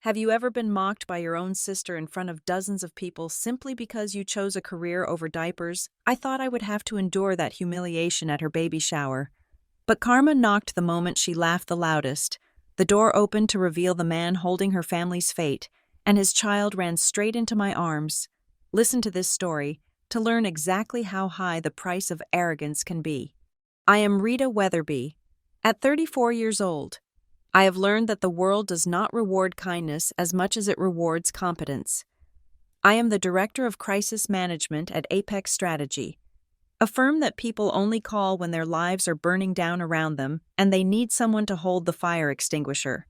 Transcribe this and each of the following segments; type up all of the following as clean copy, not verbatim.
Have you ever been mocked by your own sister in front of dozens of people simply because you chose a career over diapers? I thought I would have to endure that humiliation at her baby shower. But karma knocked the moment she laughed the loudest. The door opened to reveal the man holding her family's fate, and his child ran straight into my arms. Listen to this story to learn exactly how high the price of arrogance can be. I am Rita Weatherby. At 34 years old, I have learned that the world does not reward kindness as much as it rewards competence. I am the Director of Crisis Management at Apex Strategy, a firm that people only call when their lives are burning down around them and they need someone to hold the fire extinguisher.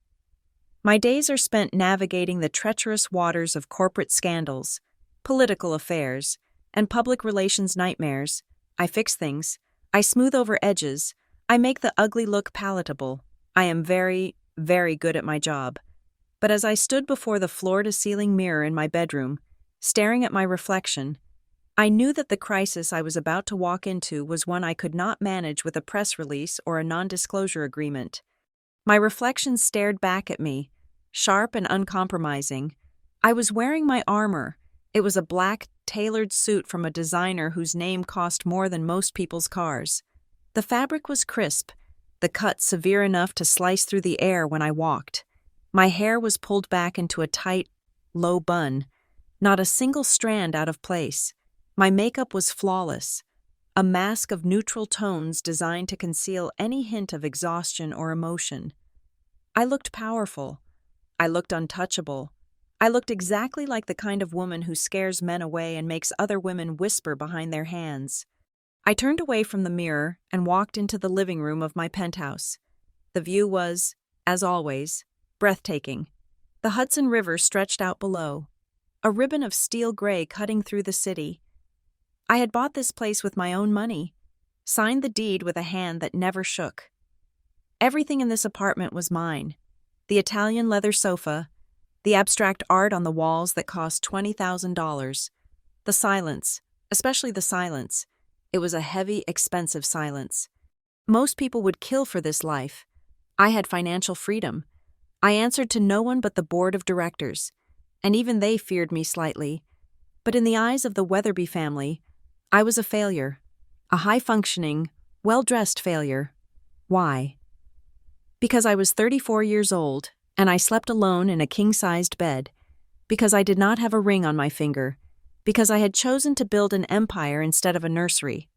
My days are spent navigating the treacherous waters of corporate scandals, political affairs, and public relations nightmares. I fix things. I smooth over edges. I make the ugly look palatable. I am very, very good at my job. But as I stood before the floor-to-ceiling mirror in my bedroom, staring at my reflection, I knew that the crisis I was about to walk into was one I could not manage with a press release or a non-disclosure agreement. My reflection stared back at me, sharp and uncompromising. I was wearing my armor. It was a black, tailored suit from a designer whose name cost more than most people's cars. The fabric was crisp, the cut severe enough to slice through the air when I walked. My hair was pulled back into a tight, low bun, not a single strand out of place. My makeup was flawless, a mask of neutral tones designed to conceal any hint of exhaustion or emotion. I looked powerful. I looked untouchable. I looked exactly like the kind of woman who scares men away and makes other women whisper behind their hands. I turned away from the mirror and walked into the living room of my penthouse. The view was, as always, breathtaking. The Hudson River stretched out below, a ribbon of steel gray cutting through the city. I had bought this place with my own money, signed the deed with a hand that never shook. Everything in this apartment was mine. The Italian leather sofa, the abstract art on the walls that cost $20,000, the silence, especially the silence. It was a heavy, expensive silence. Most people would kill for this life. I had financial freedom. I answered to no one but the board of directors, and even they feared me slightly. But in the eyes of the Weatherby family, I was a failure, a high-functioning, well-dressed failure. Why? Because I was 34 years old, and I slept alone in a king-sized bed, because I did not have a ring on my finger, because I had chosen to build an empire instead of a nursery.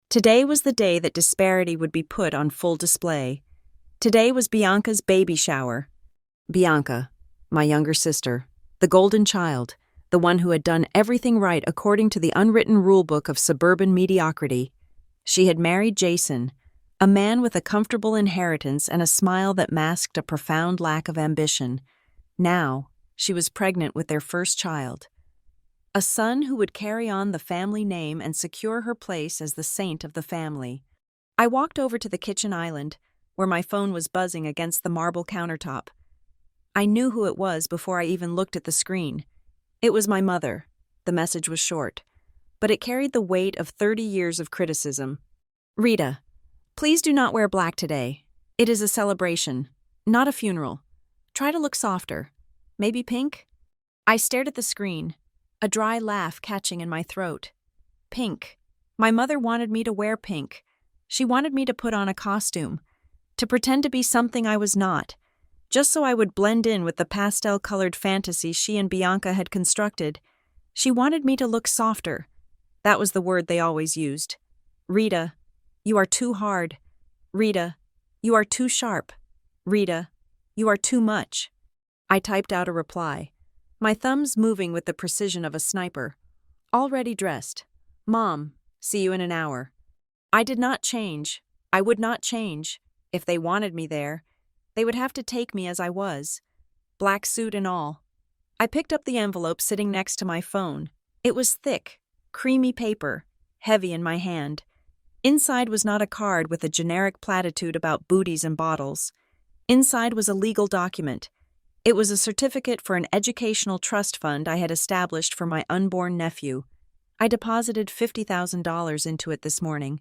Today was the day that disparity would be put on full display. Today was Bianca's baby shower. Bianca, my younger sister, the golden child, the one who had done everything right according to the unwritten rulebook of suburban mediocrity. She had married Jason, a man with a comfortable inheritance and a smile that masked a profound lack of ambition. Now, she was pregnant with their first child. A son who would carry on the family name and secure her place as the saint of the family. I walked over to the kitchen island, where my phone was buzzing against the marble countertop. I knew who it was before I even looked at the screen. It was my mother. The message was short, but it carried the weight of 30 years of criticism. Rita, please do not wear black today. It is a celebration, not a funeral. Try to look softer. Maybe pink? I stared at the screen, a dry laugh catching in my throat. Pink. My mother wanted me to wear pink. She wanted me to put on a costume, to pretend to be something I was not, just so I would blend in with the pastel-colored fantasy she and Bianca had constructed. She wanted me to look softer. That was the word they always used. Rita, you are too hard. Rita, you are too sharp. Rita, you are too much. I typed out a reply, my thumbs moving with the precision of a sniper. Already dressed. Mom, see you in an hour. I did not change. I would not change. If they wanted me there, they would have to take me as I was, black suit and all. I picked up the envelope sitting next to my phone. It was thick, creamy paper, heavy in my hand. Inside was not a card with a generic platitude about booties and bottles. Inside was a legal document. It was a certificate for an educational trust fund I had established for my unborn nephew. I deposited $50,000 into it this morning.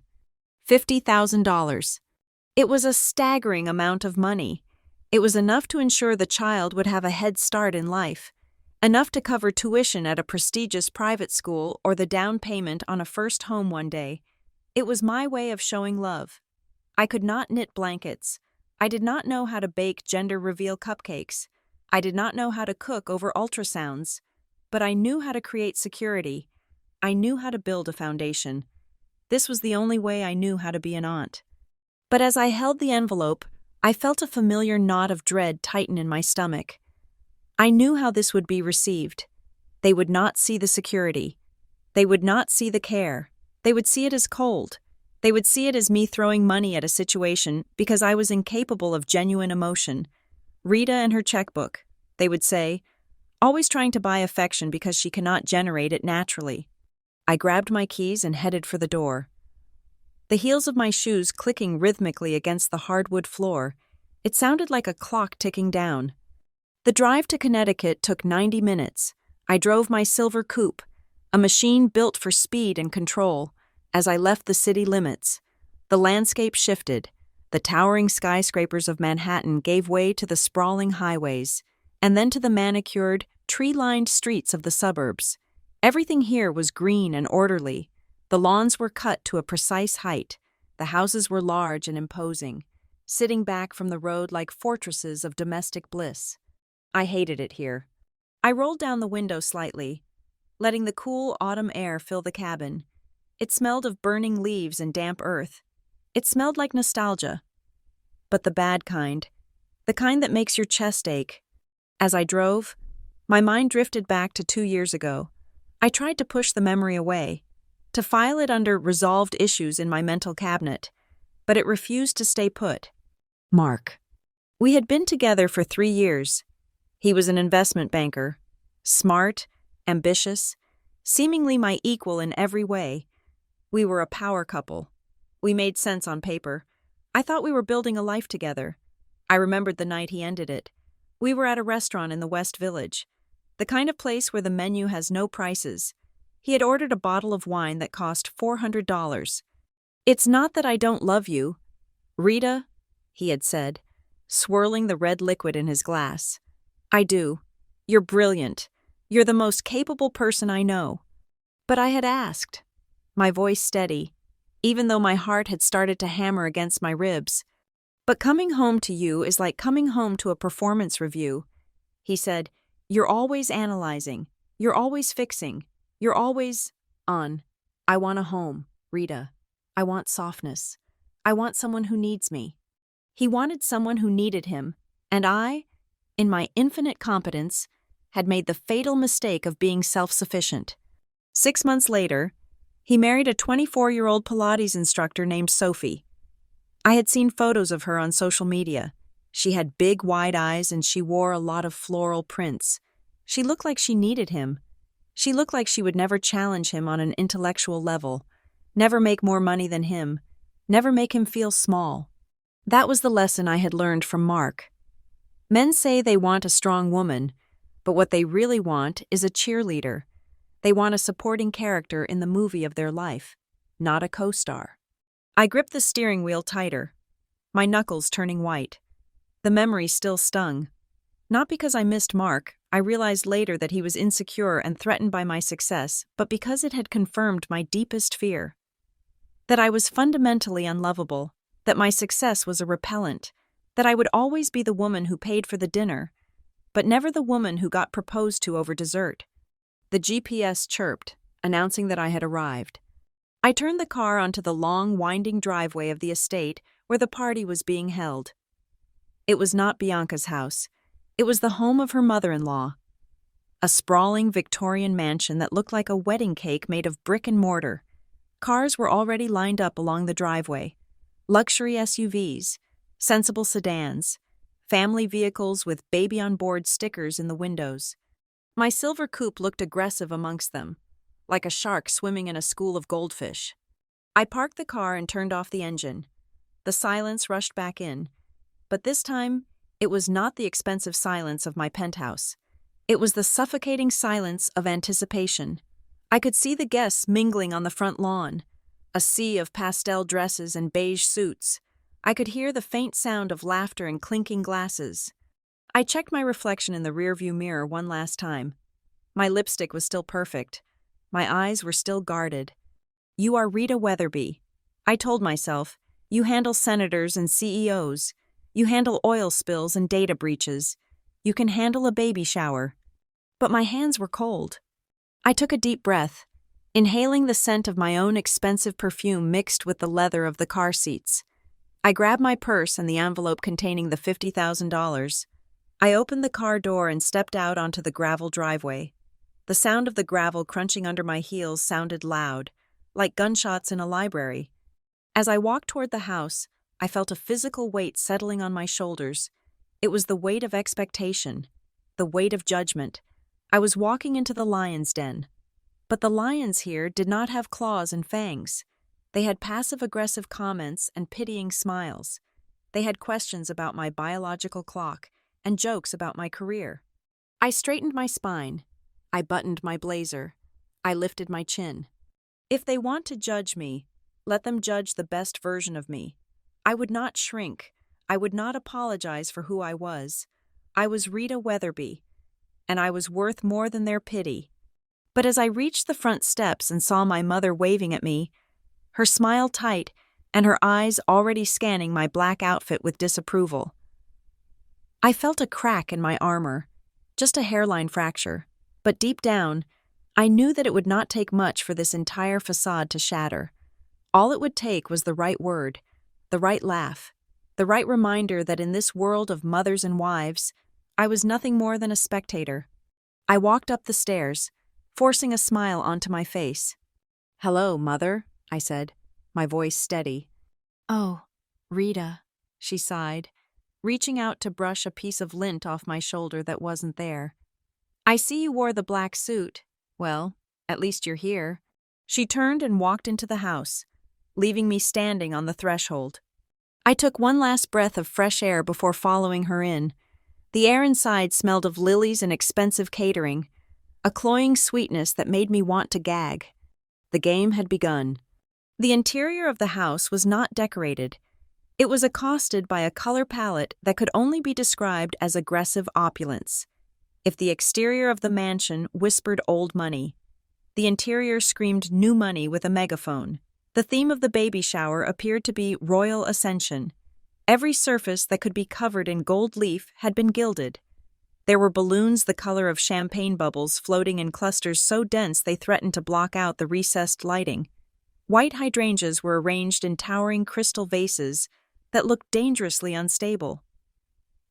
$50,000. It was a staggering amount of money. It was enough to ensure the child would have a head start in life, enough to cover tuition at a prestigious private school or the down payment on a first home one day. It was my way of showing love. I could not knit blankets. I did not know how to bake gender reveal cupcakes. I did not know how to cook over ultrasounds. But I knew how to create security. I knew how to build a foundation. This was the only way I knew how to be an aunt. But as I held the envelope, I felt a familiar knot of dread tighten in my stomach. I knew how this would be received. They would not see the security. They would not see the care. They would see it as cold. They would see it as me throwing money at a situation because I was incapable of genuine emotion. Rita and her checkbook, they would say, always trying to buy affection because she cannot generate it naturally. I grabbed my keys and headed for the door. The heels of my shoes clicking rhythmically against the hardwood floor, it sounded like a clock ticking down. The drive to Connecticut took 90 minutes. I drove my silver coupe, a machine built for speed and control. As I left the city limits, the landscape shifted. The towering skyscrapers of Manhattan gave way to the sprawling highways, and then to the manicured, tree-lined streets of the suburbs. Everything here was green and orderly. The lawns were cut to a precise height. The houses were large and imposing, sitting back from the road like fortresses of domestic bliss. I hated it here. I rolled down the window slightly, letting the cool autumn air fill the cabin. It smelled of burning leaves and damp earth. It smelled like nostalgia. But the bad kind. The kind that makes your chest ache. As I drove, my mind drifted back to 2 years ago. I tried to push the memory away, to file it under resolved issues in my mental cabinet, but it refused to stay put. Mark. We had been together for 3 years. He was an investment banker, smart, ambitious, seemingly my equal in every way. We were a power couple. We made sense on paper. I thought we were building a life together. I remembered the night he ended it. We were at a restaurant in the West Village, the kind of place where the menu has no prices. He had ordered a bottle of wine that cost $400. "It's not that I don't love you, Rita," he had said, swirling the red liquid in his glass. "I do. You're brilliant. You're the most capable person I know." But I had asked, my voice steady, even though my heart had started to hammer against my ribs. "But coming home to you is like coming home to a performance review." He said, "You're always analyzing. You're always fixing. You're always on. I want a home, Rita. I want softness. I want someone who needs me." He wanted someone who needed him, and I, in my infinite competence, had made the fatal mistake of being self-sufficient. 6 months later, he married a 24-year-old Pilates instructor named Sophie. I had seen photos of her on social media. She had big, wide eyes and she wore a lot of floral prints. She looked like she needed him. She looked like she would never challenge him on an intellectual level, never make more money than him, never make him feel small. That was the lesson I had learned from Mark. Men say they want a strong woman, but what they really want is a cheerleader. They want a supporting character in the movie of their life, not a co-star. I gripped the steering wheel tighter, my knuckles turning white. The memory still stung. Not because I missed Mark, I realized later that he was insecure and threatened by my success, but because it had confirmed my deepest fear. That I was fundamentally unlovable, that my success was a repellent, that I would always be the woman who paid for the dinner, but never the woman who got proposed to over dessert. The GPS chirped, announcing that I had arrived. I turned the car onto the long, winding driveway of the estate where the party was being held. It was not Bianca's house. It was the home of her mother-in-law. A sprawling Victorian mansion that looked like a wedding cake made of brick and mortar. Cars were already lined up along the driveway. Luxury SUVs, sensible sedans, family vehicles with baby-on-board stickers in the windows. My silver coupe looked aggressive amongst them, like a shark swimming in a school of goldfish. I parked the car and turned off the engine. The silence rushed back in, but this time, it was not the expensive silence of my penthouse. It was the suffocating silence of anticipation. I could see the guests mingling on the front lawn, a sea of pastel dresses and beige suits, I could hear the faint sound of laughter and clinking glasses. I checked my reflection in the rearview mirror one last time. My lipstick was still perfect. My eyes were still guarded. "You are Rita Weatherby," I told myself. "You handle senators and CEOs. You handle oil spills and data breaches. You can handle a baby shower." But my hands were cold. I took a deep breath, inhaling the scent of my own expensive perfume mixed with the leather of the car seats. I grabbed my purse and the envelope containing the $50,000. I opened the car door and stepped out onto the gravel driveway. The sound of the gravel crunching under my heels sounded loud, like gunshots in a library. As I walked toward the house, I felt a physical weight settling on my shoulders. It was the weight of expectation, the weight of judgment. I was walking into the lion's den. But the lions here did not have claws and fangs. They had passive-aggressive comments and pitying smiles. They had questions about my biological clock and jokes about my career. I straightened my spine. I buttoned my blazer. I lifted my chin. If they want to judge me, let them judge the best version of me. I would not shrink. I would not apologize for who I was. I was Rita Weatherby, and I was worth more than their pity. But as I reached the front steps and saw my mother waving at me, her smile tight and her eyes already scanning my black outfit with disapproval, I felt a crack in my armor, just a hairline fracture, but deep down, I knew that it would not take much for this entire facade to shatter. All it would take was the right word, the right laugh, the right reminder that in this world of mothers and wives, I was nothing more than a spectator. I walked up the stairs, forcing a smile onto my face. "Hello, Mother," I said, my voice steady. "Oh, Rita," she sighed, reaching out to brush a piece of lint off my shoulder that wasn't there. "I see you wore the black suit. Well, at least you're here." She turned and walked into the house, leaving me standing on the threshold. I took one last breath of fresh air before following her in. The air inside smelled of lilies and expensive catering, a cloying sweetness that made me want to gag. The game had begun. The interior of the house was not decorated. It was accosted by a color palette that could only be described as aggressive opulence. If the exterior of the mansion whispered old money, the interior screamed new money with a megaphone. The theme of the baby shower appeared to be royal ascension. Every surface that could be covered in gold leaf had been gilded. There were balloons the color of champagne bubbles floating in clusters so dense they threatened to block out the recessed lighting. White hydrangeas were arranged in towering crystal vases that looked dangerously unstable,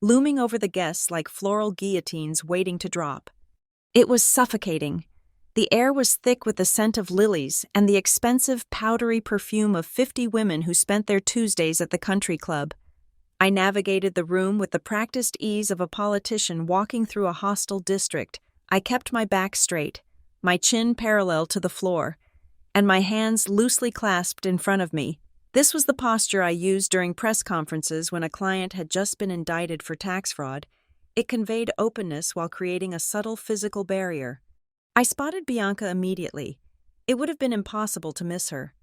looming over the guests like floral guillotines waiting to drop. It was suffocating. The air was thick with the scent of lilies and the expensive, powdery perfume of 50 women who spent their Tuesdays at the country club. I navigated the room with the practiced ease of a politician walking through a hostile district. I kept my back straight, my chin parallel to the floor, and my hands loosely clasped in front of me. This was the posture I used during press conferences when a client had just been indicted for tax fraud. It conveyed openness while creating a subtle physical barrier. I spotted Bianca immediately. It would have been impossible to miss her.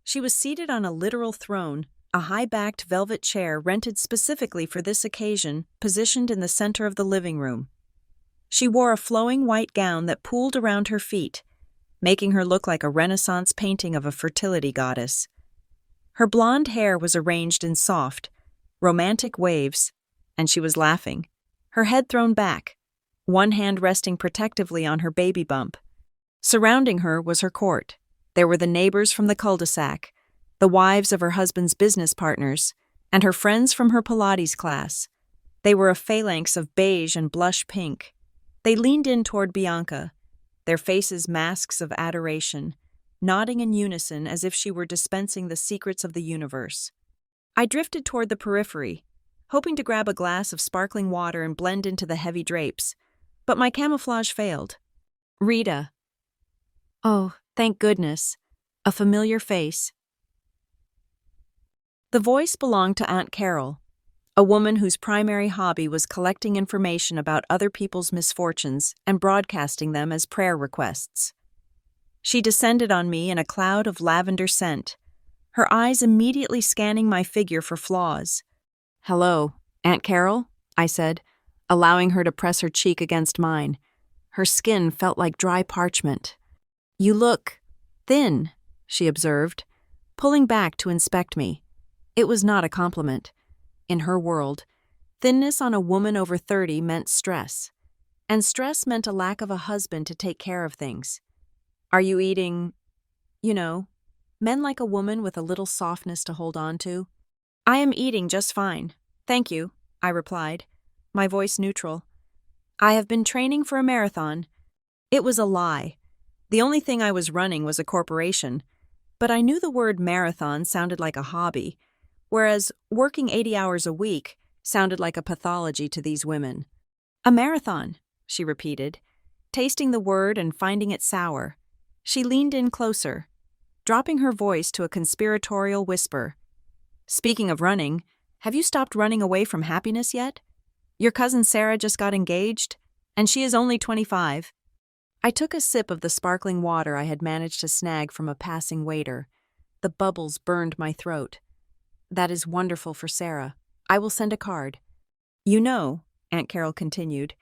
She was seated on a literal throne, a high-backed velvet chair rented specifically for this occasion, positioned in the center of the living room. She wore a flowing white gown that pooled around her feet, making her look like a Renaissance painting of a fertility goddess. Her blonde hair was arranged in soft, romantic waves, and she was laughing, her head thrown back, one hand resting protectively on her baby bump. Surrounding her was her court. There were the neighbors from the cul-de-sac, the wives of her husband's business partners, and her friends from her Pilates class. They were a phalanx of beige and blush pink. They leaned in toward Bianca, their faces masks of adoration, nodding in unison as if she were dispensing the secrets of the universe. I drifted toward the periphery, hoping to grab a glass of sparkling water and blend into the heavy drapes, but my camouflage failed. "Rita." Oh, thank goodness. A familiar face. The voice belonged to Aunt Carol, a woman whose primary hobby was collecting information about other people's misfortunes and broadcasting them as prayer requests. She descended on me in a cloud of lavender scent, her eyes immediately scanning my figure for flaws. "Hello, Aunt Carol," I said, allowing her to press her cheek against mine. Her skin felt like dry parchment. "You look thin," she observed, pulling back to inspect me. It was not a compliment. In her world, thinness on a woman over 30 meant stress, and stress meant a lack of a husband to take care of things. "Are you eating, you know, men like a woman with a little softness to hold on to?" "I am eating just fine, thank you," I replied, my voice neutral. "I have been training for a marathon." It was a lie. The only thing I was running was a corporation, but I knew the word marathon sounded like a hobby, whereas working 80 hours a week sounded like a pathology to these women. "A marathon," she repeated, tasting the word and finding it sour. She leaned in closer, dropping her voice to a conspiratorial whisper. "Speaking of running, have you stopped running away from happiness yet? Your cousin Sarah just got engaged, and she is only 25. I took a sip of the sparkling water I had managed to snag from a passing waiter. The bubbles burned my throat. "That is wonderful for Sarah. I will send a card." "You know," Aunt Carol continued,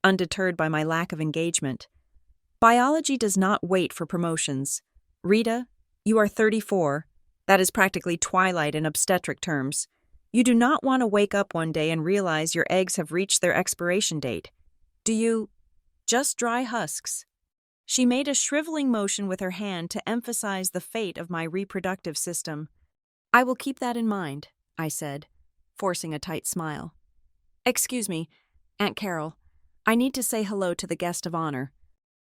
undeterred by my lack of engagement, "biology does not wait for promotions. Rita, you are 34. That is practically twilight in obstetric terms. You do not want to wake up one day and realize your eggs have reached their expiration date. Do you? Just dry husks." She made a shriveling motion with her hand to emphasize the fate of my reproductive system. "I will keep that in mind," I said, forcing a tight smile. "Excuse me, Aunt Carol. I need to say hello to the guest of honor."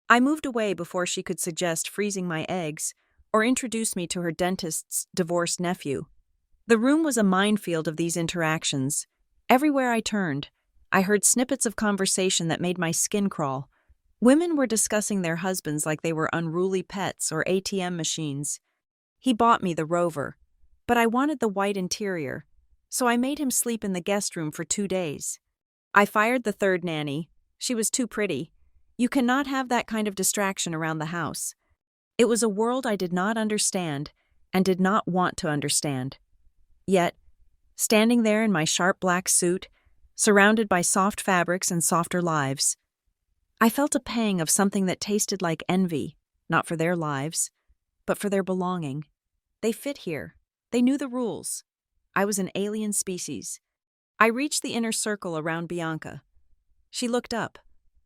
I moved away before she could suggest freezing my eggs or introduce me to her dentist's divorced nephew. The room was a minefield of these interactions. Everywhere I turned, I heard snippets of conversation that made my skin crawl. Women were discussing their husbands like they were unruly pets or ATM machines. He bought me the Rover, but I wanted the white interior, so I made him sleep in the guest room for 2 days. I fired the third nanny. She was too pretty. You cannot have that kind of distraction around the house. It was a world I did not understand and did not want to understand. Yet, standing there in my sharp black suit, surrounded by soft fabrics and softer lives, I felt a pang of something that tasted like envy, not for their lives, but for their belonging. They fit here. They knew the rules. I was an alien species. I reached the inner circle around Bianca. She looked up,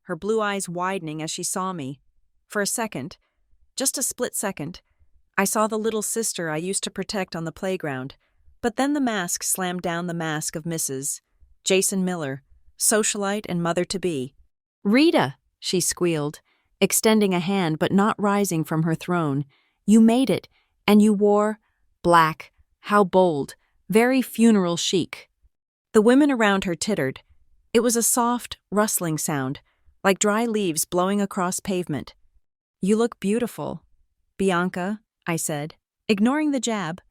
her blue eyes widening as she saw me. For a second, just a split second, I saw the little sister I used to protect on the playground, but then the mask slammed down the mask of Mrs. Jason Miller, socialite and mother-to-be. "Rita," she squealed, extending a hand but not rising from her throne. "You made it, and you wore black. How bold, very funeral chic." The women around her tittered. It was a soft, rustling sound, like dry leaves blowing across pavement. "You look beautiful, Bianca," I said, ignoring the jab.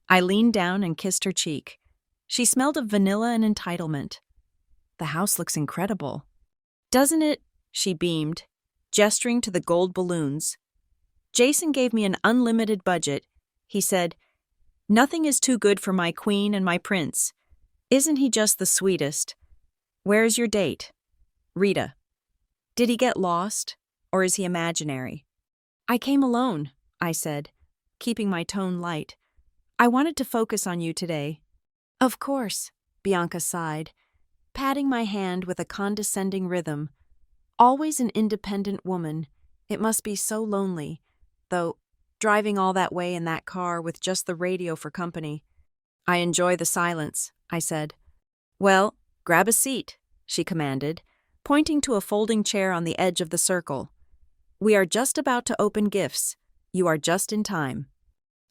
I leaned down and kissed her cheek. She smelled of vanilla and entitlement. "The house looks incredible." "Doesn't it?" she beamed, gesturing to the gold balloons. "Jason gave me an unlimited budget," he said. "Nothing is too good for my queen and my prince. Isn't he just the sweetest? Where's your date? Rita. Did he get lost, or is he imaginary?" "I came alone," I said, keeping my tone light. "I wanted to focus on you today." "Of course," Bianca sighed, patting my hand with a condescending rhythm. "Always an independent woman. It must be so lonely, though, driving all that way in that car with just the radio for company." "I enjoy the silence," I said. "Well, grab a seat," she commanded, pointing to a folding chair on the edge of the circle. "We are just about to open gifts. You are just in time."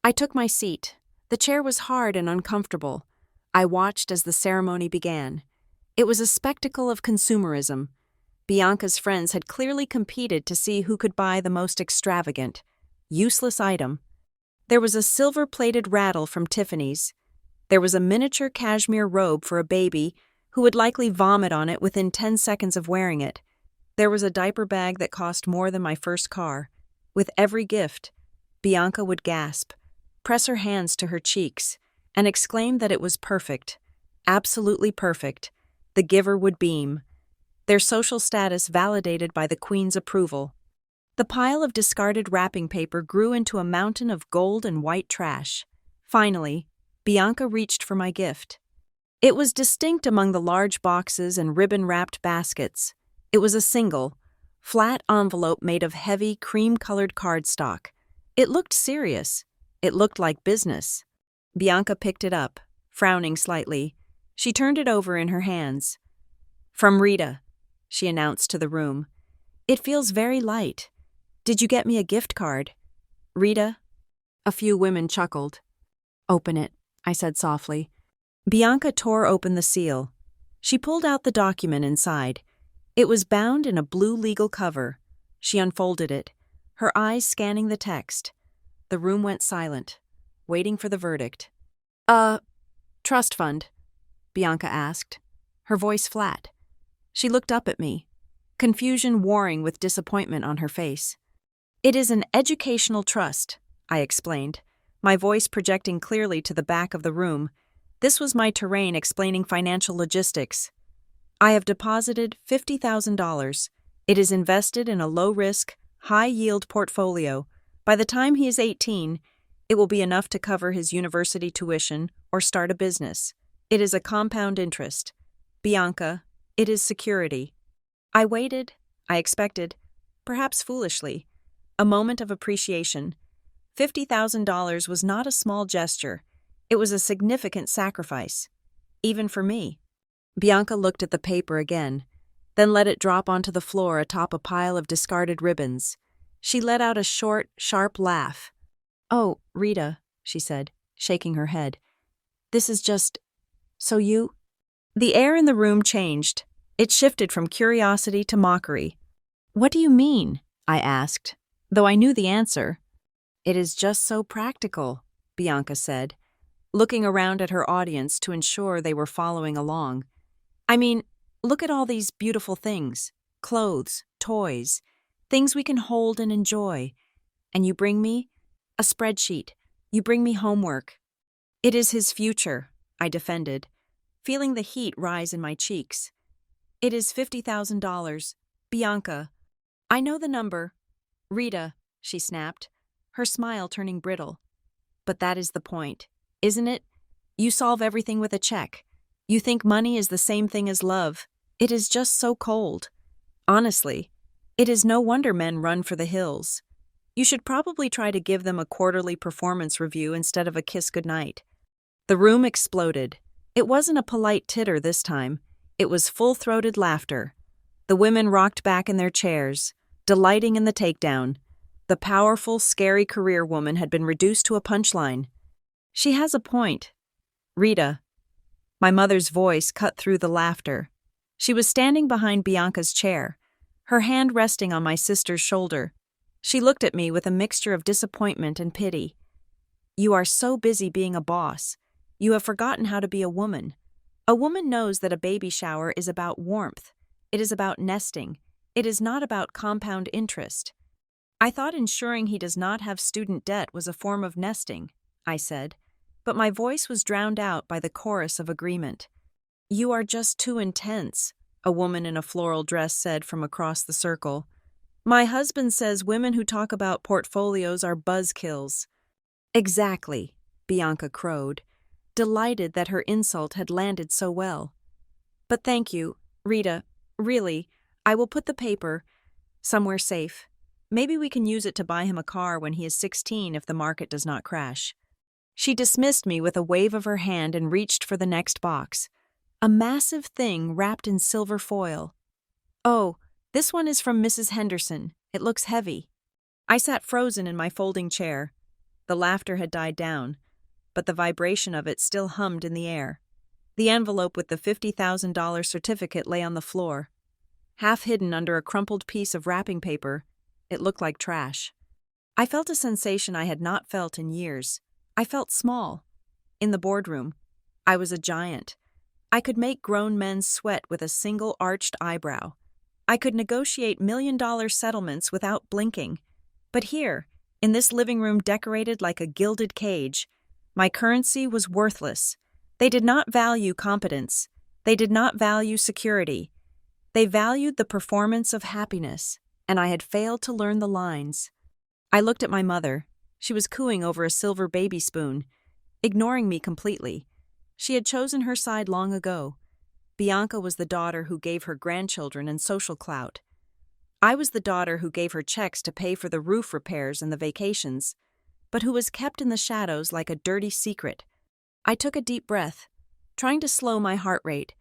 I took my seat. The chair was hard and uncomfortable. I watched as the ceremony began. It was a spectacle of consumerism. Bianca's friends had clearly competed to see who could buy the most extravagant, useless item. There was a silver-plated rattle from Tiffany's. There was a miniature cashmere robe for a baby who would likely vomit on it within 10 seconds of wearing it. There was a diaper bag that cost more than my first car. With every gift, Bianca would gasp, press her hands to her cheeks, and exclaim that it was perfect. Absolutely perfect. The giver would beam. Their social status validated by the Queen's approval. The pile of discarded wrapping paper grew into a mountain of gold and white trash. Finally, Bianca reached for my gift. It was distinct among the large boxes and ribbon-wrapped baskets. It was a single, flat envelope made of heavy, cream-colored cardstock. It looked serious. It looked like business. Bianca picked it up, frowning slightly. She turned it over in her hands. "From Rita," she announced to the room. "It feels very light. Did you get me a gift card?" "Rita?" A few women chuckled. "Open it," I said softly. Bianca tore open the seal. She pulled out the document inside. It was bound in a blue legal cover. She unfolded it, her eyes scanning the text. The room went silent, waiting for the verdict. Trust fund?" Bianca asked, her voice flat. She looked up at me, confusion warring with disappointment on her face. "It is an educational trust," I explained, my voice projecting clearly to the back of the room. This was my terrain explaining financial logistics. "I have deposited $50,000. It is invested in a low-risk, high-yield portfolio. By the time he is 18, it will be enough to cover his university tuition or start a business. It is a compound interest. Bianca, it is security." I waited, I expected, perhaps foolishly, a moment of appreciation. $50,000 was not a small gesture. It was a significant sacrifice, even for me. Bianca looked at the paper again, then let it drop onto the floor atop a pile of discarded ribbons. She let out a short, sharp laugh. "Oh, Rita," she said, shaking her head. "This is just... so you..." The air in the room changed. It shifted from curiosity to mockery. "What do you mean?" I asked, though I knew the answer. "It is just so practical," Bianca said, looking around at her audience to ensure they were following along. "I mean, look at all these beautiful things. Clothes, toys, things we can hold and enjoy. And you bring me a spreadsheet. You bring me homework." "It is his future," I defended, feeling the heat rise in my cheeks. "It is $50,000. Bianca." "I know the number." "Rita," she snapped, her smile turning brittle. "But that is the point, isn't it? You solve everything with a check. You think money is the same thing as love. It is just so cold. Honestly, it is no wonder men run for the hills. You should probably try to give them a quarterly performance review instead of a kiss goodnight." The room exploded. It wasn't a polite titter this time. It was full-throated laughter. The women rocked back in their chairs, delighting in the takedown. The powerful, scary career woman had been reduced to a punchline. "She has a point. Rita." My mother's voice cut through the laughter. She was standing behind Bianca's chair, her hand resting on my sister's shoulder. She looked at me with a mixture of disappointment and pity. "You are so busy being a boss. You have forgotten how to be a woman. A woman knows that a baby shower is about warmth. It is about nesting. It is not about compound interest." "I thought ensuring he does not have student debt was a form of nesting," I said, but my voice was drowned out by the chorus of agreement. "You are just too intense," a woman in a floral dress said from across the circle. "My husband says women who talk about portfolios are buzzkills." "Exactly," Bianca crowed, delighted that her insult had landed so well. "But thank you, Rita. Really, I will put the paper somewhere safe. Maybe we can use it to buy him a car when he is 16 if the market does not crash." She dismissed me with a wave of her hand and reached for the next box. A massive thing wrapped in silver foil. "Oh, this one is from Mrs. Henderson. It looks heavy." I sat frozen in my folding chair. The laughter had died down, but the vibration of it still hummed in the air. The envelope with the $50,000 certificate lay on the floor. Half hidden under a crumpled piece of wrapping paper, it looked like trash. I felt a sensation I had not felt in years. I felt small. In the boardroom, I was a giant. I could make grown men sweat with a single arched eyebrow. I could negotiate million-dollar settlements without blinking. But here, In this living room decorated like a gilded cage, my currency was worthless. They did not value competence. They did not value security. They valued the performance of happiness, and I had failed to learn the lines. I looked at my mother. She was cooing over a silver baby spoon, ignoring me completely. She had chosen her side long ago. Bianca was the daughter who gave her grandchildren and social clout. I was the daughter who gave her checks to pay for the roof repairs and the vacations, but who was kept in the shadows like a dirty secret. I took a deep breath, trying to slow my heart rate.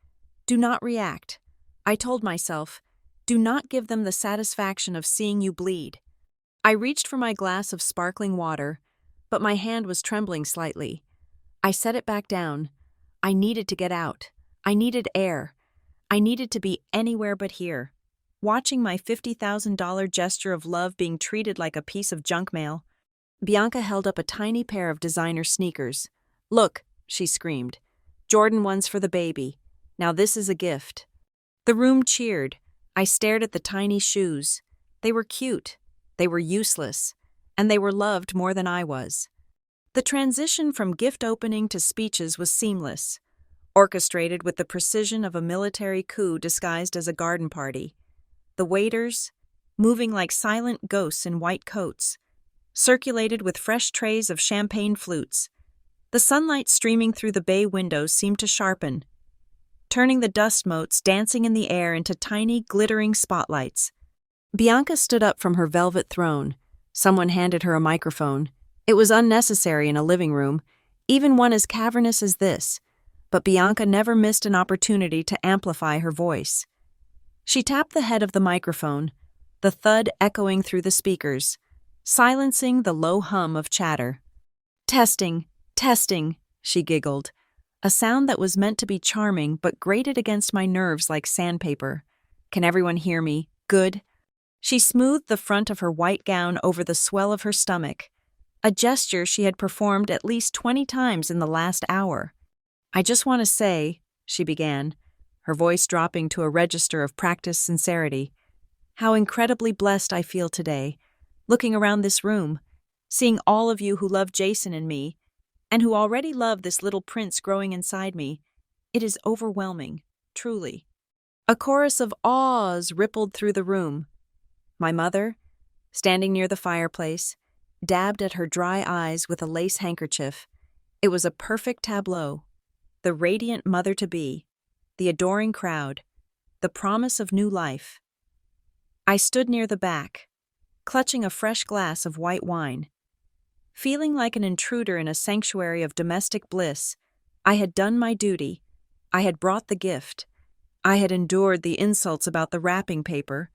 Do not react. I told myself, do not give them the satisfaction of seeing you bleed. I reached for my glass of sparkling water, but my hand was trembling slightly. I set it back down. I needed to get out. I needed air. I needed to be anywhere but here. Watching my $50,000 gesture of love being treated like a piece of junk mail. Bianca held up a tiny pair of designer sneakers. Look, she screamed. Jordan ones for the baby. Now this is a gift. The room cheered. I stared at the tiny shoes. They were cute. They were useless. And they were loved more than I was. The transition from gift opening to speeches was seamless, orchestrated with the precision of a military coup disguised as a garden party. The waiters, moving like silent ghosts in white coats, circulated with fresh trays of champagne flutes. The sunlight streaming through the bay windows seemed to sharpen, turning the dust motes dancing in the air into tiny, glittering spotlights. Bianca stood up from her velvet throne. Someone handed her a microphone. It was unnecessary in a living room, even one as cavernous as this, but Bianca never missed an opportunity to amplify her voice. She tapped the head of the microphone, the thud echoing through the speakers, silencing the low hum of chatter. Testing, testing, she giggled, a sound that was meant to be charming but grated against my nerves like sandpaper. Can everyone hear me? Good. She smoothed the front of her white gown over the swell of her stomach, a gesture she had performed at least 20 times in the last hour. I just want to say, she began, her voice dropping to a register of practiced sincerity, how incredibly blessed I feel today, looking around this room, seeing all of you who love Jason and me, and who already love this little prince growing inside me. It is overwhelming, truly. A chorus of awes rippled through the room. My mother, standing near the fireplace, dabbed at her dry eyes with a lace handkerchief. It was a perfect tableau. The radiant mother-to-be, the adoring crowd, the promise of new life. I stood near the back, clutching a fresh glass of white wine. Feeling like an intruder in a sanctuary of domestic bliss, I had done my duty. I had brought the gift. I had endured the insults about the wrapping paper.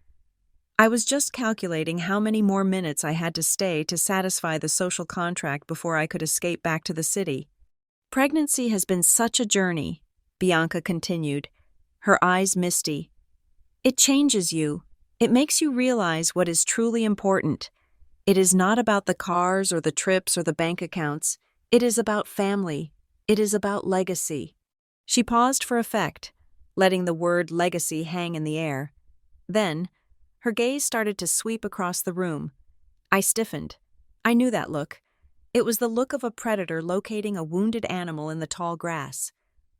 I was just calculating how many more minutes I had to stay to satisfy the social contract before I could escape back to the city. Pregnancy has been such a journey, Bianca continued, her eyes misty. It changes you. It makes you realize what is truly important. It is not about the cars or the trips or the bank accounts. It is about family. It is about legacy. She paused for effect, letting the word legacy hang in the air. Then, her gaze started to sweep across the room. I stiffened. I knew that look. It was the look of a predator locating a wounded animal in the tall grass.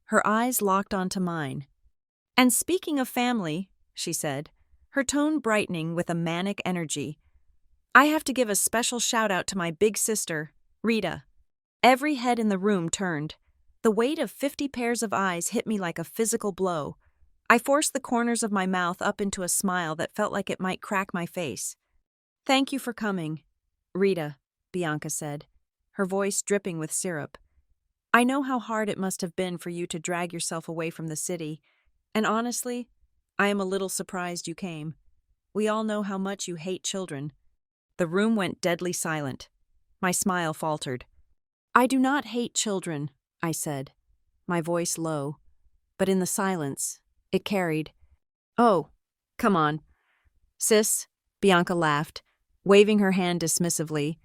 Her eyes locked onto mine. And speaking of family, she said, her tone brightening with a manic energy, I have to give a special shout-out to my big sister, Rita. Every head in the room turned. The weight of 50 pairs of eyes hit me like a physical blow. I forced the corners of my mouth up into a smile that felt like it might crack my face. Thank you for coming, Rita, Bianca said, her voice dripping with syrup. I know how hard it must have been for you to drag yourself away from the city, and honestly, I am a little surprised you came. We all know how much you hate children. The room went deadly silent. My smile faltered. I do not hate children, I said, my voice low. But in the silence, it carried. Oh, come on. Sis, Bianca laughed, waving her hand dismissively.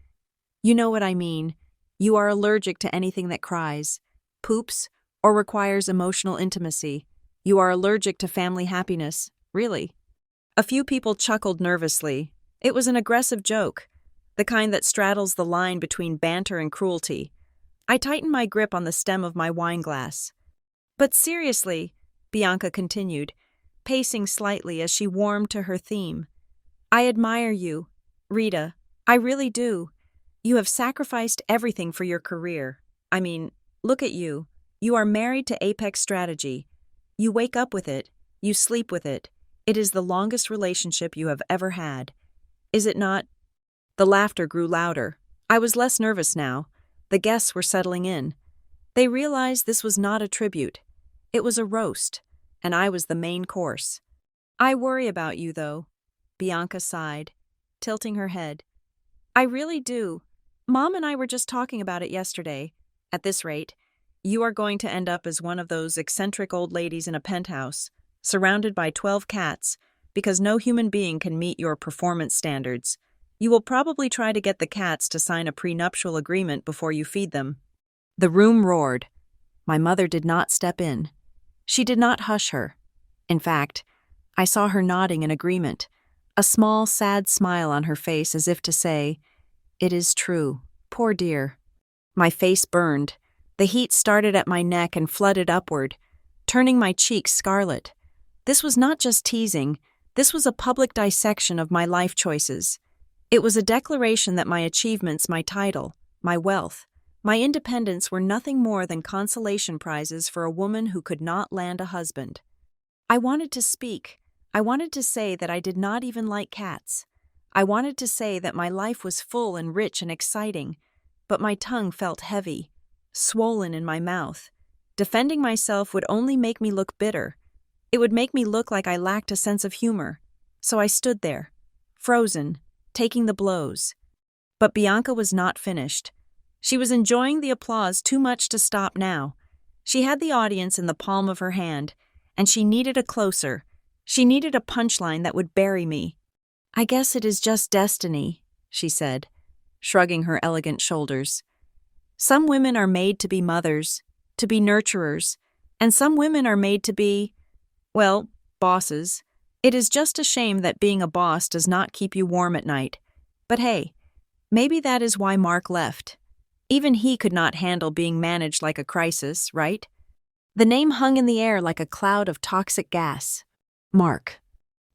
You know what I mean. You are allergic to anything that cries, poops, or requires emotional intimacy. You are allergic to family happiness, really. A few people chuckled nervously. It was an aggressive joke, the kind that straddles the line between banter and cruelty. I tightened my grip on the stem of my wine glass. But seriously, Bianca continued, pacing slightly as she warmed to her theme. I admire you, Rita. I really do. You have sacrificed everything for your career. I mean, look at you. You are married to Apex Strategy. You wake up with it. You sleep with it. It is the longest relationship you have ever had. Is it not? The laughter grew louder. I was less nervous now. The guests were settling in. They realized this was not a tribute. It was a roast, and I was the main course. I worry about you, though, Bianca sighed, tilting her head. I really do. Mom and I were just talking about it yesterday. At this rate, you are going to end up as one of those eccentric old ladies in a penthouse, surrounded by 12 cats, because no human being can meet your performance standards. You will probably try to get the cats to sign a prenuptial agreement before you feed them. The room roared. My mother did not step in. She did not hush her. In fact, I saw her nodding in agreement, a small, sad smile on her face as if to say, "It is true, poor dear." My face burned. The heat started at my neck and flooded upward, turning my cheeks scarlet. This was not just teasing. This was a public dissection of my life choices. It was a declaration that my achievements, my title, my wealth, my independence were nothing more than consolation prizes for a woman who could not land a husband. I wanted to speak. I wanted to say that I did not even like cats. I wanted to say that my life was full and rich and exciting, but my tongue felt heavy, swollen in my mouth. Defending myself would only make me look bitter. It would make me look like I lacked a sense of humor. So I stood there, frozen, taking the blows. But Bianca was not finished. She was enjoying the applause too much to stop now. She had the audience in the palm of her hand, and she needed a closer. She needed a punchline that would bury me. I guess it is just destiny, she said, shrugging her elegant shoulders. Some women are made to be mothers, to be nurturers, and some women are made to be, well, bosses. It is just a shame that being a boss does not keep you warm at night. But hey, maybe that is why Mark left. Even he could not handle being managed like a crisis, right? The name hung in the air like a cloud of toxic gas. Mark.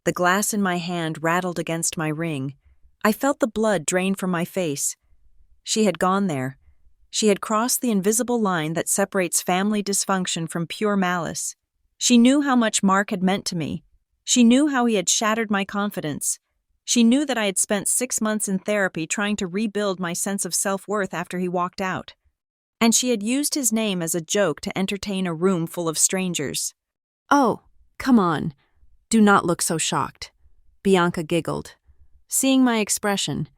The glass in my hand rattled against my ring. I felt the blood drain from my face. She had gone there. She had crossed the invisible line that separates family dysfunction from pure malice. She knew how much Mark had meant to me. She knew how he had shattered my confidence. She knew that I had spent 6 months in therapy trying to rebuild my sense of self-worth after he walked out. And she had used his name as a joke to entertain a room full of strangers. Oh, come on. Do not look so shocked. Bianca giggled, seeing my expression.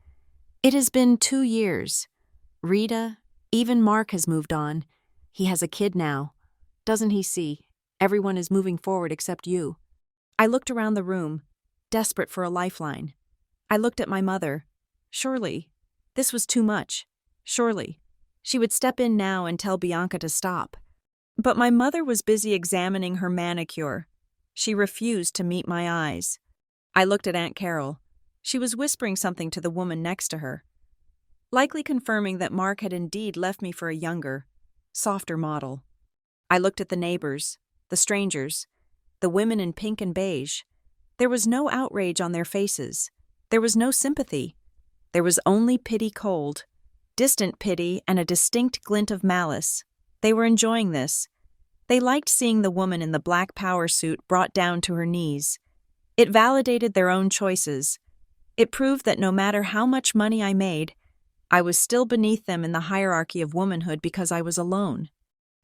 It has been 2 years. Rita, even Mark has moved on. He has a kid now. Doesn't he see? Everyone is moving forward except you. I looked around the room, desperate for a lifeline. I looked at my mother. Surely, this was too much. Surely, she would step in now and tell Bianca to stop. But my mother was busy examining her manicure. She refused to meet my eyes. I looked at Aunt Carol. She was whispering something to the woman next to her, likely confirming that Mark had indeed left me for a younger, softer model. I looked at the neighbors, the strangers, the women in pink and beige. There was no outrage on their faces. There was no sympathy. There was only pity cold, distant pity and a distinct glint of malice. They were enjoying this. They liked seeing the woman in the black power suit brought down to her knees. It validated their own choices. It proved that no matter how much money I made, I was still beneath them in the hierarchy of womanhood because I was alone.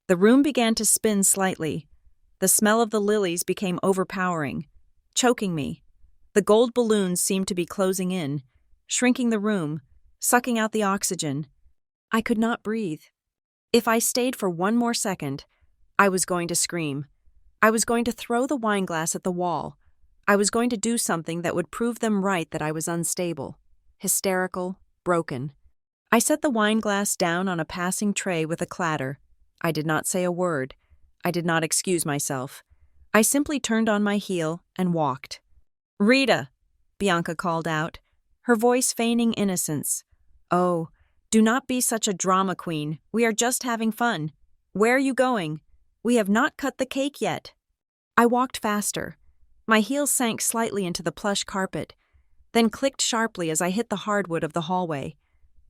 The room began to spin slightly. The smell of the lilies became overpowering, choking me. The gold balloons seemed to be closing in, shrinking the room, sucking out the oxygen. I could not breathe. If I stayed for one more second, I was going to scream. I was going to throw the wine glass at the wall. I was going to do something that would prove them right that I was unstable, hysterical, broken. I set the wine glass down on a passing tray with a clatter. I did not say a word. I did not excuse myself. I simply turned on my heel and walked. "Rita," Bianca called out, her voice feigning innocence. Oh, do not be such a drama queen. We are just having fun. Where are you going? We have not cut the cake yet. I walked faster. My heels sank slightly into the plush carpet, then clicked sharply as I hit the hardwood of the hallway.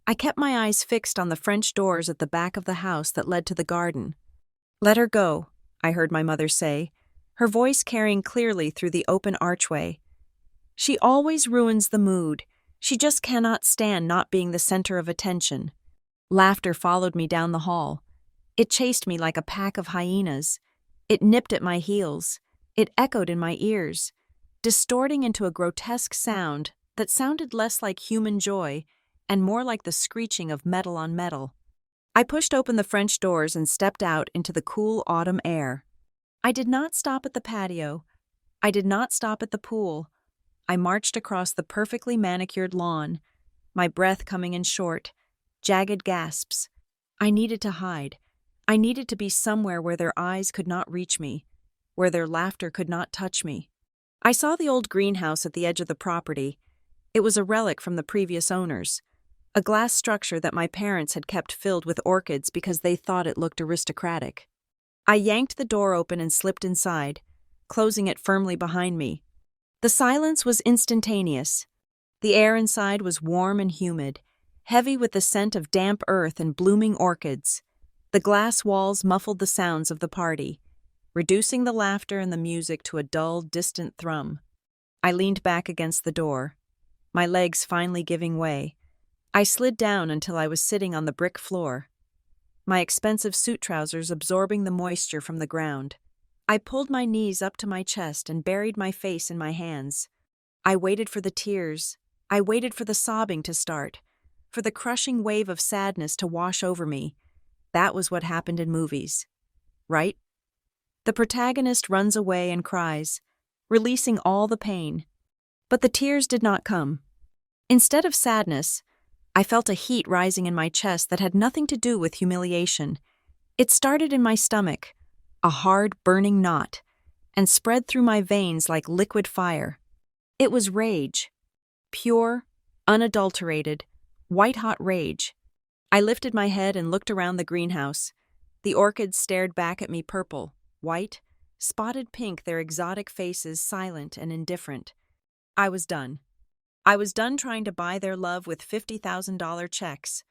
I kept my eyes fixed on the French doors at the back of the house that led to the garden. Let her go, I heard my mother say, her voice carrying clearly through the open archway. She always ruins the mood. She just cannot stand not being the center of attention. Laughter followed me down the hall. It chased me like a pack of hyenas. It nipped at my heels. It echoed in my ears, distorting into a grotesque sound that sounded less like human joy and more like the screeching of metal on metal. I pushed open the French doors and stepped out into the cool autumn air. I did not stop at the patio. I did not stop at the pool. I marched across the perfectly manicured lawn, my breath coming in short, jagged gasps. I needed to hide. I needed to be somewhere where their eyes could not reach me, where their laughter could not touch me. I saw the old greenhouse at the edge of the property. It was a relic from the previous owners, a glass structure that my parents had kept filled with orchids because they thought it looked aristocratic. I yanked the door open and slipped inside, closing it firmly behind me. The silence was instantaneous. The air inside was warm and humid, heavy with the scent of damp earth and blooming orchids. The glass walls muffled the sounds of the party, reducing the laughter and the music to a dull, distant thrum. I leaned back against the door, my legs finally giving way. I slid down until I was sitting on the brick floor, my expensive suit trousers absorbing the moisture from the ground. I pulled my knees up to my chest and buried my face in my hands. I waited for the tears. I waited for the sobbing to start, for the crushing wave of sadness to wash over me. That was what happened in movies, right? The protagonist runs away and cries, releasing all the pain. But the tears did not come. Instead of sadness, I felt a heat rising in my chest that had nothing to do with humiliation. It started in my stomach, a hard, burning knot, and spread through my veins like liquid fire. It was rage. Pure, unadulterated, white-hot rage. I lifted my head and looked around the greenhouse. The orchids stared back at me purple, white, spotted pink, their exotic faces silent and indifferent. I was done. I was done trying to buy their love with $50,000 checks.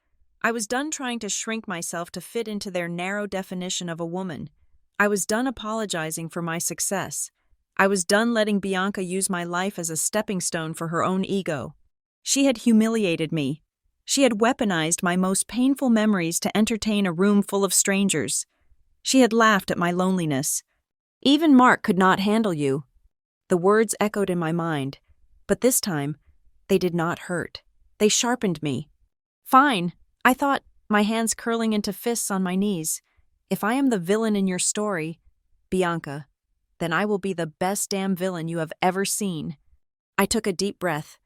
I was done trying to shrink myself to fit into their narrow definition of a woman. I was done apologizing for my success. I was done letting Bianca use my life as a stepping stone for her own ego. She had humiliated me. She had weaponized my most painful memories to entertain a room full of strangers. She had laughed at my loneliness. Even Mark could not handle you. The words echoed in my mind, but this time, they did not hurt. They sharpened me. Fine, I thought, my hands curling into fists on my knees. If I am the villain in your story, Bianca, then I will be the best damn villain you have ever seen. I took a deep breath,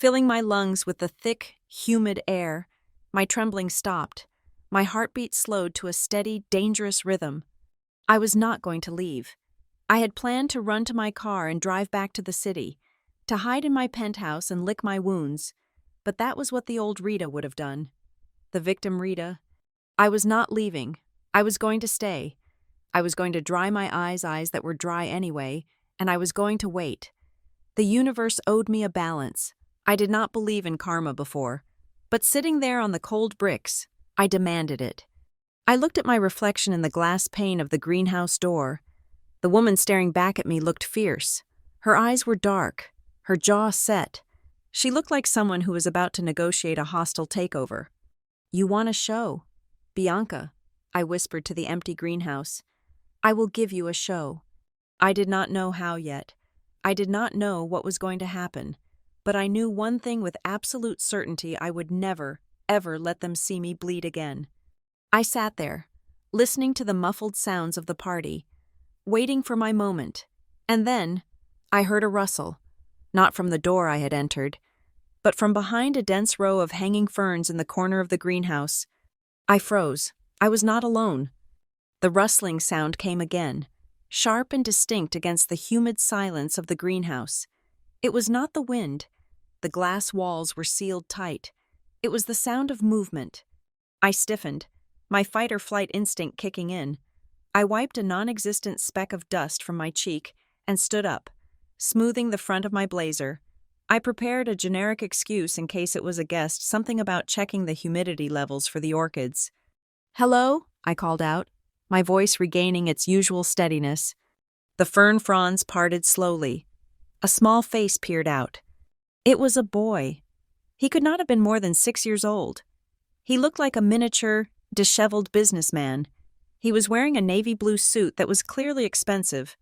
filling my lungs with the thick, humid air. My trembling stopped. My heartbeat slowed to a steady, dangerous rhythm. I was not going to leave. I had planned to run to my car and drive back to the city, to hide in my penthouse and lick my wounds, but that was what the old Rita would have done. The victim Rita. I was not leaving. I was going to stay. I was going to dry my eyes that were dry anyway, and I was going to wait. The universe owed me a balance. I did not believe in karma before, but sitting there on the cold bricks, I demanded it. I looked at my reflection in the glass pane of the greenhouse door. The woman staring back at me looked fierce. Her eyes were dark, her jaw set. She looked like someone who was about to negotiate a hostile takeover. "You want a show, Bianca," I whispered to the empty greenhouse. "I will give you a show." I did not know how yet. I did not know what was going to happen, but I knew one thing with absolute certainty: I would never, ever let them see me bleed again. I sat there, listening to the muffled sounds of the party, waiting for my moment, and then I heard a rustle, not from the door I had entered, but from behind a dense row of hanging ferns in the corner of the greenhouse. I froze. I was not alone. The rustling sound came again, sharp and distinct against the humid silence of the greenhouse. It was not the wind. The glass walls were sealed tight. It was the sound of movement. I stiffened, my fight-or-flight instinct kicking in. I wiped a non-existent speck of dust from my cheek and stood up, smoothing the front of my blazer. I prepared a generic excuse in case it was a guest, something about checking the humidity levels for the orchids. "Hello?" I called out, my voice regaining its usual steadiness. The fern fronds parted slowly. A small face peered out. It was a boy. He could not have been more than 6 years old. He looked like a miniature, disheveled businessman. He was wearing a navy blue suit that was clearly expensive,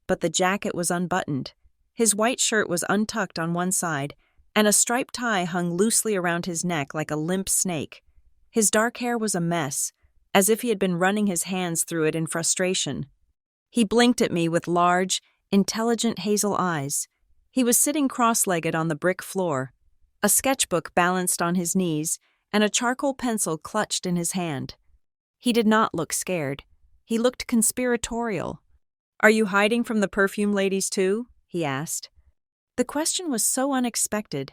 but the jacket was unbuttoned. His white shirt was untucked on one side, and a striped tie hung loosely around his neck like a limp snake. His dark hair was a mess, as if he had been running his hands through it in frustration. He blinked at me with large, intelligent hazel eyes. He was sitting cross-legged on the brick floor, a sketchbook balanced on his knees, and a charcoal pencil clutched in his hand. He did not look scared. He looked conspiratorial. "Are you hiding from the perfume ladies too?" he asked. The question was so unexpected,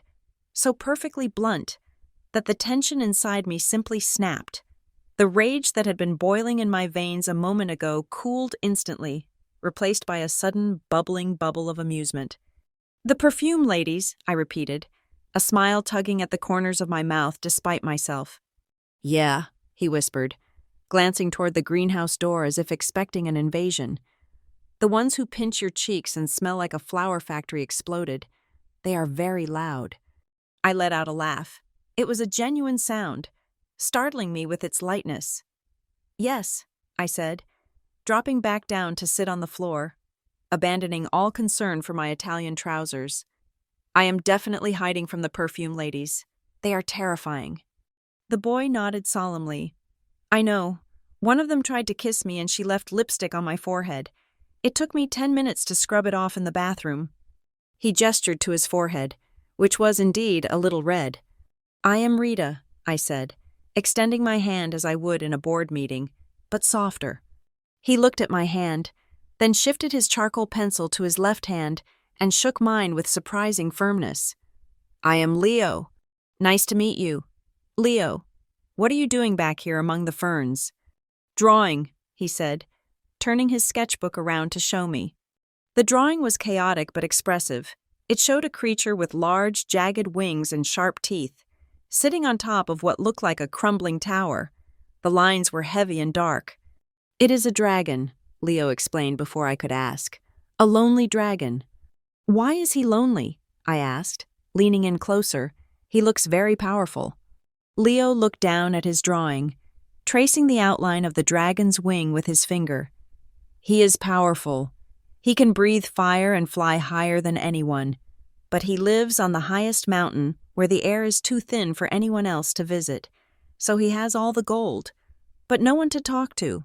so perfectly blunt, that the tension inside me simply snapped. The rage that had been boiling in my veins a moment ago cooled instantly, replaced by a sudden bubbling bubble of amusement. "The perfume ladies," I repeated, a smile tugging at the corners of my mouth despite myself. "Yeah," he whispered, glancing toward the greenhouse door as if expecting an invasion. "The ones who pinch your cheeks and smell like a flower factory exploded. They are very loud." I let out a laugh. It was a genuine sound, startling me with its lightness. "Yes," I said, dropping back down to sit on the floor, abandoning all concern for my Italian trousers. "I am definitely hiding from the perfume ladies. They are terrifying." The boy nodded solemnly. "I know. One of them tried to kiss me and she left lipstick on my forehead. It took me 10 minutes to scrub it off in the bathroom." He gestured to his forehead, which was indeed a little red. "I am Rita," I said, extending my hand as I would in a board meeting, but softer. He looked at my hand, then shifted his charcoal pencil to his left hand and shook mine with surprising firmness. "I am Leo. Nice to meet you. Leo, what are you doing back here among the ferns?" "Drawing," he said, turning his sketchbook around to show me. The drawing was chaotic but expressive. It showed a creature with large, jagged wings and sharp teeth, sitting on top of what looked like a crumbling tower. The lines were heavy and dark. "It is a dragon," Leo explained before I could ask. "A lonely dragon." "Why is he lonely?" I asked, leaning in closer. "He looks very powerful." Leo looked down at his drawing, tracing the outline of the dragon's wing with his finger. "He is powerful. He can breathe fire and fly higher than anyone. But he lives on the highest mountain where the air is too thin for anyone else to visit. So he has all the gold, but no one to talk to."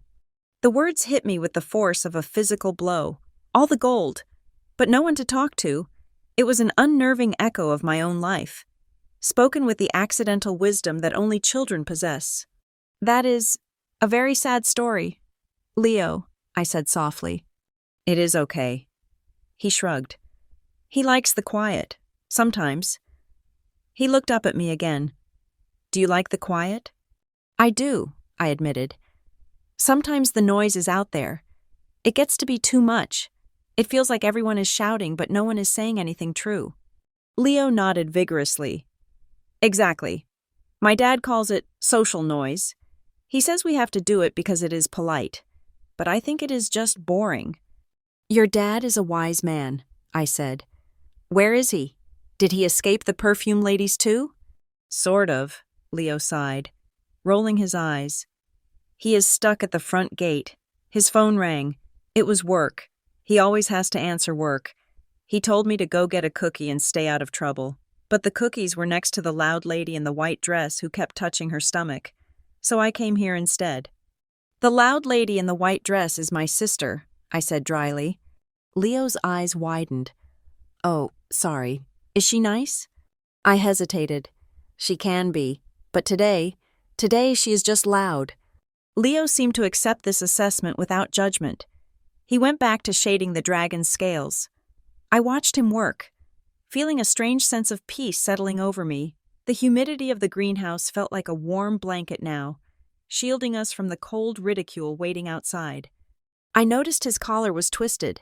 The words hit me with the force of a physical blow. All the gold, but no one to talk to. It was an unnerving echo of my own life, spoken with the accidental wisdom that only children possess. "That is a very sad story, Leo," I said softly. "It is okay." He shrugged. "He likes the quiet, sometimes." He looked up at me again. "Do you like the quiet?" "I do," I admitted. "Sometimes the noise is out there. It gets to be too much. It feels like everyone is shouting, but no one is saying anything true." Leo nodded vigorously. "Exactly. My dad calls it social noise. He says we have to do it because it is polite, but I think it is just boring." "Your dad is a wise man," I said. "Where is he? Did he escape the perfume ladies too?" "Sort of," Leo sighed, rolling his eyes. "He is stuck at the front gate. His phone rang. It was work. He always has to answer work. He told me to go get a cookie and stay out of trouble. But the cookies were next to the loud lady in the white dress who kept touching her stomach. So I came here instead." "The loud lady in the white dress is my sister," I said dryly. Leo's eyes widened. "Oh, sorry. Is she nice?" I hesitated. "She can be, but today she is just loud." Leo seemed to accept this assessment without judgment. He went back to shading the dragon's scales. I watched him work, feeling a strange sense of peace settling over me. The humidity of the greenhouse felt like a warm blanket now, shielding us from the cold ridicule waiting outside. I noticed his collar was twisted,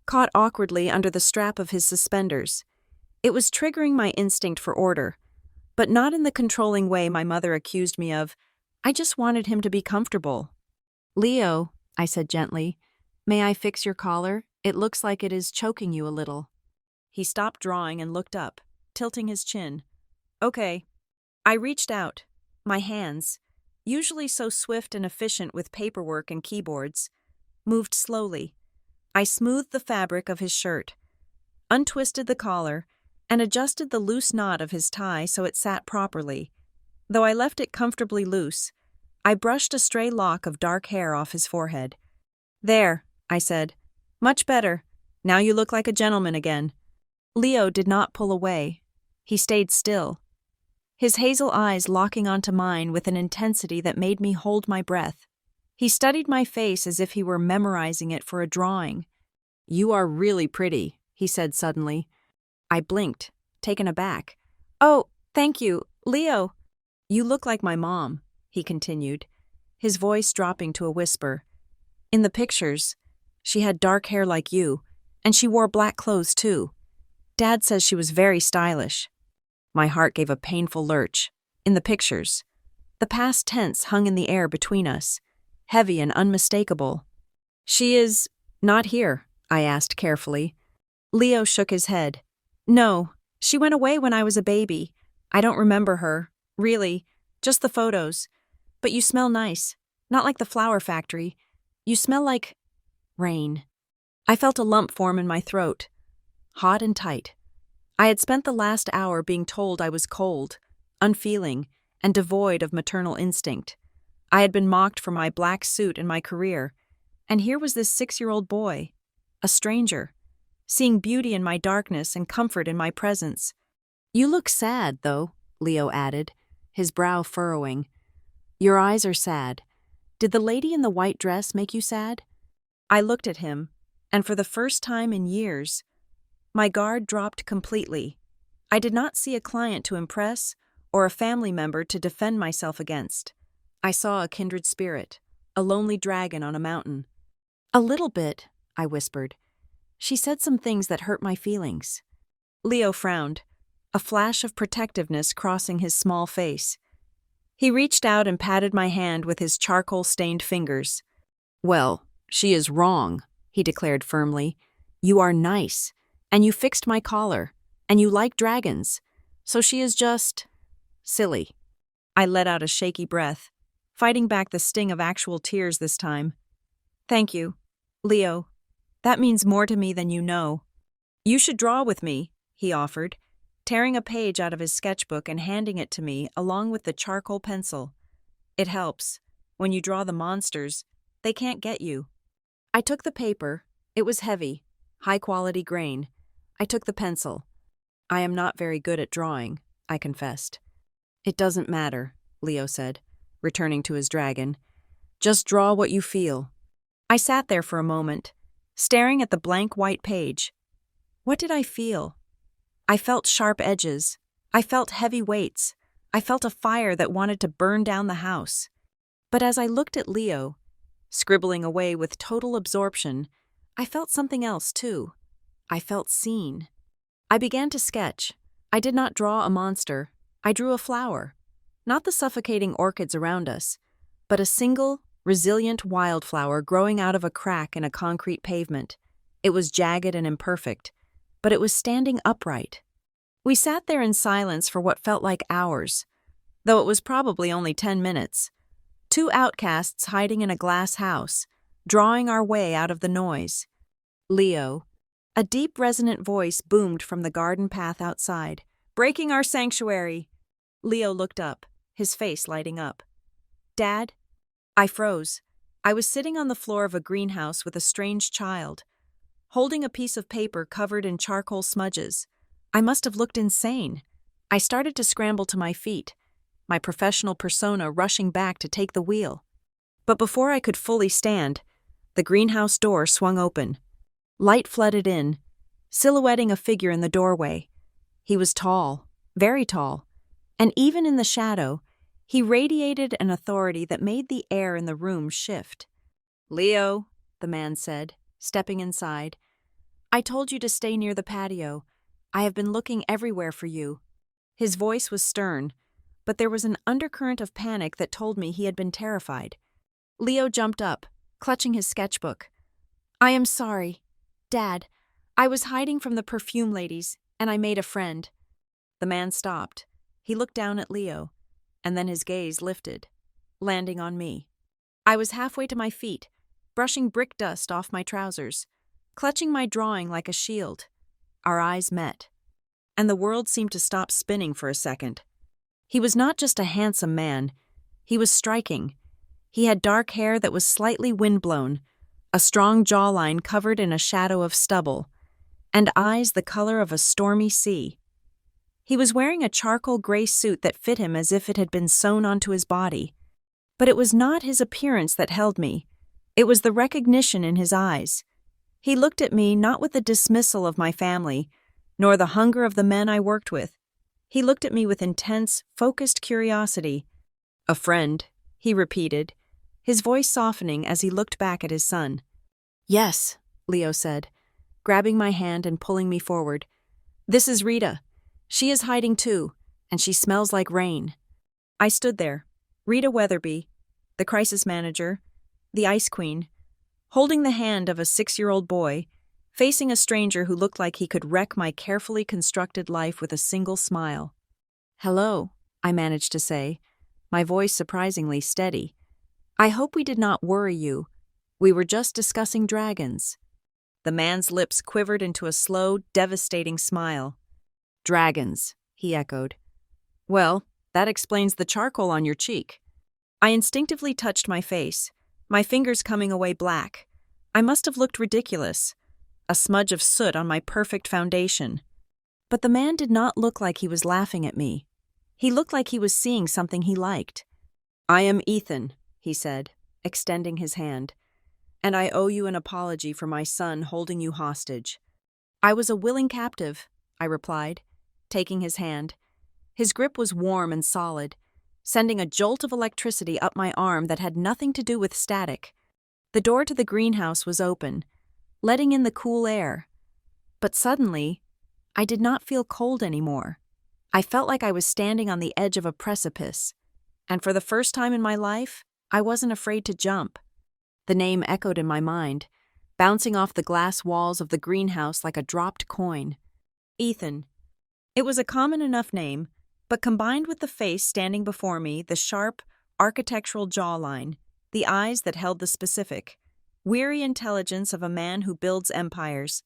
caught awkwardly under the strap of his suspenders. It was triggering my instinct for order, but not in the controlling way my mother accused me of. I just wanted him to be comfortable. "Leo," I said gently, "may I fix your collar? It looks like it is choking you a little." He stopped drawing and looked up, tilting his chin. "Okay." I reached out. My hands, usually so swift and efficient with paperwork and keyboards, moved slowly. I smoothed the fabric of his shirt, untwisted the collar, and adjusted the loose knot of his tie so it sat properly. Though I left it comfortably loose, I brushed a stray lock of dark hair off his forehead. "There," I said. "Much better. Now you look like a gentleman again." Leo did not pull away. He stayed still, his hazel eyes locking onto mine with an intensity that made me hold my breath. He studied my face as if he were memorizing it for a drawing. "You are really pretty," he said suddenly. I blinked, taken aback. "Oh, thank you, Leo." "You look like my mom," he continued, his voice dropping to a whisper. "In the pictures, she had dark hair like you, and she wore black clothes too. Dad says she was very stylish." My heart gave a painful lurch. In the pictures. The past tense hung in the air between us, heavy and unmistakable. "She is not here?" I asked carefully. Leo shook his head. "No, she went away when I was a baby. I don't remember her, really, just the photos. But you smell nice, not like the flower factory. You smell like rain." I felt a lump form in my throat, hot and tight. I had spent the last hour being told I was cold, unfeeling, and devoid of maternal instinct. I had been mocked for my black suit and my career, and here was this 6-year-old boy, a stranger, seeing beauty in my darkness and comfort in my presence. "You look sad, though," Leo added, his brow furrowing. "Your eyes are sad. Did the lady in the white dress make you sad?" I looked at him, and for the first time in years, my guard dropped completely. I did not see a client to impress or a family member to defend myself against. I saw a kindred spirit, a lonely dragon on a mountain. "A little bit," I whispered. "She said some things that hurt my feelings." Leo frowned, a flash of protectiveness crossing his small face. He reached out and patted my hand with his charcoal-stained fingers. "Well, she is wrong," he declared firmly. "You are nice, and you fixed my collar, and you like dragons, so she is just silly." I let out a shaky breath, fighting back the sting of actual tears this time. "Thank you, Leo. That means more to me than you know." "You should draw with me," he offered, tearing a page out of his sketchbook and handing it to me along with the charcoal pencil. "It helps. When you draw the monsters, they can't get you." I took the paper. It was heavy, high-quality grain. I took the pencil. "I am not very good at drawing," I confessed. "It doesn't matter," Leo said, returning to his dragon. "Just draw what you feel." I sat there for a moment, staring at the blank white page. What did I feel? I felt sharp edges. I felt heavy weights. I felt a fire that wanted to burn down the house. But as I looked at Leo, scribbling away with total absorption, I felt something else too. I felt seen. I began to sketch. I did not draw a monster. I drew a flower. Not the suffocating orchids around us, but a single, resilient wildflower growing out of a crack in a concrete pavement. It was jagged and imperfect, but it was standing upright. We sat there in silence for what felt like hours, though it was probably only 10 minutes. Two outcasts hiding in a glass house, drawing our way out of the noise. "Leo." A deep, resonant voice boomed from the garden path outside. "Breaking our sanctuary." Leo looked up, his face lighting up. "Dad?" I froze. I was sitting on the floor of a greenhouse with a strange child, holding a piece of paper covered in charcoal smudges. I must have looked insane. I started to scramble to my feet, my professional persona rushing back to take the wheel. But before I could fully stand, the greenhouse door swung open. Light flooded in, silhouetting a figure in the doorway. He was tall, very tall, And even in the shadow, he radiated an authority that made the air in the room shift. "Leo," the man said, stepping inside, "I told you to stay near the patio. I have been looking everywhere for you." His voice was stern, but there was an undercurrent of panic that told me he had been terrified. Leo jumped up, clutching his sketchbook. "I am sorry. Dad, I was hiding from the perfume ladies, and I made a friend." The man stopped. He looked down at Leo, and then his gaze lifted, landing on me. I was halfway to my feet, brushing brick dust off my trousers, clutching my drawing like a shield. Our eyes met, and the world seemed to stop spinning for a second. He was not just a handsome man. He was striking. He had dark hair that was slightly windblown, a strong jawline covered in a shadow of stubble, and eyes the color of a stormy sea. He was wearing a charcoal gray suit that fit him as if it had been sewn onto his body. But it was not his appearance that held me. It was the recognition in his eyes. He looked at me not with the dismissal of my family, nor the hunger of the men I worked with. He looked at me with intense, focused curiosity. "A friend," he repeated, his voice softening as he looked back at his son. "Yes," Leo said, grabbing my hand and pulling me forward. "This is Rita. She is hiding too, and she smells like rain." I stood there, Rita Weatherby, the crisis manager, the ice queen, holding the hand of a 6-year-old boy, facing a stranger who looked like he could wreck my carefully constructed life with a single smile. "Hello," I managed to say, my voice surprisingly steady. "I hope we did not worry you. We were just discussing dragons." The man's lips quivered into a slow, devastating smile. "Dragons," he echoed. "Well, that explains the charcoal on your cheek." I instinctively touched my face, my fingers coming away black. I must have looked ridiculous, a smudge of soot on my perfect foundation. But the man did not look like he was laughing at me. He looked like he was seeing something he liked. "I am Ethan," he said, extending his hand, "and I owe you an apology for my son holding you hostage." "I was a willing captive," I replied, taking his hand. His grip was warm and solid, sending a jolt of electricity up my arm that had nothing to do with static. The door to the greenhouse was open, letting in the cool air. But suddenly, I did not feel cold anymore. I felt like I was standing on the edge of a precipice, and for the first time in my life, I wasn't afraid to jump. The name echoed in my mind, bouncing off the glass walls of the greenhouse like a dropped coin. Ethan. It was a common enough name, but combined with the face standing before me, the sharp, architectural jawline, the eyes that held the specific, weary intelligence of a man who builds empires,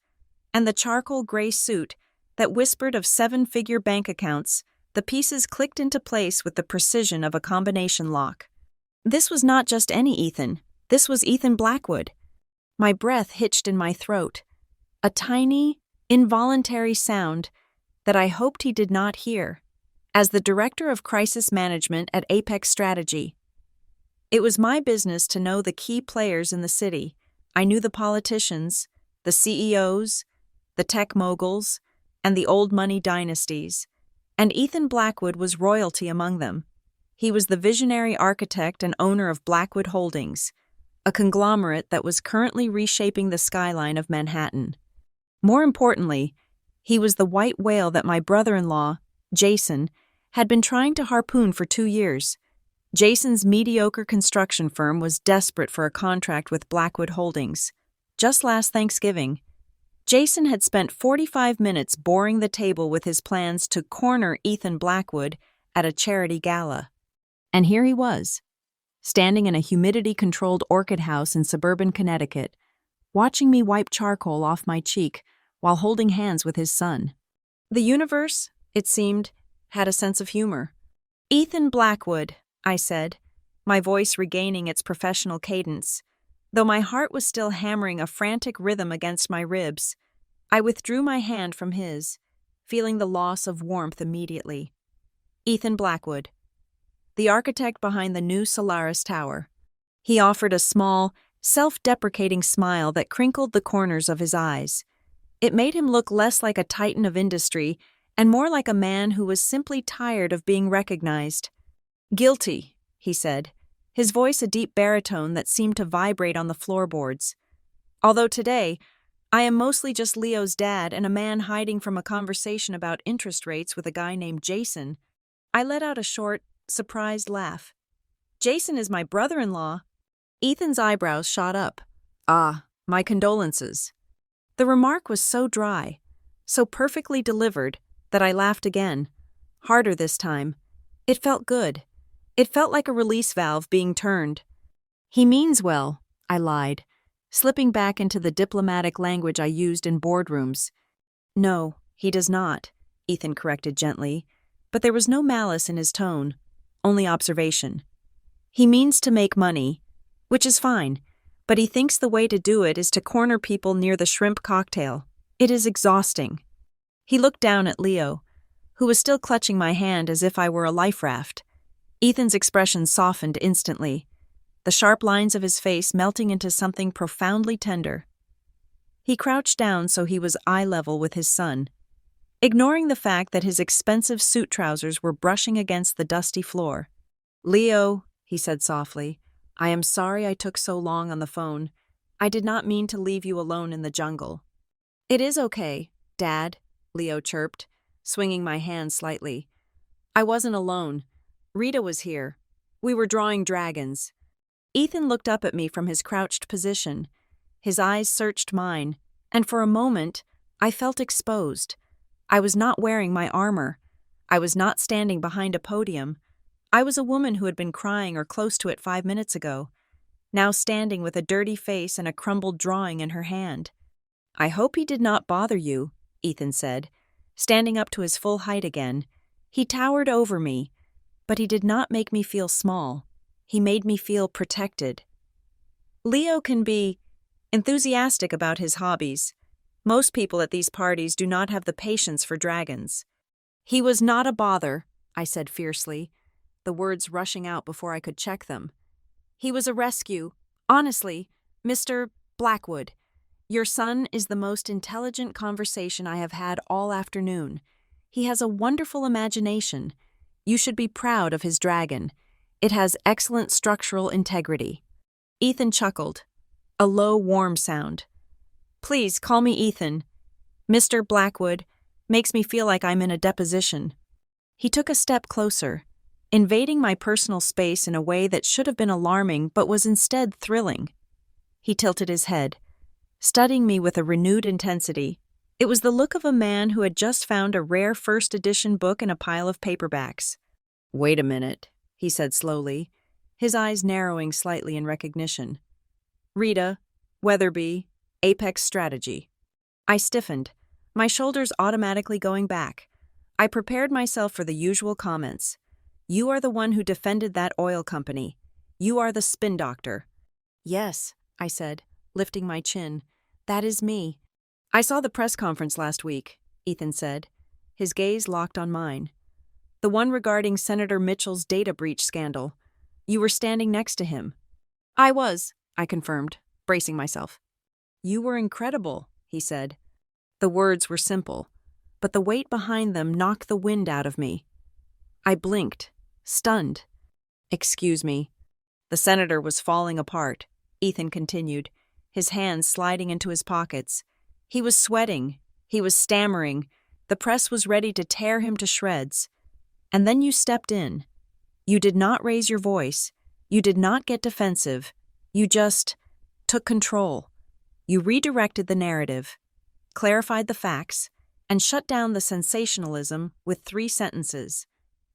and the charcoal gray suit that whispered of 7-figure bank accounts, the pieces clicked into place with the precision of a combination lock. This was not just any Ethan. This was Ethan Blackwood. My breath hitched in my throat, a tiny, involuntary sound that I hoped he did not hear. As the director of crisis management at Apex Strategy, it was my business to know the key players in the city. I knew the politicians, the CEOs, the tech moguls, and the old money dynasties, and Ethan Blackwood was royalty among them. He was the visionary architect and owner of Blackwood Holdings, a conglomerate that was currently reshaping the skyline of Manhattan. More importantly, he was the white whale that my brother-in-law, Jason, had been trying to harpoon for 2 years. Jason's mediocre construction firm was desperate for a contract with Blackwood Holdings. Just last Thanksgiving, Jason had spent 45 minutes boring the table with his plans to corner Ethan Blackwood at a charity gala. And here he was, standing in a humidity-controlled orchid house in suburban Connecticut, watching me wipe charcoal off my cheek while holding hands with his son. The universe, it seemed, had a sense of humor. "Ethan Blackwood," I said, my voice regaining its professional cadence. Though my heart was still hammering a frantic rhythm against my ribs, I withdrew my hand from his, feeling the loss of warmth immediately. Ethan Blackwood, the architect behind the new Solaris Tower. He offered a small, self-deprecating smile that crinkled the corners of his eyes. It made him look less like a titan of industry and more like a man who was simply tired of being recognized. "Guilty," he said, his voice a deep baritone that seemed to vibrate on the floorboards. "Although today, I am mostly just Leo's dad and a man hiding from a conversation about interest rates with a guy named Jason." I let out a short, surprised laugh. "Jason is my brother-in-law." Ethan's eyebrows shot up. "Ah, my condolences." The remark was so dry, so perfectly delivered, that I laughed again, harder this time. It felt good. It felt like a release valve being turned. "He means well," I lied, slipping back into the diplomatic language I used in boardrooms. "No, he does not," Ethan corrected gently, but there was no malice in his tone, only observation. "He means to make money, which is fine, but he thinks the way to do it is to corner people near the shrimp cocktail. It is exhausting." He looked down at Leo, who was still clutching my hand as if I were a life raft. Ethan's expression softened instantly, the sharp lines of his face melting into something profoundly tender. He crouched down so he was eye level with his son, ignoring the fact that his expensive suit trousers were brushing against the dusty floor. "Leo," he said softly, "I am sorry I took so long on the phone. I did not mean to leave you alone in the jungle." "It is okay, Dad," Leo chirped, swinging my hand slightly. "I wasn't alone. Rita was here. We were drawing dragons." Ethan looked up at me from his crouched position. His eyes searched mine, and for a moment, I felt exposed. I was not wearing my armor. I was not standing behind a podium. I was a woman who had been crying or close to it 5 minutes ago, now standing with a dirty face and a crumbled drawing in her hand. "I hope he did not bother you," Ethan said, standing up to his full height again. He towered over me, but he did not make me feel small. He made me feel protected. Leo can be enthusiastic about his hobbies. Most people at these parties do not have the patience for dragons. "He was not a bother," I said fiercely, the words rushing out before I could check them. "He was a rescue. Honestly, Mr. Blackwood, your son is the most intelligent conversation I have had all afternoon. He has a wonderful imagination. You should be proud of his dragon. It has excellent structural integrity." Ethan chuckled, a low, warm sound. "Please call me Ethan. Mr. Blackwood makes me feel like I'm in a deposition." He took a step closer, invading my personal space in a way that should have been alarming but was instead thrilling. He tilted his head, studying me with a renewed intensity. It was the look of a man who had just found a rare first-edition book in a pile of paperbacks. "Wait a minute," he said slowly, his eyes narrowing slightly in recognition. "Rita, Weatherby, Apex Strategy." I stiffened, my shoulders automatically going back. I prepared myself for the usual comments. "You are the one who defended that oil company. You are the spin doctor." "Yes," I said, lifting my chin. "That is me." "I saw the press conference last week," Ethan said, his gaze locked on mine. "The one regarding Senator Mitchell's data breach scandal. You were standing next to him." "I was," I confirmed, bracing myself. "You were incredible," he said. The words were simple, but the weight behind them knocked the wind out of me. I blinked, stunned. "Excuse me." "The senator was falling apart," Ethan continued, his hands sliding into his pockets. "He was sweating. He was stammering. The press was ready to tear him to shreds. And then you stepped in. You did not raise your voice. You did not get defensive. You just took control. You redirected the narrative, clarified the facts, and shut down the sensationalism with 3 sentences.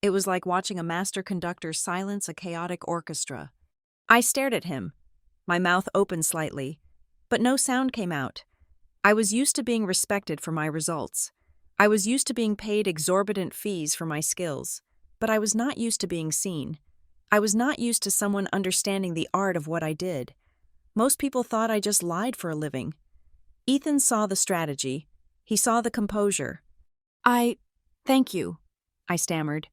It was like watching a master conductor silence a chaotic orchestra. I stared at him, my mouth open slightly, but no sound came out. I was used to being respected for my results. I was used to being paid exorbitant fees for my skills, but I was not used to being seen. I was not used to someone understanding the art of what I did. Most people thought I just lied for a living. Ethan saw the strategy. He saw the composure. Thank you," I stammered,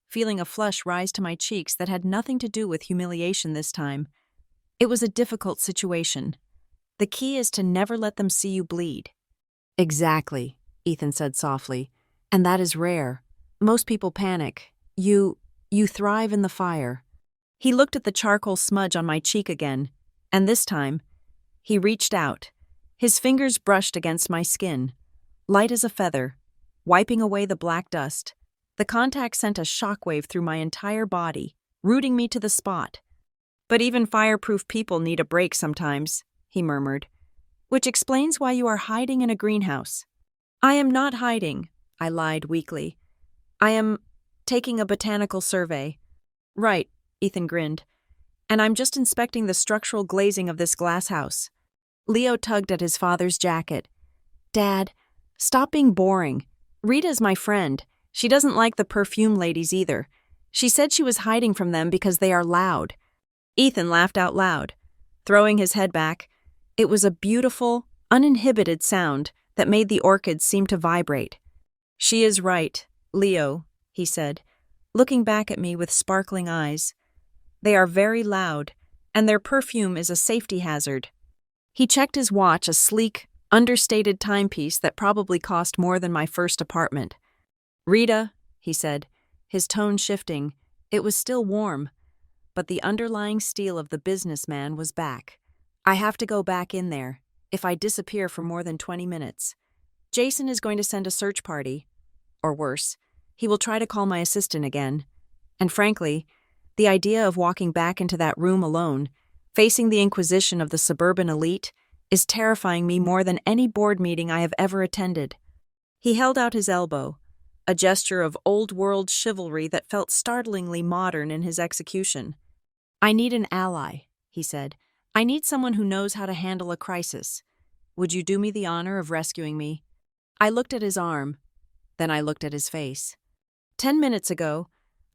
feeling a flush rise to my cheeks that had nothing to do with humiliation this time. It was a difficult situation. The key is to never let them see you bleed. "Exactly," Ethan said softly, And that is rare. Most people panic. You thrive in the fire. He looked at the charcoal smudge on my cheek again, and this time, he reached out. His fingers brushed against my skin, light as a feather, wiping away the black dust. The contact sent a shockwave through my entire body, rooting me to the spot. But even fireproof people need a break sometimes, he murmured, which explains why you are hiding in a greenhouse. I am not hiding, I lied weakly. I am taking a botanical survey. Right, Ethan grinned. And I'm just inspecting the structural glazing of this glass house. Leo tugged at his father's jacket. Dad, stop being boring. Rita's my friend. She doesn't like the perfume ladies either. She said she was hiding from them because they are loud. Ethan laughed out loud, throwing his head back. It was a beautiful, uninhibited sound that made the orchids seem to vibrate. She is right, Leo, he said, looking back at me with sparkling eyes. They are very loud, and their perfume is a safety hazard. He checked his watch, a sleek, understated timepiece that probably cost more than my first apartment. Rita, he said, his tone shifting. It was still warm, but the underlying steel of the businessman was back. I have to go back in there, if I disappear for more than 20 minutes. Jason is going to send a search party. Or worse, he will try to call my assistant again. And frankly, the idea of walking back into that room alone, facing the inquisition of the suburban elite, is terrifying me more than any board meeting I have ever attended. He held out his elbow, a gesture of old-world chivalry that felt startlingly modern in his execution. I need an ally, he said. I need someone who knows how to handle a crisis. Would you do me the honor of rescuing me? I looked at his arm. Then I looked at his face. 10 minutes ago,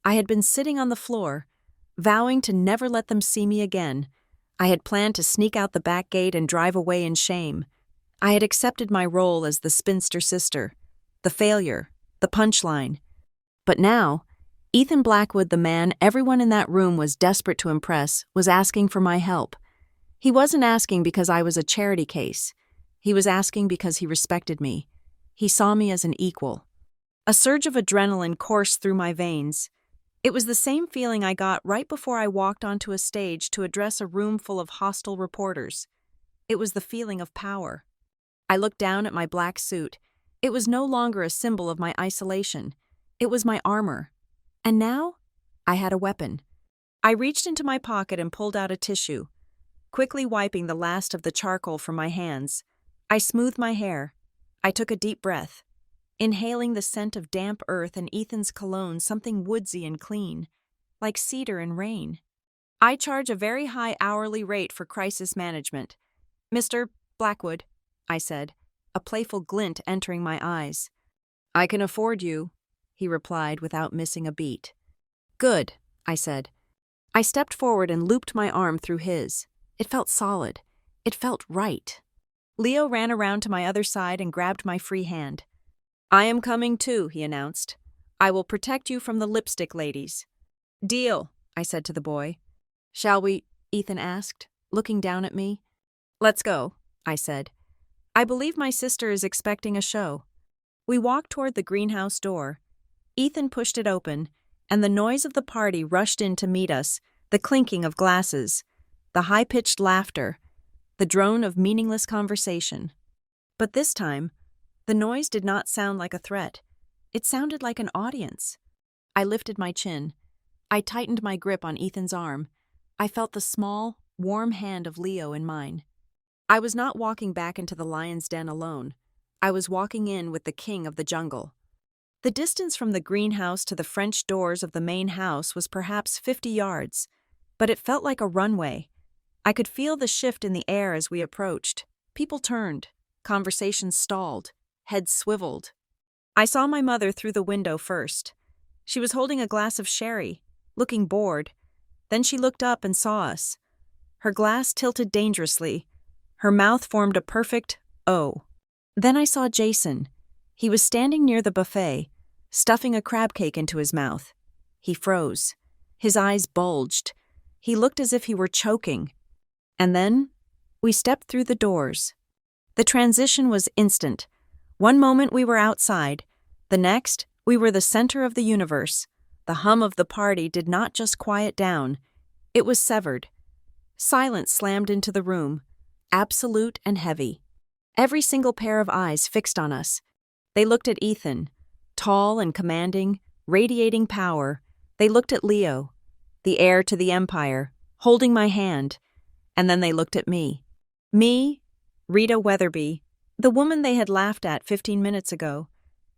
I had been sitting on the floor, vowing to never let them see me again. I had planned to sneak out the back gate and drive away in shame. I had accepted my role as the spinster sister, the failure, the punchline. But now, Ethan Blackwood, the man everyone in that room was desperate to impress, was asking for my help. He wasn't asking because I was a charity case. He was asking because he respected me. He saw me as an equal. A surge of adrenaline coursed through my veins. It was the same feeling I got right before I walked onto a stage to address a room full of hostile reporters. It was the feeling of power. I looked down at my black suit. It was no longer a symbol of my isolation. It was my armor. And now, I had a weapon. I reached into my pocket and pulled out a tissue, quickly wiping the last of the charcoal from my hands. I smoothed my hair. I took a deep breath, inhaling the scent of damp earth and Ethan's cologne, something woodsy and clean, like cedar and rain. I charge a very high hourly rate for crisis management. Mr. Blackwood, I said, a playful glint entering my eyes. I can afford you, he replied without missing a beat. Good, I said. I stepped forward and looped my arm through his. It felt solid. It felt right. Leo ran around to my other side and grabbed my free hand. I am coming too, he announced. I will protect you from the lipstick ladies. Deal, I said to the boy. Shall we? Ethan asked, looking down at me. Let's go, I said. I believe my sister is expecting a show. We walked toward the greenhouse door. Ethan pushed it open, and the noise of the party rushed in to meet us, the clinking of glasses, the high-pitched laughter, the drone of meaningless conversation. But this time, the noise did not sound like a threat. It sounded like an audience. I lifted my chin. I tightened my grip on Ethan's arm. I felt the small, warm hand of Leo in mine. I was not walking back into the lion's den alone. I was walking in with the king of the jungle. The distance from the greenhouse to the French doors of the main house was perhaps 50 yards, but it felt like a runway. I could feel the shift in the air as we approached. People turned. Conversations stalled. Heads swiveled. I saw my mother through the window first. She was holding a glass of sherry, looking bored. Then she looked up and saw us. Her glass tilted dangerously. Her mouth formed a perfect O. Then I saw Jason. He was standing near the buffet, stuffing a crab cake into his mouth. He froze. His eyes bulged. He looked as if he were choking. And then, we stepped through the doors. The transition was instant. One moment we were outside, The next, we were the center of the universe. The hum of the party did not just quiet down, it was severed. Silence slammed into the room, absolute and heavy. Every single pair of eyes fixed on us. They looked at Ethan, tall and commanding, radiating power. They looked at Leo, the heir to the empire, holding my hand. And then they looked at me. Me, Rita Weatherby, the woman they had laughed at 15 minutes ago,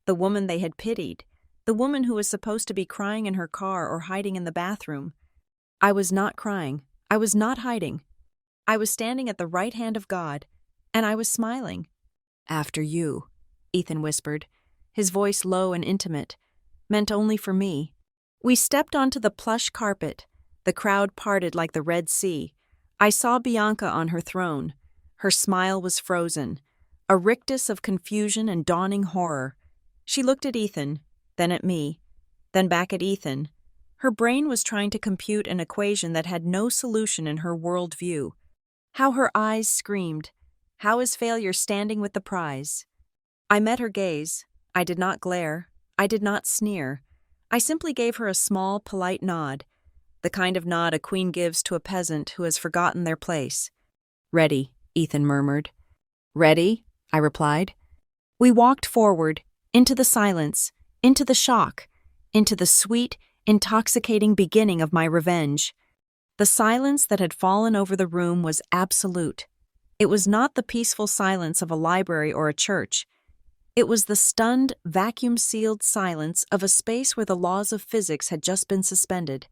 the woman they had pitied, the woman who was supposed to be crying in her car or hiding in the bathroom. I was not crying. I was not hiding. I was standing at the right hand of God, and I was smiling. "After you," Ethan whispered, his voice low and intimate, meant only for me. We stepped onto the plush carpet. The crowd parted like the Red Sea. I saw Bianca on her throne. Her smile was frozen, a rictus of confusion and dawning horror. She looked at Ethan, then at me, then back at Ethan. Her brain was trying to compute an equation that had no solution in her world view. How her eyes screamed. How is failure standing with the prize? I met her gaze. I did not glare. I did not sneer. I simply gave her a small, polite nod, the kind of nod a queen gives to a peasant who has forgotten their place. "Ready," Ethan murmured. "Ready," I replied. We walked forward, into the silence, into the shock, into the sweet, intoxicating beginning of my revenge. The silence that had fallen over the room was absolute. It was not the peaceful silence of a library or a church. It was the stunned, vacuum-sealed silence of a space where the laws of physics had just been suspended.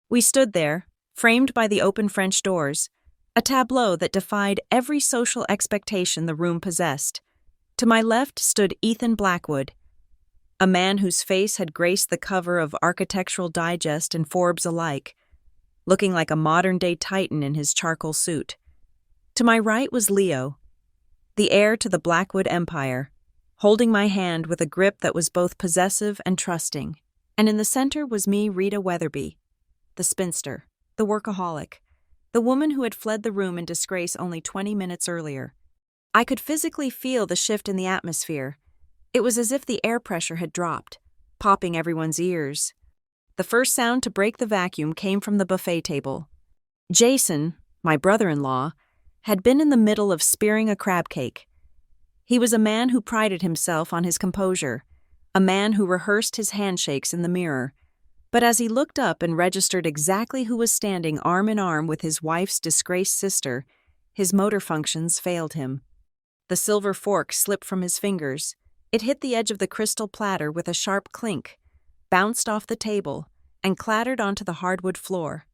We stood there, framed by the open French doors, a tableau that defied every social expectation the room possessed. To my left stood Ethan Blackwood, a man whose face had graced the cover of Architectural Digest and Forbes alike, looking like a modern-day titan in his charcoal suit. To my right was Leo, the heir to the Blackwood Empire, holding my hand with a grip that was both possessive and trusting. And in the center was me, Rita Weatherby, the spinster, the workaholic, the woman who had fled the room in disgrace only 20 minutes earlier. I could physically feel the shift in the atmosphere. It was as if the air pressure had dropped, popping everyone's ears. The first sound to break the vacuum came from the buffet table. Jason, my brother-in-law, had been in the middle of spearing a crab cake. He was a man who prided himself on his composure, a man who rehearsed his handshakes in the mirror. But as he looked up and registered exactly who was standing arm in arm with his wife's disgraced sister, his motor functions failed him. The silver fork slipped from his fingers. It hit the edge of the crystal platter with a sharp clink, bounced off the table, and clattered onto the hardwood floor.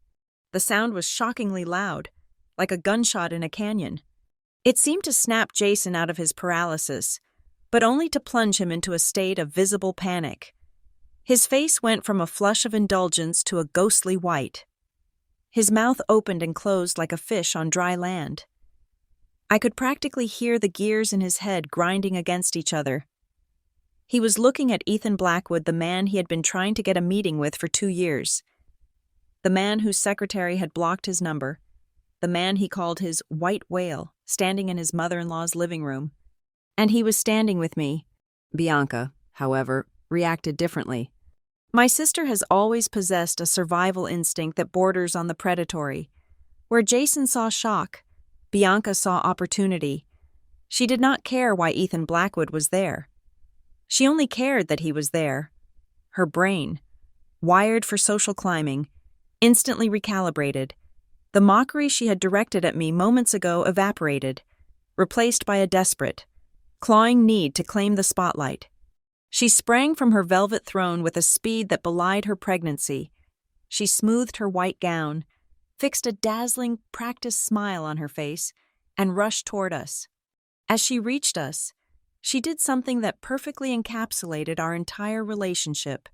The sound was shockingly loud, like a gunshot in a canyon. It seemed to snap Jason out of his paralysis, but only to plunge him into a state of visible panic. His face went from a flush of indulgence to a ghostly white. His mouth opened and closed like a fish on dry land. I could practically hear the gears in his head grinding against each other. He was looking at Ethan Blackwood, the man he had been trying to get a meeting with for 2 years. The man whose secretary had blocked his number. The man he called his white whale, standing in his mother-in-law's living room. And he was standing with me. Bianca, however, reacted differently. My sister has always possessed a survival instinct that borders on the predatory. Where Jason saw shock, Bianca saw opportunity. She did not care why Ethan Blackwood was there. She only cared that he was there. Her brain, wired for social climbing, instantly recalibrated. The mockery she had directed at me moments ago evaporated, replaced by a desperate, clawing need to claim the spotlight. She sprang from her velvet throne with a speed that belied her pregnancy. She smoothed her white gown, fixed a dazzling, practiced smile on her face, and rushed toward us. As she reached us, she did something that perfectly encapsulated our entire relationship.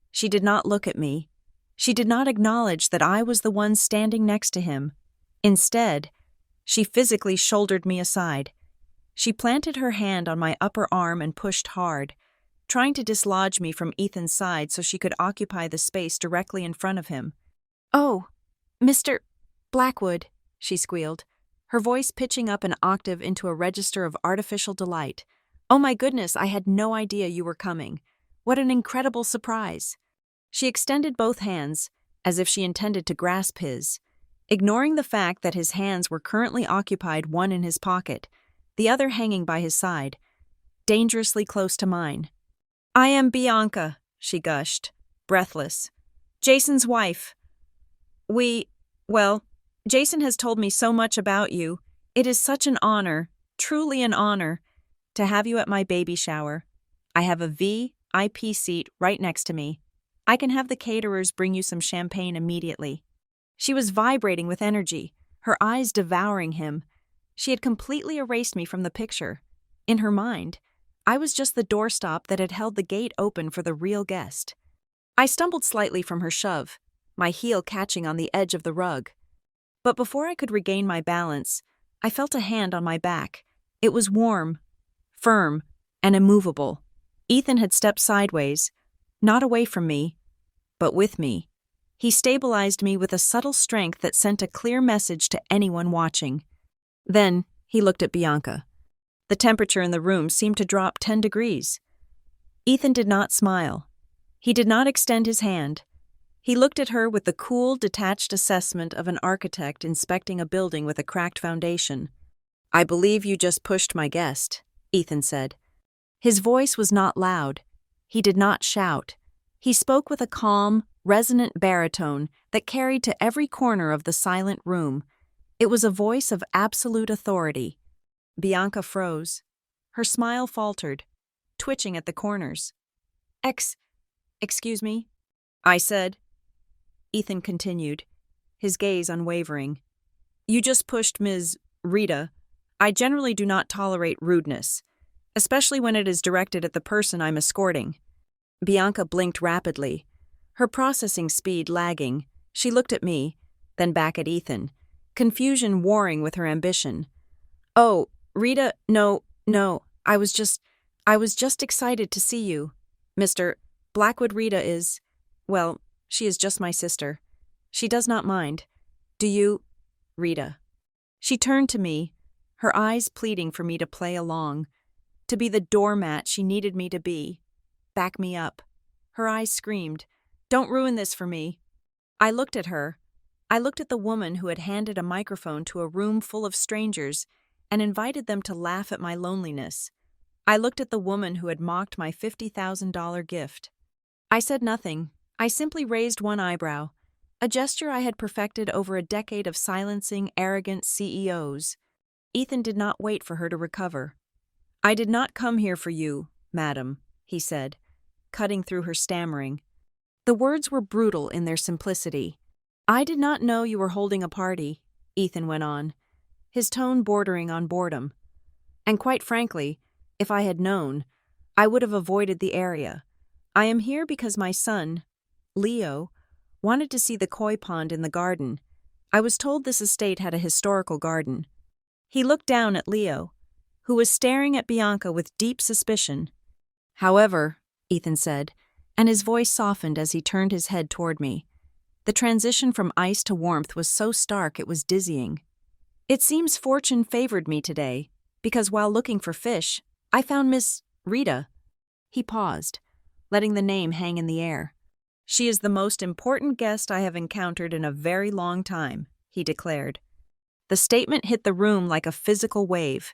She did not look at me. She did not acknowledge that I was the one standing next to him. Instead, she physically shouldered me aside. She planted her hand on my upper arm and pushed hard, trying to dislodge me from Ethan's side so she could occupy the space directly in front of him. "Oh, Mr. Blackwood," she squealed, her voice pitching up an octave into a register of artificial delight. "Oh my goodness, I had no idea you were coming. What an incredible surprise! She extended both hands, as if she intended to grasp his, ignoring the fact that his hands were currently occupied, one in his pocket, the other hanging by his side, dangerously close to mine. "I am Bianca," she gushed, breathless. "Jason's wife. Well, Jason has told me so much about you. It is such an honor, truly an honor, to have you at my baby shower. I have a VIP seat right next to me. I can have the caterers bring you some champagne immediately." She was vibrating with energy, her eyes devouring him. She had completely erased me from the picture. In her mind, I was just the doorstop that had held the gate open for the real guest. I stumbled slightly from her shove, my heel catching on the edge of the rug. But before I could regain my balance, I felt a hand on my back. It was warm, firm, and immovable. Ethan had stepped sideways, not away from me, but with me. He stabilized me with a subtle strength that sent a clear message to anyone watching. Then he looked at Bianca. The temperature in the room seemed to drop 10 degrees. Ethan did not smile. He did not extend his hand. He looked at her with the cool, detached assessment of an architect inspecting a building with a cracked foundation. "I believe you just pushed my guest," Ethan said. His voice was not loud. He did not shout. He spoke with a calm, resonant baritone that carried to every corner of the silent room. It was a voice of absolute authority. Bianca froze. Her smile faltered, twitching at the corners. Excuse me?" I said. Ethan continued, his gaze unwavering. "You just pushed Ms. Rita. I generally do not tolerate rudeness, especially when it is directed at the person I'm escorting." Bianca blinked rapidly, her processing speed lagging. She looked at me, then back at Ethan, confusion warring with her ambition. "Oh, Rita, no, I was just excited to see you. Mr. Blackwood, Rita is, well, she is just my sister. She does not mind. Do you, Rita?" She turned to me, her eyes pleading for me to play along, to be the doormat she needed me to be. Back me up. Her eyes screamed, "Don't ruin this for me." I looked at her. I looked at the woman who had handed a microphone to a room full of strangers and invited them to laugh at my loneliness. I looked at the woman who had mocked my $50,000 gift. I said nothing. I simply raised one eyebrow, a gesture I had perfected over a decade of silencing arrogant CEOs. Ethan did not wait for her to recover. "I did not come here for you, madam," he said, cutting through her stammering. The words were brutal in their simplicity. "I did not know you were holding a party," Ethan went on, his tone bordering on boredom. "And quite frankly, if I had known, I would have avoided the area. I am here because my son, Leo, wanted to see the koi pond in the garden. I was told this estate had a historical garden." He looked down at Leo, who was staring at Bianca with deep suspicion. "However," Ethan said, and his voice softened as he turned his head toward me. The transition from ice to warmth was so stark it was dizzying. "It seems fortune favored me today, because while looking for fish, I found Miss Rita." He paused, letting the name hang in the air. "She is the most important guest I have encountered in a very long time," he declared. The statement hit the room like a physical wave.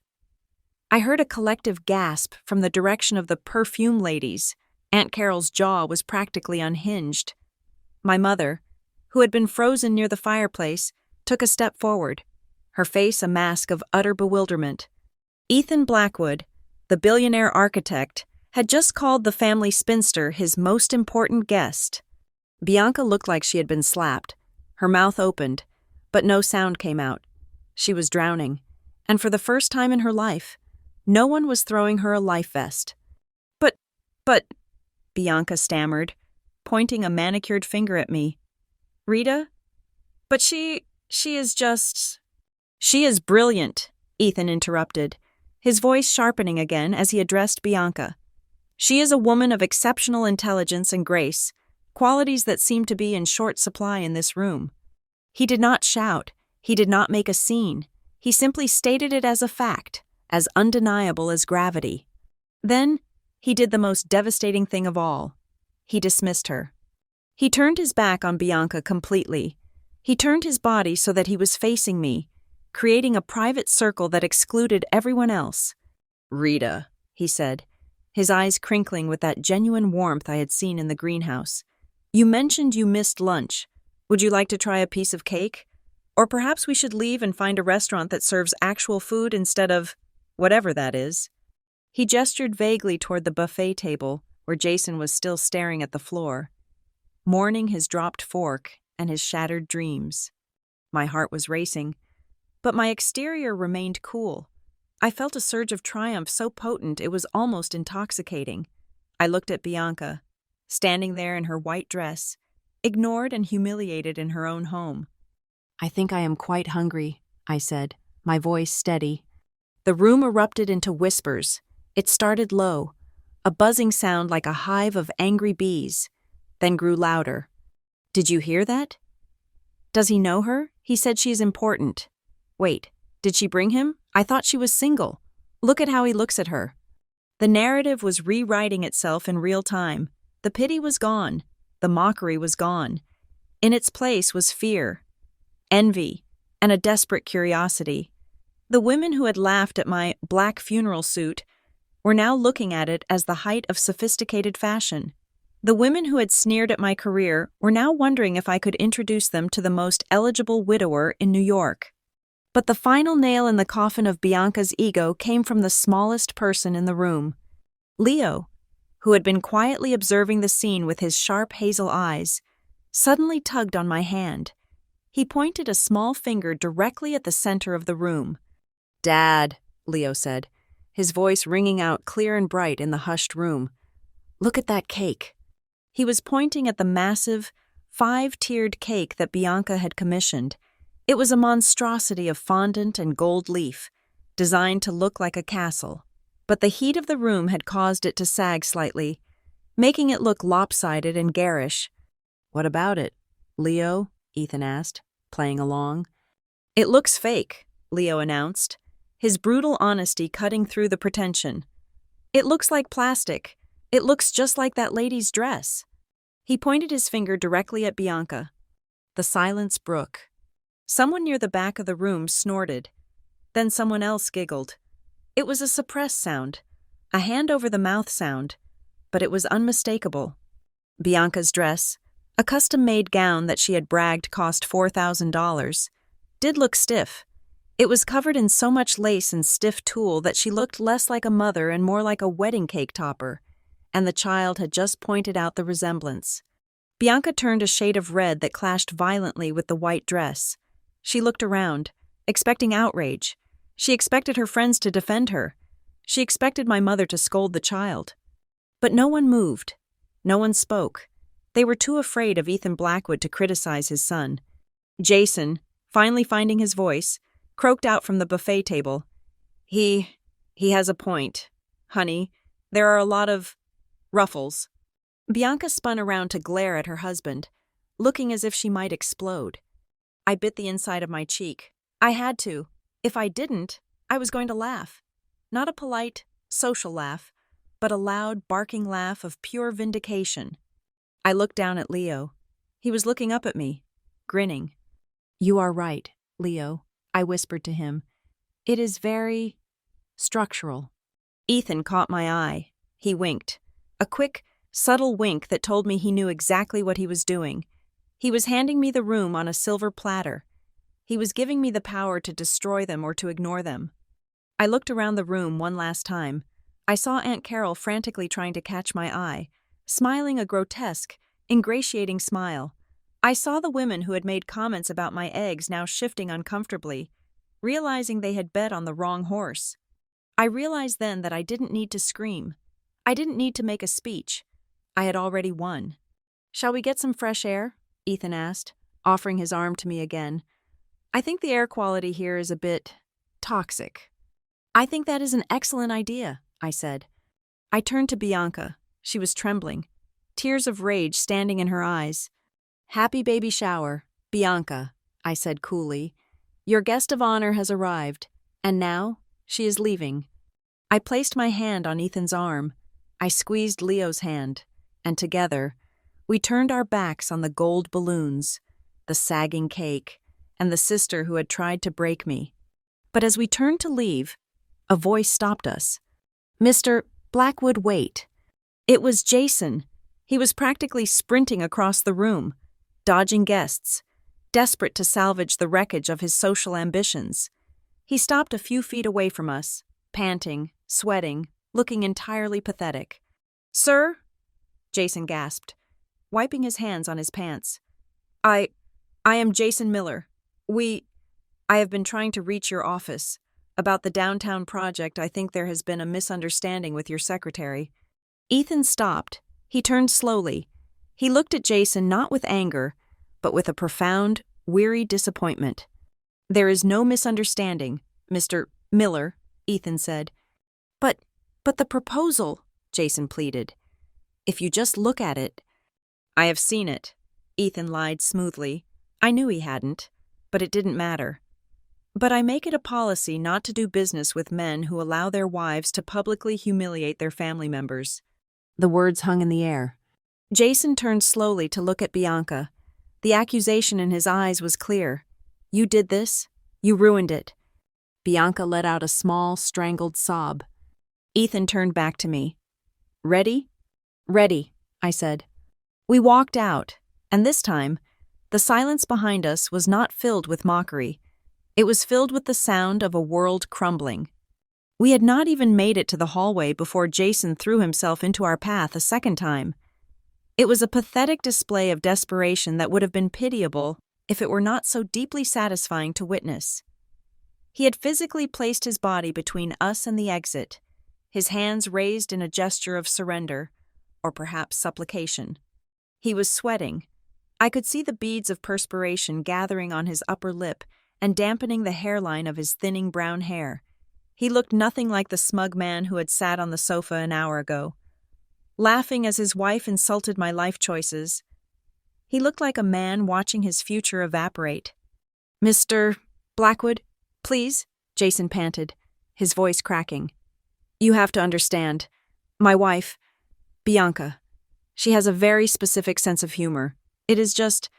I heard a collective gasp from the direction of the perfume ladies. Aunt Carol's jaw was practically unhinged. My mother, who had been frozen near the fireplace, took a step forward, her face a mask of utter bewilderment. Ethan Blackwood, the billionaire architect, had just called the family spinster his most important guest. Bianca looked like she had been slapped. Her mouth opened, but no sound came out. She was drowning, and for the first time in her life, no one was throwing her a life vest. But, Bianca stammered, pointing a manicured finger at me. "Rita? But she is just—" "She is brilliant," Ethan interrupted, his voice sharpening again as he addressed Bianca. "She is a woman of exceptional intelligence and grace, qualities that seem to be in short supply in this room." He did not shout. He did not make a scene. He simply stated it as a fact, as undeniable as gravity. Then He did the most devastating thing of all. He dismissed her. He turned his back on Bianca completely. He turned his body so that he was facing me, creating a private circle that excluded everyone else. "Rita," he said, his eyes crinkling with that genuine warmth I had seen in the greenhouse. "You mentioned you missed lunch. Would you like to try a piece of cake? Or perhaps we should leave and find a restaurant that serves actual food instead of whatever that is." He gestured vaguely toward the buffet table, where Jason was still staring at the floor, mourning his dropped fork and his shattered dreams. My heart was racing, but my exterior remained cool. I felt a surge of triumph so potent it was almost intoxicating. I looked at Bianca, standing there in her white dress, ignored and humiliated in her own home. "I think I am quite hungry," I said, my voice steady. The room erupted into whispers. It started low, a buzzing sound like a hive of angry bees, then grew louder. "Did you hear that? Does he know her? He said she's important. Wait, did she bring him? I thought she was single. Look at how he looks at her." The narrative was rewriting itself in real time. The pity was gone. The mockery was gone. In its place was fear, envy, and a desperate curiosity. The women who had laughed at my black funeral suit were now looking at it as the height of sophisticated fashion. The women who had sneered at my career were now wondering if I could introduce them to the most eligible widower in New York. But the final nail in the coffin of Bianca's ego came from the smallest person in the room. Leo, who had been quietly observing the scene with his sharp hazel eyes, suddenly tugged on my hand. He pointed a small finger directly at the center of the room. "Dad," Leo said, his voice ringing out clear and bright in the hushed room. "Look at that cake." He was pointing at the massive, 5-tiered cake that Bianca had commissioned. It was a monstrosity of fondant and gold leaf, designed to look like a castle. But the heat of the room had caused it to sag slightly, making it look lopsided and garish. "What about it, Leo?" Ethan asked, playing along. "It looks fake," Leo announced, his brutal honesty cutting through the pretension. "It looks like plastic. It looks just like that lady's dress." He pointed his finger directly at Bianca. The silence broke. Someone near the back of the room snorted. Then someone else giggled. It was a suppressed sound, a hand-over-the-mouth sound, but it was unmistakable. Bianca's dress, a custom-made gown that she had bragged cost $4,000, did look stiff. It was covered in so much lace and stiff tulle that she looked less like a mother and more like a wedding cake topper, and the child had just pointed out the resemblance. Bianca turned a shade of red that clashed violently with the white dress. She looked around, expecting outrage. She expected her friends to defend her. She expected my mother to scold the child. But no one moved. No one spoke. They were too afraid of Ethan Blackwood to criticize his son. Jason, finally finding his voice, croaked out from the buffet table. He has a point. Honey, there are a lot of ruffles." Bianca spun around to glare at her husband, looking as if she might explode. I bit the inside of my cheek. I had to. If I didn't, I was going to laugh. Not a polite, social laugh, but a loud, barking laugh of pure vindication. I looked down at Leo. He was looking up at me, grinning. "You are right, Leo," I whispered to him. "It is very structural." Ethan caught my eye. He winked. A quick, subtle wink that told me he knew exactly what he was doing. He was handing me the room on a silver platter. He was giving me the power to destroy them or to ignore them. I looked around the room one last time. I saw Aunt Carol frantically trying to catch my eye, smiling a grotesque, ingratiating smile. I saw the women who had made comments about my eggs now shifting uncomfortably, realizing they had bet on the wrong horse. I realized then that I didn't need to scream. I didn't need to make a speech. I had already won. "Shall we get some fresh air?" Ethan asked, offering his arm to me again. "I think the air quality here is a bit toxic." "I think that is an excellent idea," I said. I turned to Bianca. She was trembling, tears of rage standing in her eyes. "Happy baby shower, Bianca," I said coolly. "Your guest of honor has arrived, and now she is leaving." I placed my hand on Ethan's arm. I squeezed Leo's hand, and together, we turned our backs on the gold balloons, the sagging cake, and the sister who had tried to break me. But as we turned to leave, a voice stopped us. "Mr. Blackwood, wait." It was Jason. He was practically sprinting across the room, dodging guests, desperate to salvage the wreckage of his social ambitions. He stopped a few feet away from us, panting, sweating, looking entirely pathetic. "Sir?" Jason gasped, wiping his hands on his pants. I am Jason Miller. I have been trying to reach your office. About the downtown project, I think there has been a misunderstanding with your secretary." Ethan stopped. He turned slowly. He looked at Jason not with anger, but with a profound, weary disappointment. "There is no misunderstanding, Mr. Miller," Ethan said. But the proposal," Jason pleaded. "If you just look at it." "I have seen it," Ethan lied smoothly. I knew he hadn't, but it didn't matter. "But I make it a policy not to do business with men who allow their wives to publicly humiliate their family members." The words hung in the air. Jason turned slowly to look at Bianca. The accusation in his eyes was clear. "You did this. You ruined it." Bianca let out a small, strangled sob. Ethan turned back to me. "Ready?" "Ready," I said. We walked out, and this time, the silence behind us was not filled with mockery. It was filled with the sound of a world crumbling. We had not even made it to the hallway before Jason threw himself into our path a second time. It was a pathetic display of desperation that would have been pitiable if it were not so deeply satisfying to witness. He had physically placed his body between us and the exit, his hands raised in a gesture of surrender, or perhaps supplication. He was sweating. I could see the beads of perspiration gathering on his upper lip and dampening the hairline of his thinning brown hair. He looked nothing like the smug man who had sat on the sofa an hour ago, laughing as his wife insulted my life choices. He looked like a man watching his future evaporate. "Mr. Blackwood, please," Jason panted, his voice cracking. "You have to understand. My wife, Bianca, she has a very specific sense of humor. It is just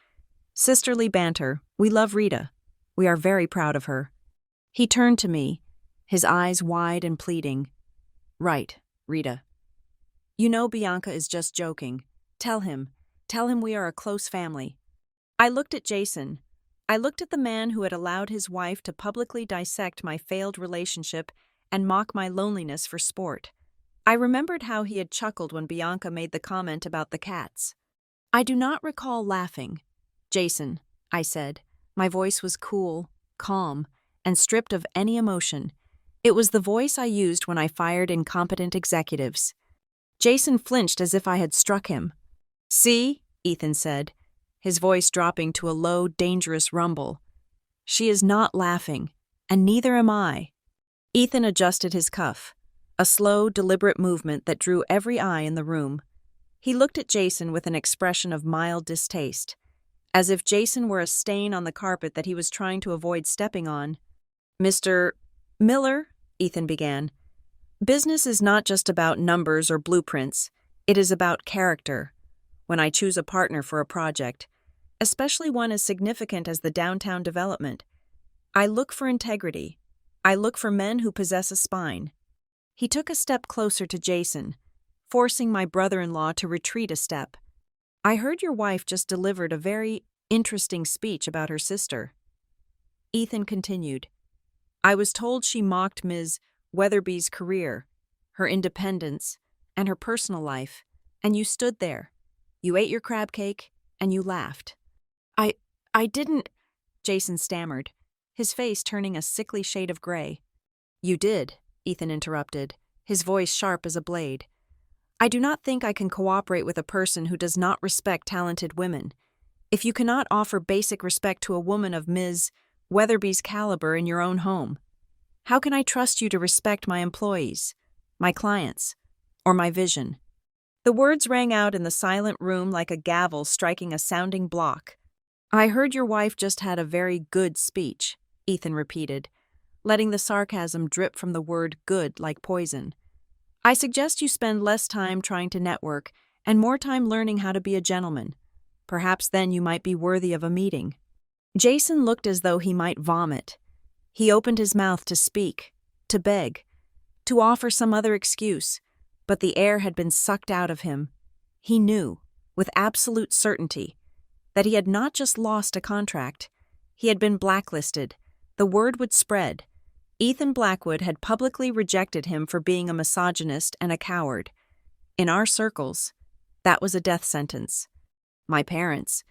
sisterly banter. We love Rita. We are very proud of her." He turned to me, his eyes wide and pleading. "Right, Rita. You know Bianca is just joking. Tell him we are a close family." I looked at Jason. I looked at the man who had allowed his wife to publicly dissect my failed relationship and mock my loneliness for sport. I remembered how he had chuckled when Bianca made the comment about the cats. "I do not recall laughing." "Jason," I said. My voice was cool, calm, and stripped of any emotion. It was the voice I used when I fired incompetent executives. Jason flinched as if I had struck him. "See," Ethan said, his voice dropping to a low, dangerous rumble. "She is not laughing, and neither am I." Ethan adjusted his cuff, a slow, deliberate movement that drew every eye in the room. He looked at Jason with an expression of mild distaste, as if Jason were a stain on the carpet that he was trying to avoid stepping on. "Mr. Miller," Ethan began, "business is not just about numbers or blueprints. It is about character. When I choose a partner for a project, especially one as significant as the downtown development, I look for integrity. I look for men who possess a spine." He took a step closer to Jason, forcing my brother-in-law to retreat a step. "I heard your wife just delivered a very interesting speech about her sister." Ethan continued. "I was told she mocked Ms. Weatherby's career, her independence, and her personal life, and you stood there. You ate your crab cake, and you laughed." I didn't," Jason stammered, his face turning a sickly shade of gray. "You did," Ethan interrupted, his voice sharp as a blade. "I do not think I can cooperate with a person who does not respect talented women. If you cannot offer basic respect to a woman of Ms. Weatherby's caliber in your own home, how can I trust you to respect my employees, my clients, or my vision?" The words rang out in the silent room like a gavel striking a sounding block. "I heard your wife just had a very good speech," Ethan repeated, letting the sarcasm drip from the word good like poison. I suggest you spend less time trying to network and more time learning how to be a gentleman. Perhaps then you might be worthy of a meeting." Jason looked as though he might vomit. He opened his mouth to speak, to beg, to offer some other excuse, but the air had been sucked out of him. He knew, with absolute certainty, that he had not just lost a contract. He had been blacklisted. The word would spread. Ethan Blackwood had publicly rejected him for being a misogynist and a coward. In our circles, that was a death sentence. My parents,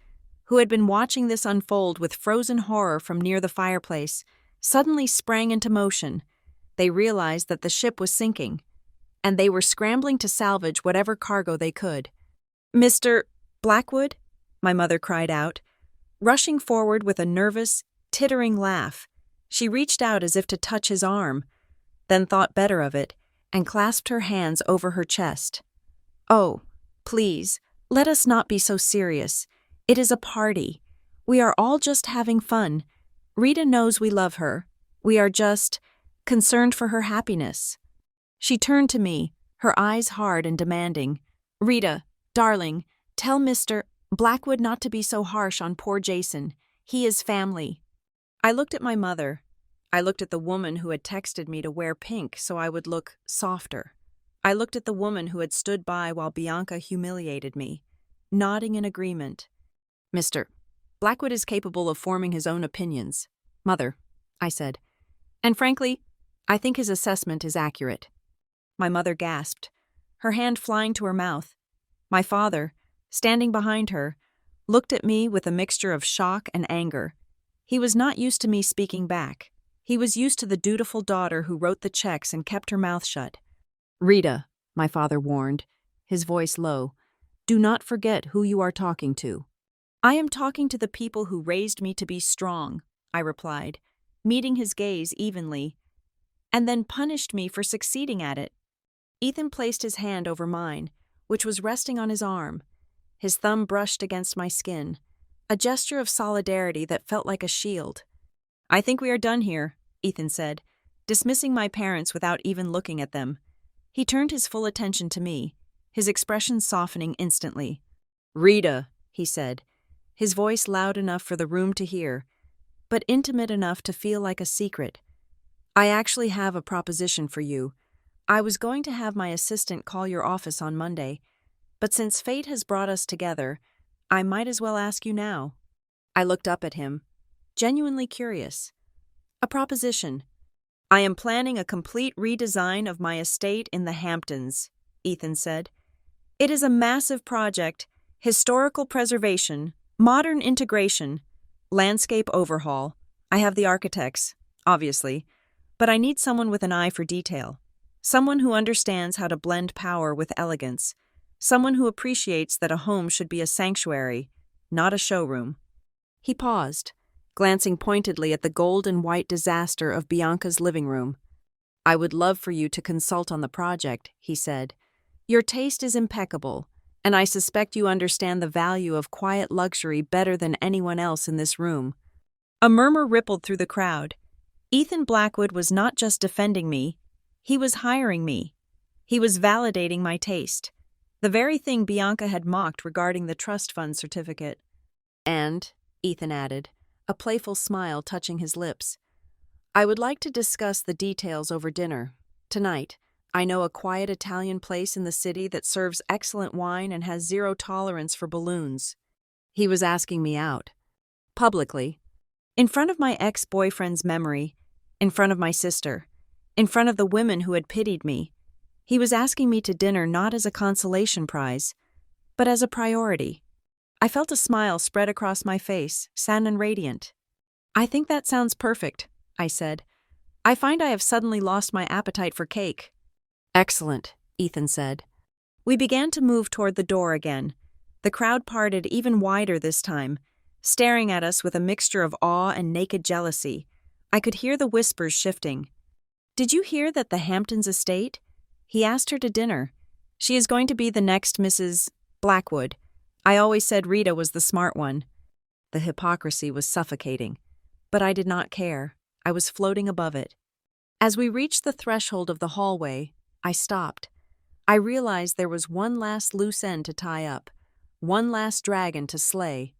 who had been watching this unfold with frozen horror from near the fireplace, suddenly sprang into motion. They realized that the ship was sinking, and they were scrambling to salvage whatever cargo they could. "Mr. Blackwood?" my mother cried out, rushing forward with a nervous, tittering laugh. She reached out as if to touch his arm, then thought better of it and clasped her hands over her chest. "Oh, please, let us not be so serious. It is a party. We are all just having fun. Rita knows we love her. We are just concerned for her happiness." She turned to me, her eyes hard and demanding. "Rita, darling, tell Mr. Blackwood not to be so harsh on poor Jason. He is family." I looked at my mother. I looked at the woman who had texted me to wear pink so I would look softer. I looked at the woman who had stood by while Bianca humiliated me, nodding in agreement. "Mr. Blackwood is capable of forming his own opinions, Mother," I said. "And frankly, I think his assessment is accurate." My mother gasped, her hand flying to her mouth. My father, standing behind her, looked at me with a mixture of shock and anger. He was not used to me speaking back. He was used to the dutiful daughter who wrote the checks and kept her mouth shut. "Rita," my father warned, his voice low, "do not forget who you are talking to." "I am talking to the people who raised me to be strong," I replied, meeting his gaze evenly, "and then punished me for succeeding at it." Ethan placed his hand over mine, which was resting on his arm. His thumb brushed against my skin, a gesture of solidarity that felt like a shield. "I think we are done here," Ethan said, dismissing my parents without even looking at them. He turned his full attention to me, his expression softening instantly. "Rita," he said, his voice loud enough for the room to hear, but intimate enough to feel like a secret. "I actually have a proposition for you. I was going to have my assistant call your office on Monday, but since fate has brought us together, I might as well ask you now." I looked up at him, genuinely curious. "A proposition. I am planning a complete redesign of my estate in the Hamptons," Ethan said. "It is a massive project, historical preservation, modern integration, landscape overhaul. I have the architects, obviously, but I need someone with an eye for detail. Someone who understands how to blend power with elegance. Someone who appreciates that a home should be a sanctuary, not a showroom." He paused, glancing pointedly at the gold and white disaster of Bianca's living room. "I would love for you to consult on the project," he said. "Your taste is impeccable, and I suspect you understand the value of quiet luxury better than anyone else in this room." A murmur rippled through the crowd. Ethan Blackwood was not just defending me, he was hiring me. He was validating my taste, the very thing Bianca had mocked regarding the trust fund certificate. "And," Ethan added, a playful smile touching his lips, "I would like to discuss the details over dinner. Tonight, I know a quiet Italian place in the city that serves excellent wine and has zero tolerance for balloons." He was asking me out. Publicly. In front of my ex-boyfriend's memory, in front of my sister, in front of the women who had pitied me. He was asking me to dinner not as a consolation prize, but as a priority. I felt a smile spread across my face, sad and radiant. "I think that sounds perfect," I said. "I find I have suddenly lost my appetite for cake." "Excellent," Ethan said. We began to move toward the door again. The crowd parted even wider this time, staring at us with a mixture of awe and naked jealousy. I could hear the whispers shifting. "Did you hear that the Hamptons estate? He asked her to dinner. She is going to be the next Mrs. Blackwood. I always said Rita was the smart one." The hypocrisy was suffocating, but I did not care. I was floating above it. As we reached the threshold of the hallway, I stopped. I realized there was one last loose end to tie up, one last dragon to slay.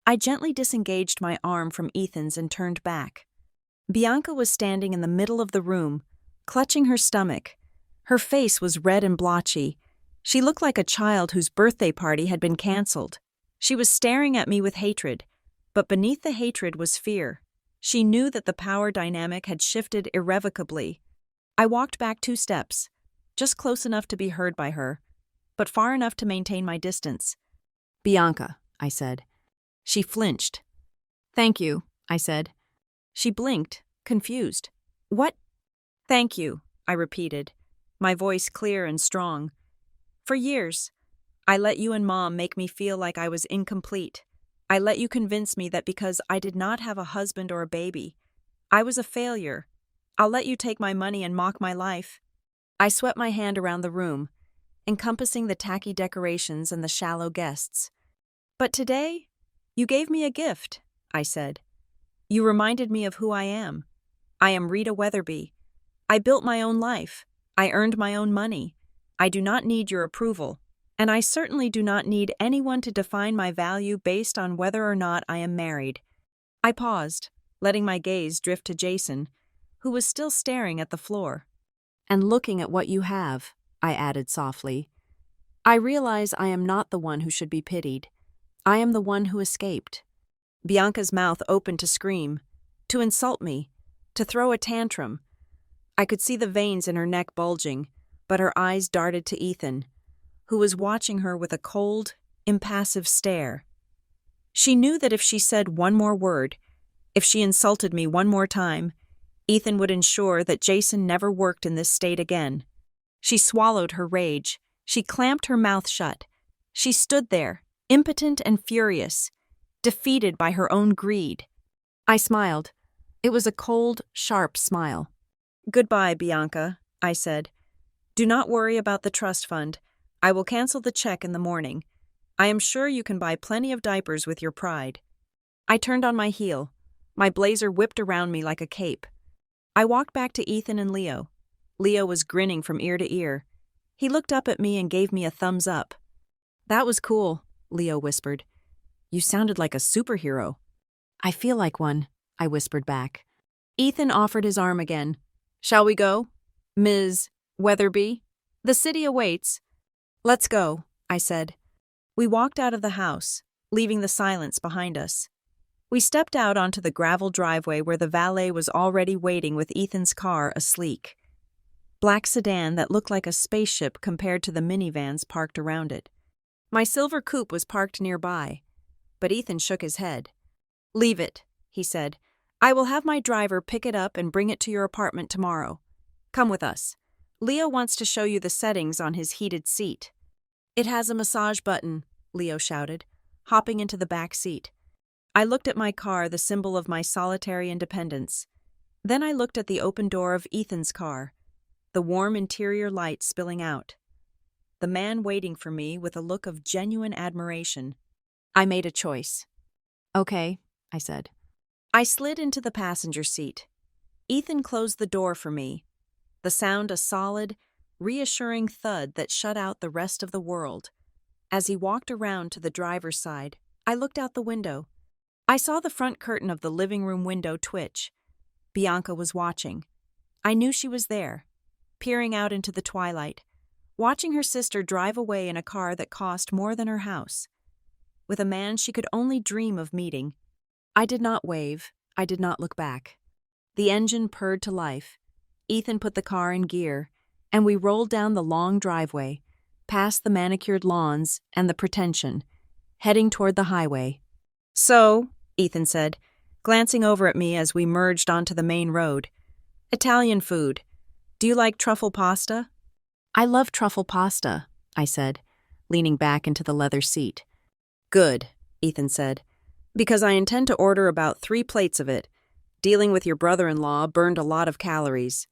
I gently disengaged my arm from Ethan's and turned back. Bianca was standing in the middle of the room, clutching her stomach. Her face was red and blotchy. She looked like a child whose birthday party had been canceled. She was staring at me with hatred, but beneath the hatred was fear. She knew that the power dynamic had shifted irrevocably. I walked back 2 steps, just close enough to be heard by her, but far enough to maintain my distance. "Bianca," I said. She flinched. "Thank you," I said. She blinked, confused. "What?" "Thank you," I repeated, my voice clear and strong. "For years, I let you and Mom make me feel like I was incomplete. I let you convince me that because I did not have a husband or a baby, I was a failure. I'll let you take my money and mock my life." I swept my hand around the room, encompassing the tacky decorations and the shallow guests. "But today, you gave me a gift," I said. "You reminded me of who I am. I am Rita Weatherby. I built my own life. I earned my own money. I do not need your approval, and I certainly do not need anyone to define my value based on whether or not I am married." I paused, letting my gaze drift to Jason, who was still staring at the floor. "And looking at what you have," I added softly. "I realize I am not the one who should be pitied. I am the one who escaped." Bianca's mouth opened to scream, to insult me, to throw a tantrum. I could see the veins in her neck bulging, but her eyes darted to Ethan, who was watching her with a cold, impassive stare. She knew that if she said one more word, if she insulted me one more time, Ethan would ensure that Jason never worked in this state again. She swallowed her rage. She clamped her mouth shut. She stood there, impotent and furious, defeated by her own greed. I smiled. It was a cold, sharp smile. "Goodbye, Bianca," I said. "Do not worry about the trust fund. I will cancel the check in the morning. I am sure you can buy plenty of diapers with your pride." I turned on my heel. My blazer whipped around me like a cape. I walked back to Ethan and Leo. Leo was grinning from ear to ear. He looked up at me and gave me a thumbs up. "That was cool," Leo whispered. "You sounded like a superhero." "I feel like one," I whispered back. Ethan offered his arm again. "Shall we go, Ms. Weatherby? The city awaits." "Let's go," I said. We walked out of the house, leaving the silence behind us. We stepped out onto the gravel driveway where the valet was already waiting with Ethan's car, a sleek black sedan that looked like a spaceship compared to the minivans parked around it. My silver coupe was parked nearby, but Ethan shook his head. "Leave it," he said. "I will have my driver pick it up and bring it to your apartment tomorrow. Come with us. Leo wants to show you the settings on his heated seat." "It has a massage button," Leo shouted, hopping into the back seat. I looked at my car, the symbol of my solitary independence. Then I looked at the open door of Ethan's car, the warm interior light spilling out. The man waiting for me with a look of genuine admiration. I made a choice. "Okay," I said. I slid into the passenger seat. Ethan closed the door for me, the sound a solid, reassuring thud that shut out the rest of the world. As he walked around to the driver's side, I looked out the window. I saw the front curtain of the living room window twitch. Bianca was watching. I knew she was there, peering out into the twilight, watching her sister drive away in a car that cost more than her house, with a man she could only dream of meeting. I did not wave. I did not look back. The engine purred to life. Ethan put the car in gear, and we rolled down the long driveway, past the manicured lawns and the pretension, heading toward the highway. "So," Ethan said, glancing over at me as we merged onto the main road, "Italian food. Do you like truffle pasta?" "I love truffle pasta," I said, leaning back into the leather seat. "Good," Ethan said, "because I intend to order about 3 plates of it. Dealing with your brother-in-law burned a lot of calories."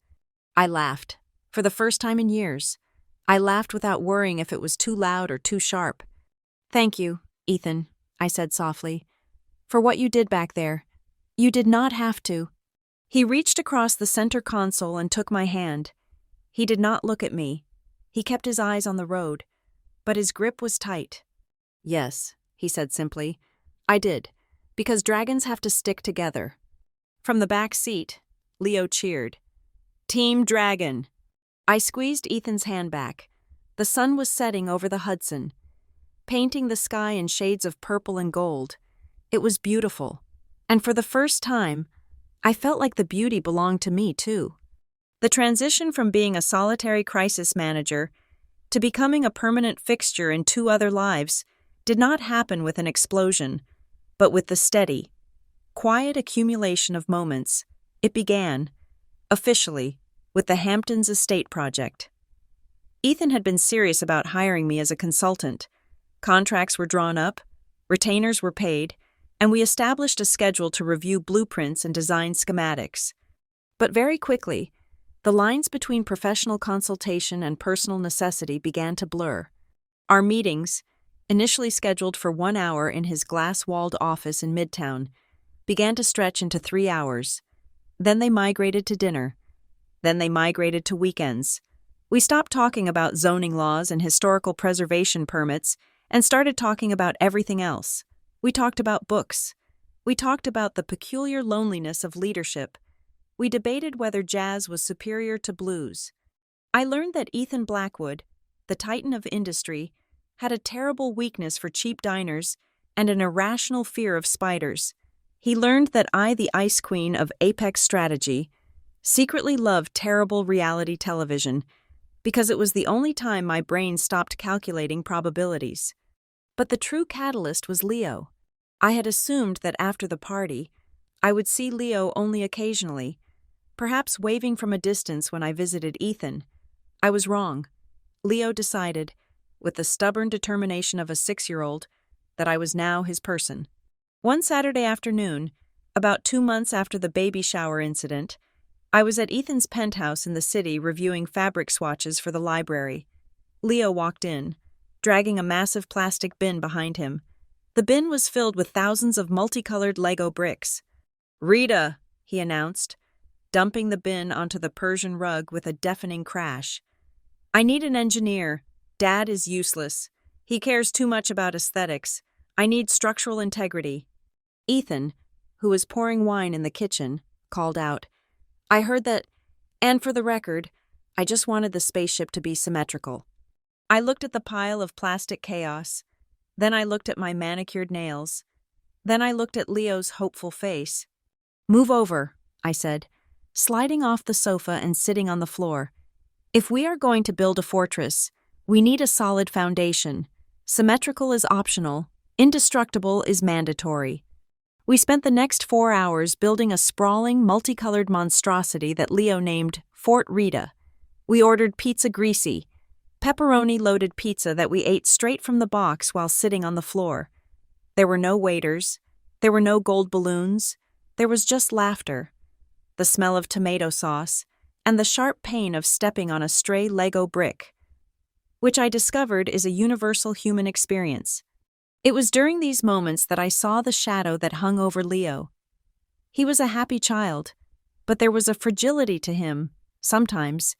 I laughed. For the first time in years, I laughed without worrying if it was too loud or too sharp. "Thank you, Ethan," I said softly, "for what you did back there. You did not have to." He reached across the center console and took my hand. He did not look at me. He kept his eyes on the road, but his grip was tight. "Yes," he said simply. "I did, because dragons have to stick together." From the back seat, Leo cheered. "Team Dragon!" I squeezed Ethan's hand back. The sun was setting over the Hudson, painting the sky in shades of purple and gold. It was beautiful, and for the first time, I felt like the beauty belonged to me too. The transition from being a solitary crisis manager to becoming a permanent fixture in two other lives did not happen with an explosion, but with the steady, quiet accumulation of moments. It began, officially, with the Hamptons Estate project. Ethan had been serious about hiring me as a consultant. Contracts were drawn up, retainers were paid, and we established a schedule to review blueprints and design schematics. But very quickly, the lines between professional consultation and personal necessity began to blur. Our meetings, initially scheduled for 1 hour in his glass-walled office in Midtown, began to stretch into 3 hours. Then they migrated to dinner. Then they migrated to weekends. We stopped talking about zoning laws and historical preservation permits and started talking about everything else. We talked about books. We talked about the peculiar loneliness of leadership. We debated whether jazz was superior to blues. I learned that Ethan Blackwood, the titan of industry, had a terrible weakness for cheap diners and an irrational fear of spiders. He learned that I, the ice queen of apex strategy, secretly loved terrible reality television because it was the only time my brain stopped calculating probabilities. But the true catalyst was Leo. I had assumed that after the party, I would see Leo only occasionally, perhaps waving from a distance when I visited Ethan. I was wrong. Leo decided, with the stubborn determination of a 6-year-old, that I was now his person. One Saturday afternoon, about 2 months after the baby shower incident, I was at Ethan's penthouse in the city reviewing fabric swatches for the library. Leo walked in, dragging a massive plastic bin behind him. The bin was filled with thousands of multicolored Lego bricks. "Rita," he announced, dumping the bin onto the Persian rug with a deafening crash. "I need an engineer. Dad is useless. He cares too much about aesthetics. I need structural integrity." Ethan, who was pouring wine in the kitchen, called out, "I heard that, and for the record, I just wanted the spaceship to be symmetrical." I looked at the pile of plastic chaos. Then I looked at my manicured nails. Then I looked at Leo's hopeful face. "Move over," I said, sliding off the sofa and sitting on the floor. "If we are going to build a fortress, we need a solid foundation. Symmetrical is optional. Indestructible is mandatory." We spent the next 4 hours building a sprawling, multicolored monstrosity that Leo named Fort Rita. We ordered pizza greasy, pepperoni-loaded pizza that we ate straight from the box while sitting on the floor. There were no waiters. There were no gold balloons. There was just laughter, the smell of tomato sauce, and the sharp pain of stepping on a stray Lego brick, which I discovered is a universal human experience. It was during these moments that I saw the shadow that hung over Leo. He was a happy child, but there was a fragility to him, sometimes.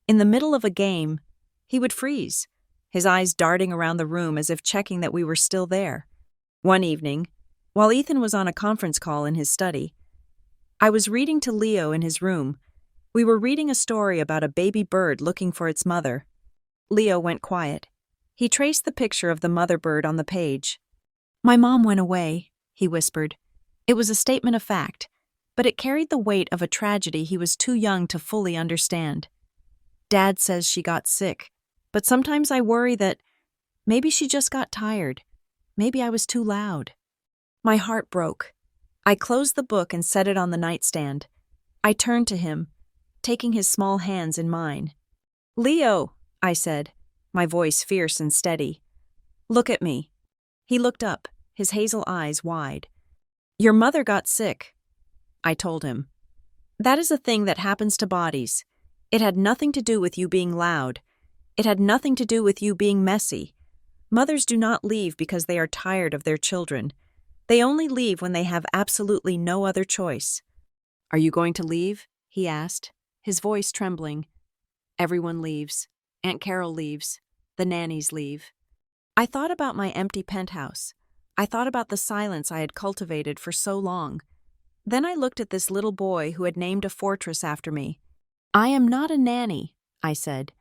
In the middle of a game, he would freeze, his eyes darting around the room as if checking that we were still there. One evening, while Ethan was on a conference call in his study, I was reading to Leo in his room. We were reading a story about a baby bird looking for its mother. Leo went quiet. He traced the picture of the mother bird on the page. "My mom went away," he whispered. It was a statement of fact, but it carried the weight of a tragedy he was too young to fully understand. "Dad says she got sick, but sometimes I worry that maybe she just got tired. Maybe I was too loud." My heart broke. I closed the book and set it on the nightstand. I turned to him, taking his small hands in mine. "Leo," I said, my voice fierce and steady. "Look at me." He looked up, his hazel eyes wide. "Your mother got sick," I told him. "That is a thing that happens to bodies. It had nothing to do with you being loud. It had nothing to do with you being messy. Mothers do not leave because they are tired of their children. They only leave when they have absolutely no other choice." "Are you going to leave?" he asked, his voice trembling. "Everyone leaves. Aunt Carol leaves. The nannies leave. I thought about my empty penthouse. I thought about the silence I had cultivated for so long. Then I looked at this little boy who had named a fortress after me. I am not a nanny, I said.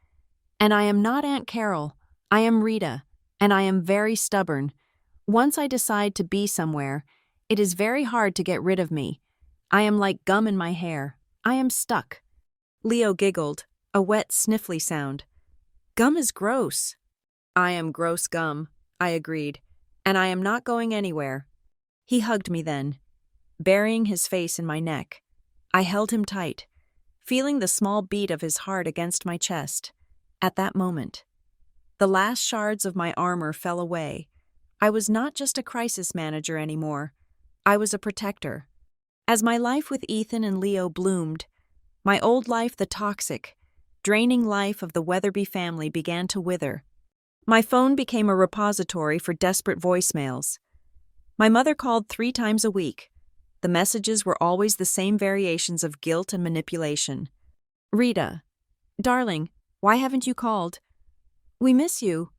And I am not Aunt Carol. I am Rita, and I am very stubborn. Once I decide to be somewhere, it is very hard to get rid of me. I am like gum in my hair. I am stuck. Leo giggled, a wet, sniffly sound. Gum is gross. I am gross gum, I agreed, and I am not going anywhere. He hugged me then, burying his face in my neck. I held him tight, feeling the small beat of his heart against my chest. At that moment, the last shards of my armor fell away. I was not just a crisis manager anymore. I was a protector. As my life with Ethan and Leo bloomed, my old life, the toxic, draining life of the Weatherby family, began to wither. My phone became a repository for desperate voicemails. My mother called 3 times a week. The messages were always the same variations of guilt and manipulation. Rita, darling, why haven't you called? We miss you.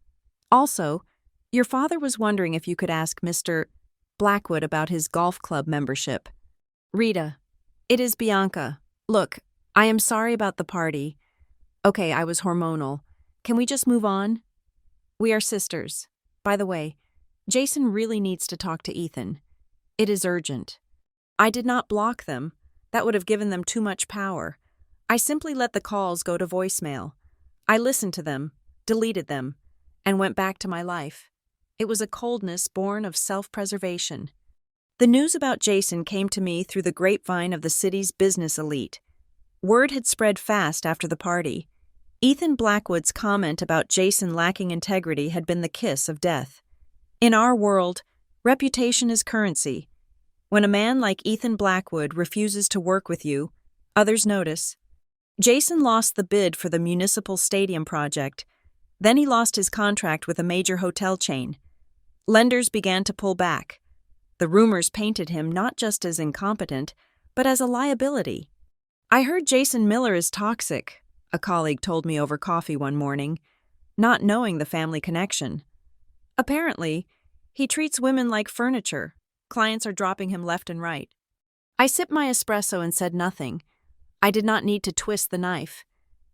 Also, your father was wondering if you could ask Mr. Blackwood about his golf club membership. Rita, it is Bianca. Look, I am sorry about the party. Okay, I was hormonal. Can we just move on? We are sisters. By the way, Jason really needs to talk to Ethan. It is urgent. I did not block them. That would have given them too much power. I simply let the calls go to voicemail. I listened to them, deleted them, and went back to my life. It was a coldness born of self-preservation. The news about Jason came to me through the grapevine of the city's business elite. Word had spread fast after the party. Ethan Blackwood's comment about Jason lacking integrity had been the kiss of death. In our world, reputation is currency. When a man like Ethan Blackwood refuses to work with you, others notice. Jason lost the bid for the municipal stadium project. Then he lost his contract with a major hotel chain. Lenders began to pull back. The rumors painted him not just as incompetent, but as a liability. I heard Jason Miller is toxic, a colleague told me over coffee one morning, not knowing the family connection. Apparently, he treats women like furniture. Clients are dropping him left and right. I sipped my espresso and said nothing. I did not need to twist the knife.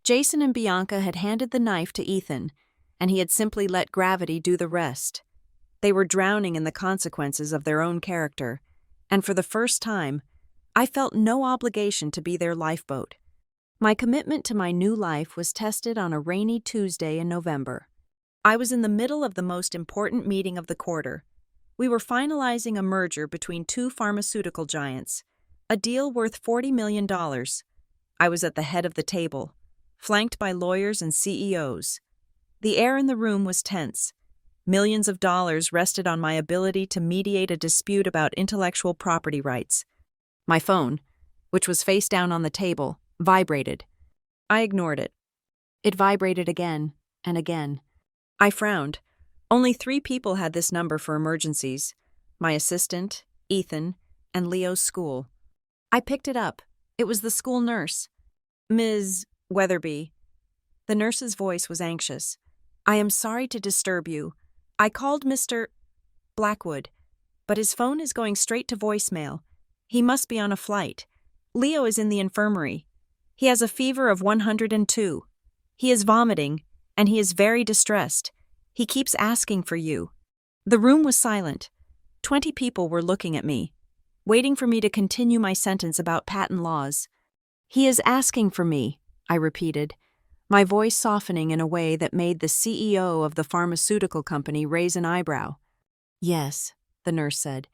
Jason and Bianca had handed the knife to Ethan, and he had simply let gravity do the rest. They were drowning in the consequences of their own character, and for the first time, I felt no obligation to be their lifeboat. My commitment to my new life was tested on a rainy Tuesday in November. I was in the middle of the most important meeting of the quarter. We were finalizing a merger between 2 pharmaceutical giants, a deal worth $40 million. I was at the head of the table, flanked by lawyers and CEOs. The air in the room was tense. Millions of dollars rested on my ability to mediate a dispute about intellectual property rights. My phone, which was face down on the table, vibrated. I ignored it. It vibrated again and again. I frowned. Only 3 people had this number for emergencies: my assistant, Ethan, and Leo's school. I picked it up. It was the school nurse. Ms. Weatherby. The nurse's voice was anxious. I am sorry to disturb you. I called Mr. Blackwood, but his phone is going straight to voicemail. He must be on a flight. Leo is in the infirmary. He has a fever of 102. He is vomiting, and he is very distressed. He keeps asking for you. The room was silent. 20 people were looking at me, waiting for me to continue my sentence about patent laws. He is asking for me, I repeated, my voice softening in a way that made the CEO of the pharmaceutical company raise an eyebrow. Yes, the nurse said.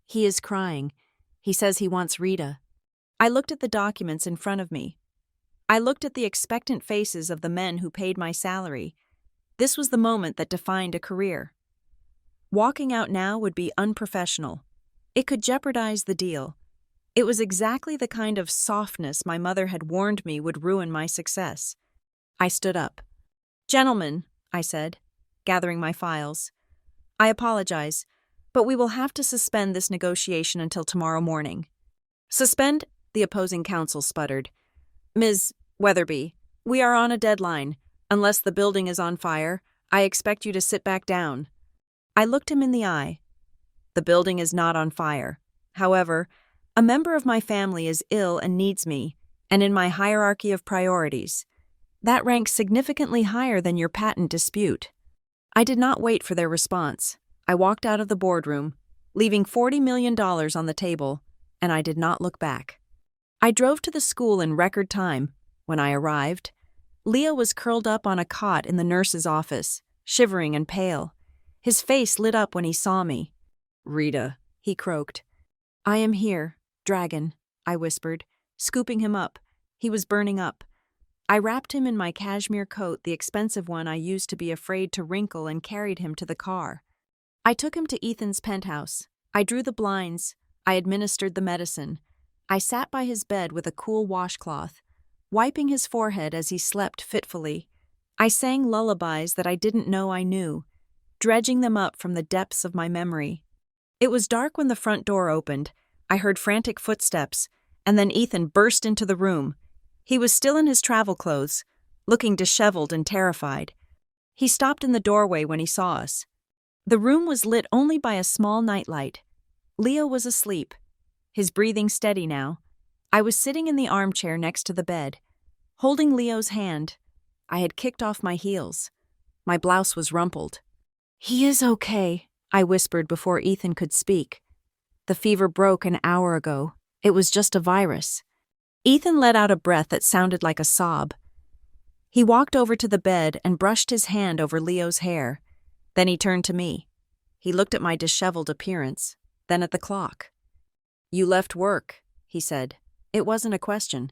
He is crying. He says he wants Rita. I looked at the documents in front of me. I looked at the expectant faces of the men who paid my salary. This was the moment that defined a career. Walking out now would be unprofessional. It could jeopardize the deal. It was exactly the kind of softness my mother had warned me would ruin my success. I stood up. Gentlemen, I said, gathering my files. I apologize, but we will have to suspend this negotiation until tomorrow morning. Suspend? The opposing counsel sputtered. Ms. Weatherby, we are on a deadline. Unless the building is on fire, I expect you to sit back down. I looked him in the eye. The building is not on fire. However, a member of my family is ill and needs me, and in my hierarchy of priorities, that ranks significantly higher than your patent dispute. I did not wait for their response. I walked out of the boardroom, leaving $40 million on the table, and I did not look back. I drove to the school in record time. When I arrived, Leo was curled up on a cot in the nurse's office, shivering and pale. His face lit up when he saw me. "Rita," he croaked. "I am here, Dragon," I whispered, scooping him up. He was burning up. I wrapped him in my cashmere coat, the expensive one I used to be afraid to wrinkle, and carried him to the car. I took him to Ethan's penthouse. I drew the blinds. I administered the medicine. I sat by his bed with a cool washcloth, wiping his forehead as he slept fitfully. I sang lullabies that I didn't know I knew, dredging them up from the depths of my memory. It was dark when the front door opened. I heard frantic footsteps, and then Ethan burst into the room. He was still in his travel clothes, looking disheveled and terrified. He stopped in the doorway when he saw us. The room was lit only by a small nightlight. Leo was asleep, his breathing steady now. I was sitting in the armchair next to the bed, holding Leo's hand. I had kicked off my heels. My blouse was rumpled. "He is okay," I whispered before Ethan could speak. "The fever broke an hour ago. It was just a virus." Ethan let out a breath that sounded like a sob. He walked over to the bed and brushed his hand over Leo's hair. Then he turned to me. He looked at my disheveled appearance, then at the clock. "You left work," he said. It wasn't a question.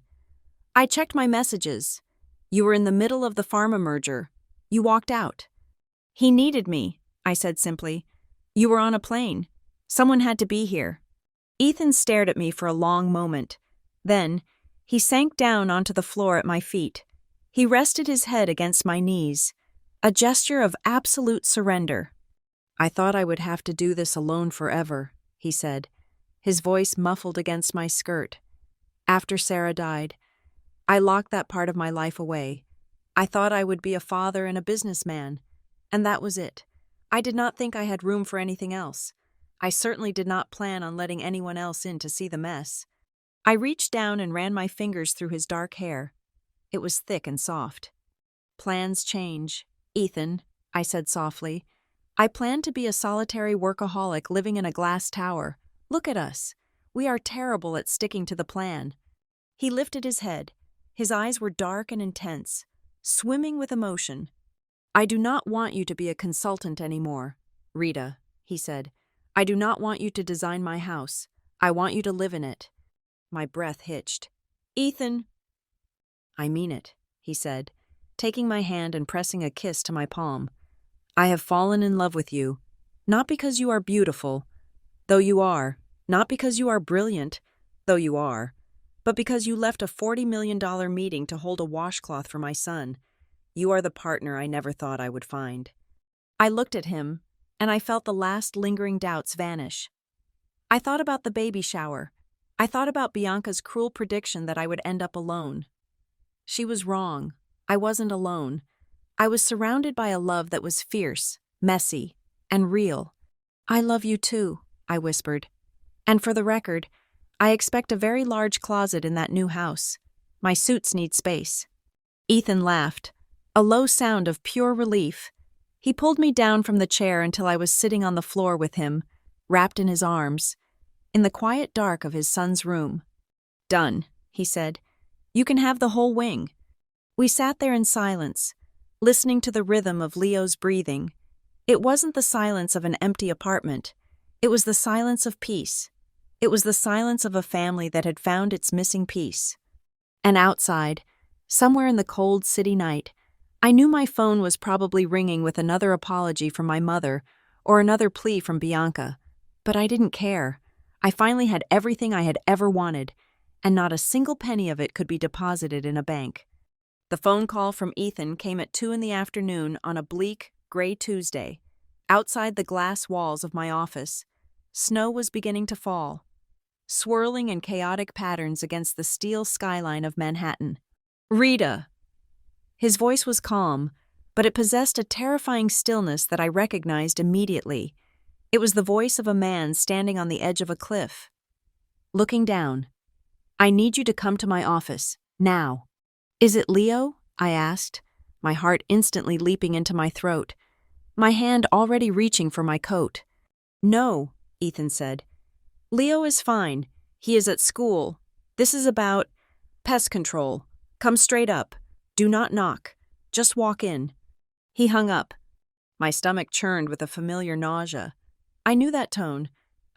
"I checked my messages. You were in the middle of the pharma merger. You walked out." "He needed me," I said simply. "You were on a plane. Someone had to be here." Ethan stared at me for a long moment. Then, he sank down onto the floor at my feet. He rested his head against my knees, a gesture of absolute surrender. "I thought I would have to do this alone forever," he said, his voice muffled against my skirt. "After Sarah died, I locked that part of my life away. I thought I would be a father and a businessman, and that was it. I did not think I had room for anything else. I certainly did not plan on letting anyone else in to see the mess." I reached down and ran my fingers through his dark hair. It was thick and soft. "Plans change, Ethan," I said softly. "I plan to be a solitary workaholic living in a glass tower. Look at us. We are terrible at sticking to the plan." He lifted his head. His eyes were dark and intense, swimming with emotion. "I do not want you to be a consultant anymore, Rita," he said. "I do not want you to design my house. I want you to live in it." My breath hitched. "Ethan." "I mean it," he said, taking my hand and pressing a kiss to my palm. "I have fallen in love with you, not because you are beautiful, though you are, not because you are brilliant, though you are, but because you left a $40 million meeting to hold a washcloth for my son. You are the partner I never thought I would find." I looked at him, and I felt the last lingering doubts vanish. I thought about the baby shower. I thought about Bianca's cruel prediction that I would end up alone. She was wrong. I wasn't alone. I was surrounded by a love that was fierce, messy, and real. "I love you too," I whispered. "And for the record, I expect a very large closet in that new house. My suits need space." Ethan laughed, a low sound of pure relief. He pulled me down from the chair until I was sitting on the floor with him, wrapped in his arms, in the quiet dark of his son's room. "Done," he said. "You can have the whole wing." We sat there in silence, listening to the rhythm of Leo's breathing. It wasn't the silence of an empty apartment. It was the silence of peace. It was the silence of a family that had found its missing piece. And outside, somewhere in the cold city night, I knew my phone was probably ringing with another apology from my mother or another plea from Bianca. But I didn't care. I finally had everything I had ever wanted, and not a single penny of it could be deposited in a bank. The phone call from Ethan came at 2 p.m. on a bleak, gray Tuesday. Outside the glass walls of my office, snow was beginning to fall, swirling in chaotic patterns against the steel skyline of Manhattan. "Rita." His voice was calm, but it possessed a terrifying stillness that I recognized immediately. It was the voice of a man standing on the edge of a cliff. Looking down. "I need you to come to my office, now." "Is it Leo?" I asked, my heart instantly leaping into my throat, my hand already reaching for my coat. "No," Ethan said. "Leo is fine. He is at school. This is about pest control. Come straight up. Do not knock. Just walk in." He hung up. My stomach churned with a familiar nausea. I knew that tone.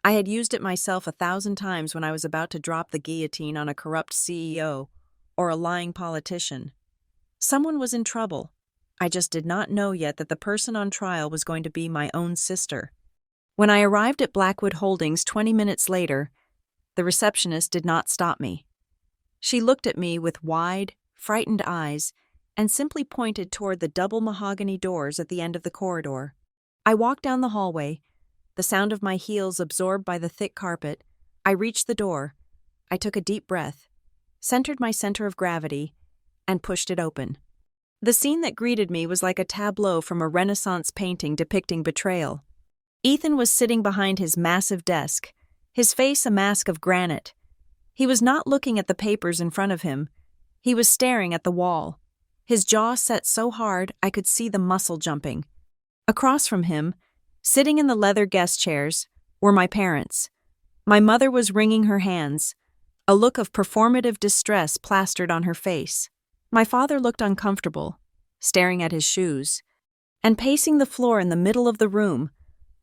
I had used it myself 1,000 times when I was about to drop the guillotine on a corrupt CEO or a lying politician. Someone was in trouble. I just did not know yet that the person on trial was going to be my own sister. When I arrived at Blackwood Holdings 20 minutes later, the receptionist did not stop me. She looked at me with wide, frightened eyes and simply pointed toward the double mahogany doors at the end of the corridor. I walked down the hallway, the sound of my heels absorbed by the thick carpet. I reached the door. I took a deep breath, centered my center of gravity, and pushed it open. The scene that greeted me was like a tableau from a Renaissance painting depicting betrayal. Ethan was sitting behind his massive desk, his face a mask of granite. He was not looking at the papers in front of him. He was staring at the wall, his jaw set so hard I could see the muscle jumping. Across from him, sitting in the leather guest chairs, were my parents. My mother was wringing her hands, a look of performative distress plastered on her face. My father looked uncomfortable, staring at his shoes, and pacing the floor in the middle of the room,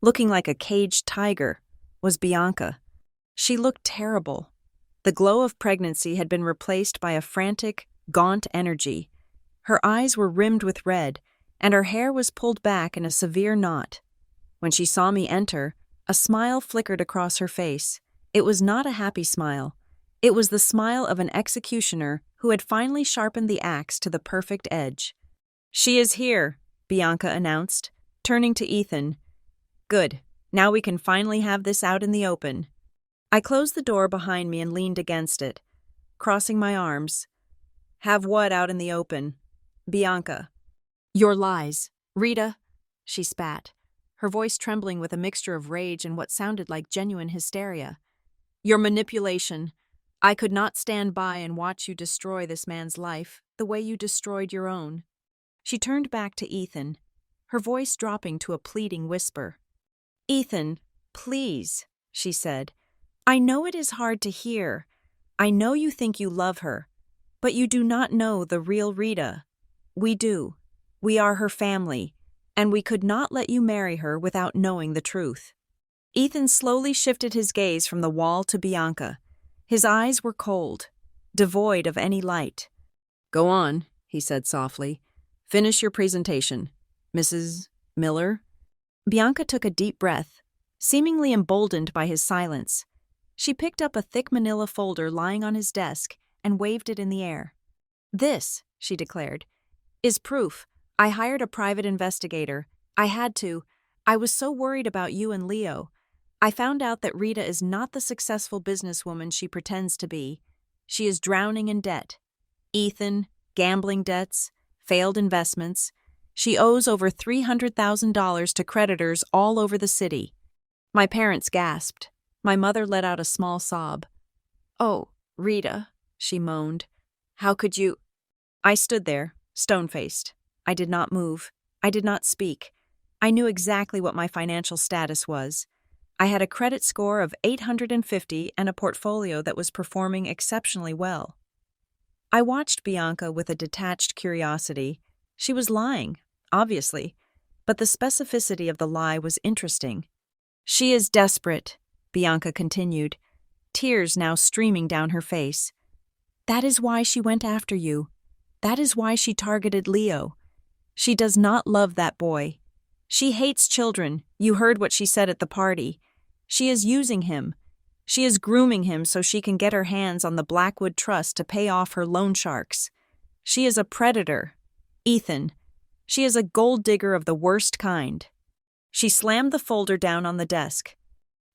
looking like a caged tiger, was Bianca. She looked terrible. The glow of pregnancy had been replaced by a frantic, gaunt energy. Her eyes were rimmed with red, and her hair was pulled back in a severe knot. When she saw me enter, a smile flickered across her face. It was not a happy smile. It was the smile of an executioner who had finally sharpened the axe to the perfect edge. "She is here," Bianca announced, turning to Ethan. "Good. Now we can finally have this out in the open." I closed the door behind me and leaned against it, crossing my arms. "Have what out in the open?" "Bianca." "Your lies. Rita," she spat, her voice trembling with a mixture of rage and what sounded like genuine hysteria. "Your manipulation. I could not stand by and watch you destroy this man's life the way you destroyed your own." She turned back to Ethan, her voice dropping to a pleading whisper. "Ethan, please," she said. "I know it is hard to hear. I know you think you love her, but you do not know the real Rita. We do. We are her family, and we could not let you marry her without knowing the truth." Ethan slowly shifted his gaze from the wall to Bianca. His eyes were cold, devoid of any light. "Go on," he said softly. "Finish your presentation, Mrs. Miller." Bianca took a deep breath, seemingly emboldened by his silence. She picked up a thick manila folder lying on his desk and waved it in the air. "This," she declared, "is proof. I hired a private investigator. I had to. I was so worried about you and Leo. I found out that Rita is not the successful businesswoman she pretends to be. She is drowning in debt. Ethan, gambling debts, failed investments. She owes over $300,000 to creditors all over the city." My parents gasped. My mother let out a small sob. "Oh, Rita," she moaned. "How could you—" I stood there, stone-faced. I did not move. I did not speak. I knew exactly what my financial status was. I had a credit score of 850 and a portfolio that was performing exceptionally well. I watched Bianca with a detached curiosity. She was lying, obviously, but the specificity of the lie was interesting. "She is desperate," Bianca continued, tears now streaming down her face. "That is why she went after you. That is why she targeted Leo. She does not love that boy. She hates children. You heard what she said at the party. She is using him. She is grooming him so she can get her hands on the Blackwood Trust to pay off her loan sharks. She is a predator. Ethan. She is a gold digger of the worst kind." She slammed the folder down on the desk.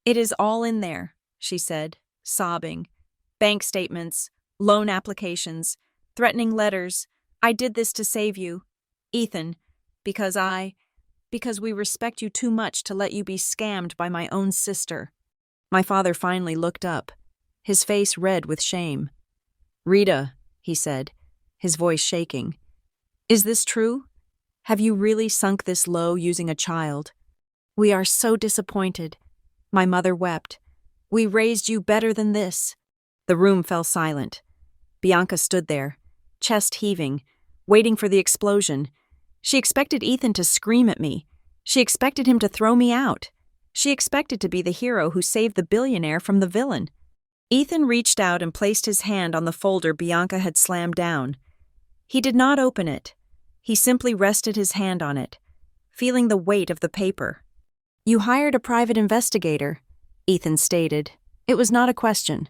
"It is all in there," she said, sobbing. "Bank statements, loan applications, threatening letters, I did this to save you, Ethan, because we respect you too much to let you be scammed by my own sister." My father finally looked up, his face red with shame. "Rita," he said, his voice shaking, "is this true? Have you really sunk this low using a child?" "We are so disappointed," my mother wept. "We raised you better than this." The room fell silent. Bianca stood there, chest heaving, waiting for the explosion. She expected Ethan to scream at me. She expected him to throw me out. She expected to be the hero who saved the billionaire from the villain. Ethan reached out and placed his hand on the folder Bianca had slammed down. He did not open it. He simply rested his hand on it, feeling the weight of the paper. "You hired a private investigator," Ethan stated. It was not a question.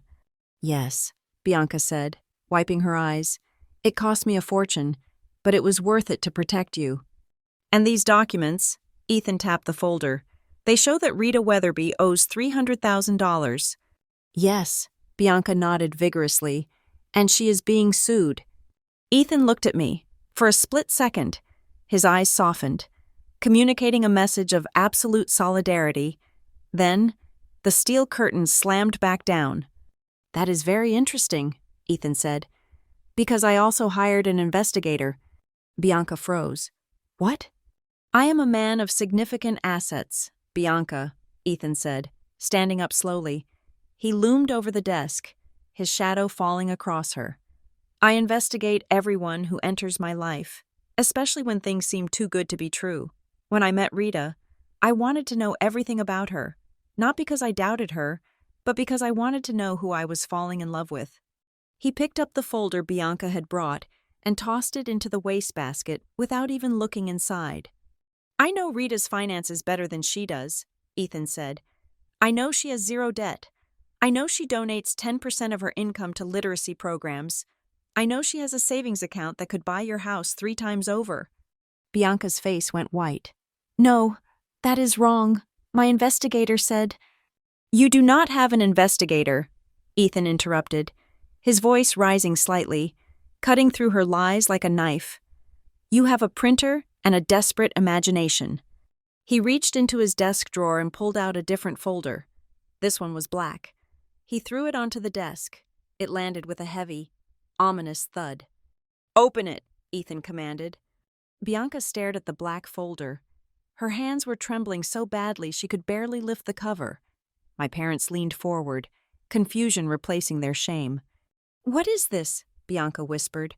"Yes," Bianca said, wiping her eyes. "It cost me a fortune, but it was worth it to protect you." "And these documents," Ethan tapped the folder, "they show that Rita Weatherby owes $300,000. "Yes," Bianca nodded vigorously, "and she is being sued." Ethan looked at me. For a split second, his eyes softened, communicating a message of absolute solidarity. Then, the steel curtains slammed back down. "That is very interesting," Ethan said. "Because I also hired an investigator." Bianca froze. "What?" "I am a man of significant assets, Bianca," Ethan said, standing up slowly. He loomed over the desk, his shadow falling across her. "I investigate everyone who enters my life, especially when things seem too good to be true. When I met Rita, I wanted to know everything about her, not because I doubted her, but because I wanted to know who I was falling in love with." He picked up the folder Bianca had brought and tossed it into the wastebasket without even looking inside. "I know Rita's finances better than she does," Ethan said. "I know she has zero debt. I know she donates 10% of her income to literacy programs. I know she has a savings account that could buy your house 3 times over." Bianca's face went white. "No, that is wrong. My investigator said—" "You do not have an investigator," Ethan interrupted, his voice rising slightly, cutting through her lies like a knife. "You have a printer and a desperate imagination." He reached into his desk drawer and pulled out a different folder. This one was black. He threw it onto the desk. It landed with a heavy, ominous thud. "Open it," Ethan commanded. Bianca stared at the black folder. Her hands were trembling so badly she could barely lift the cover. My parents leaned forward, confusion replacing their shame. "What is this?" Bianca whispered.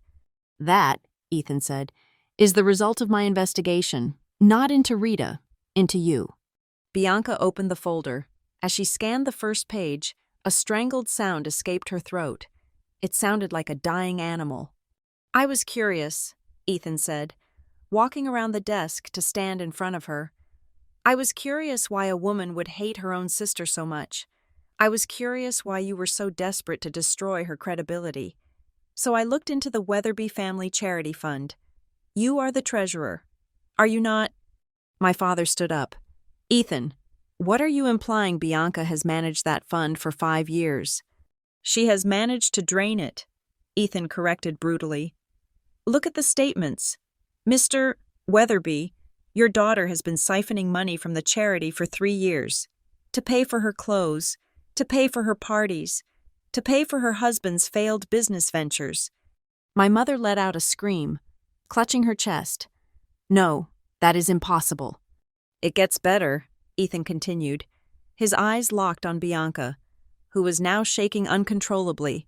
"That," Ethan said, "is the result of my investigation, not into Rita, into you." Bianca opened the folder. As she scanned the first page, a strangled sound escaped her throat. It sounded like a dying animal. "I was curious," Ethan said, walking around the desk to stand in front of her. "I was curious why a woman would hate her own sister so much. I was curious why you were so desperate to destroy her credibility. So I looked into the Weatherby Family Charity Fund. You are the treasurer. Are you not?" My father stood up. "Ethan, what are you implying Bianca has managed that fund for 5 years?" "She has managed to drain it," Ethan corrected brutally. "Look at the statements. Mr. Weatherby, your daughter has been siphoning money from the charity for 3 years. To pay for her clothes, to pay for her parties, to pay for her husband's failed business ventures." My mother let out a scream, clutching her chest. "No, that is impossible." "It gets better," Ethan continued, his eyes locked on Bianca, who was now shaking uncontrollably.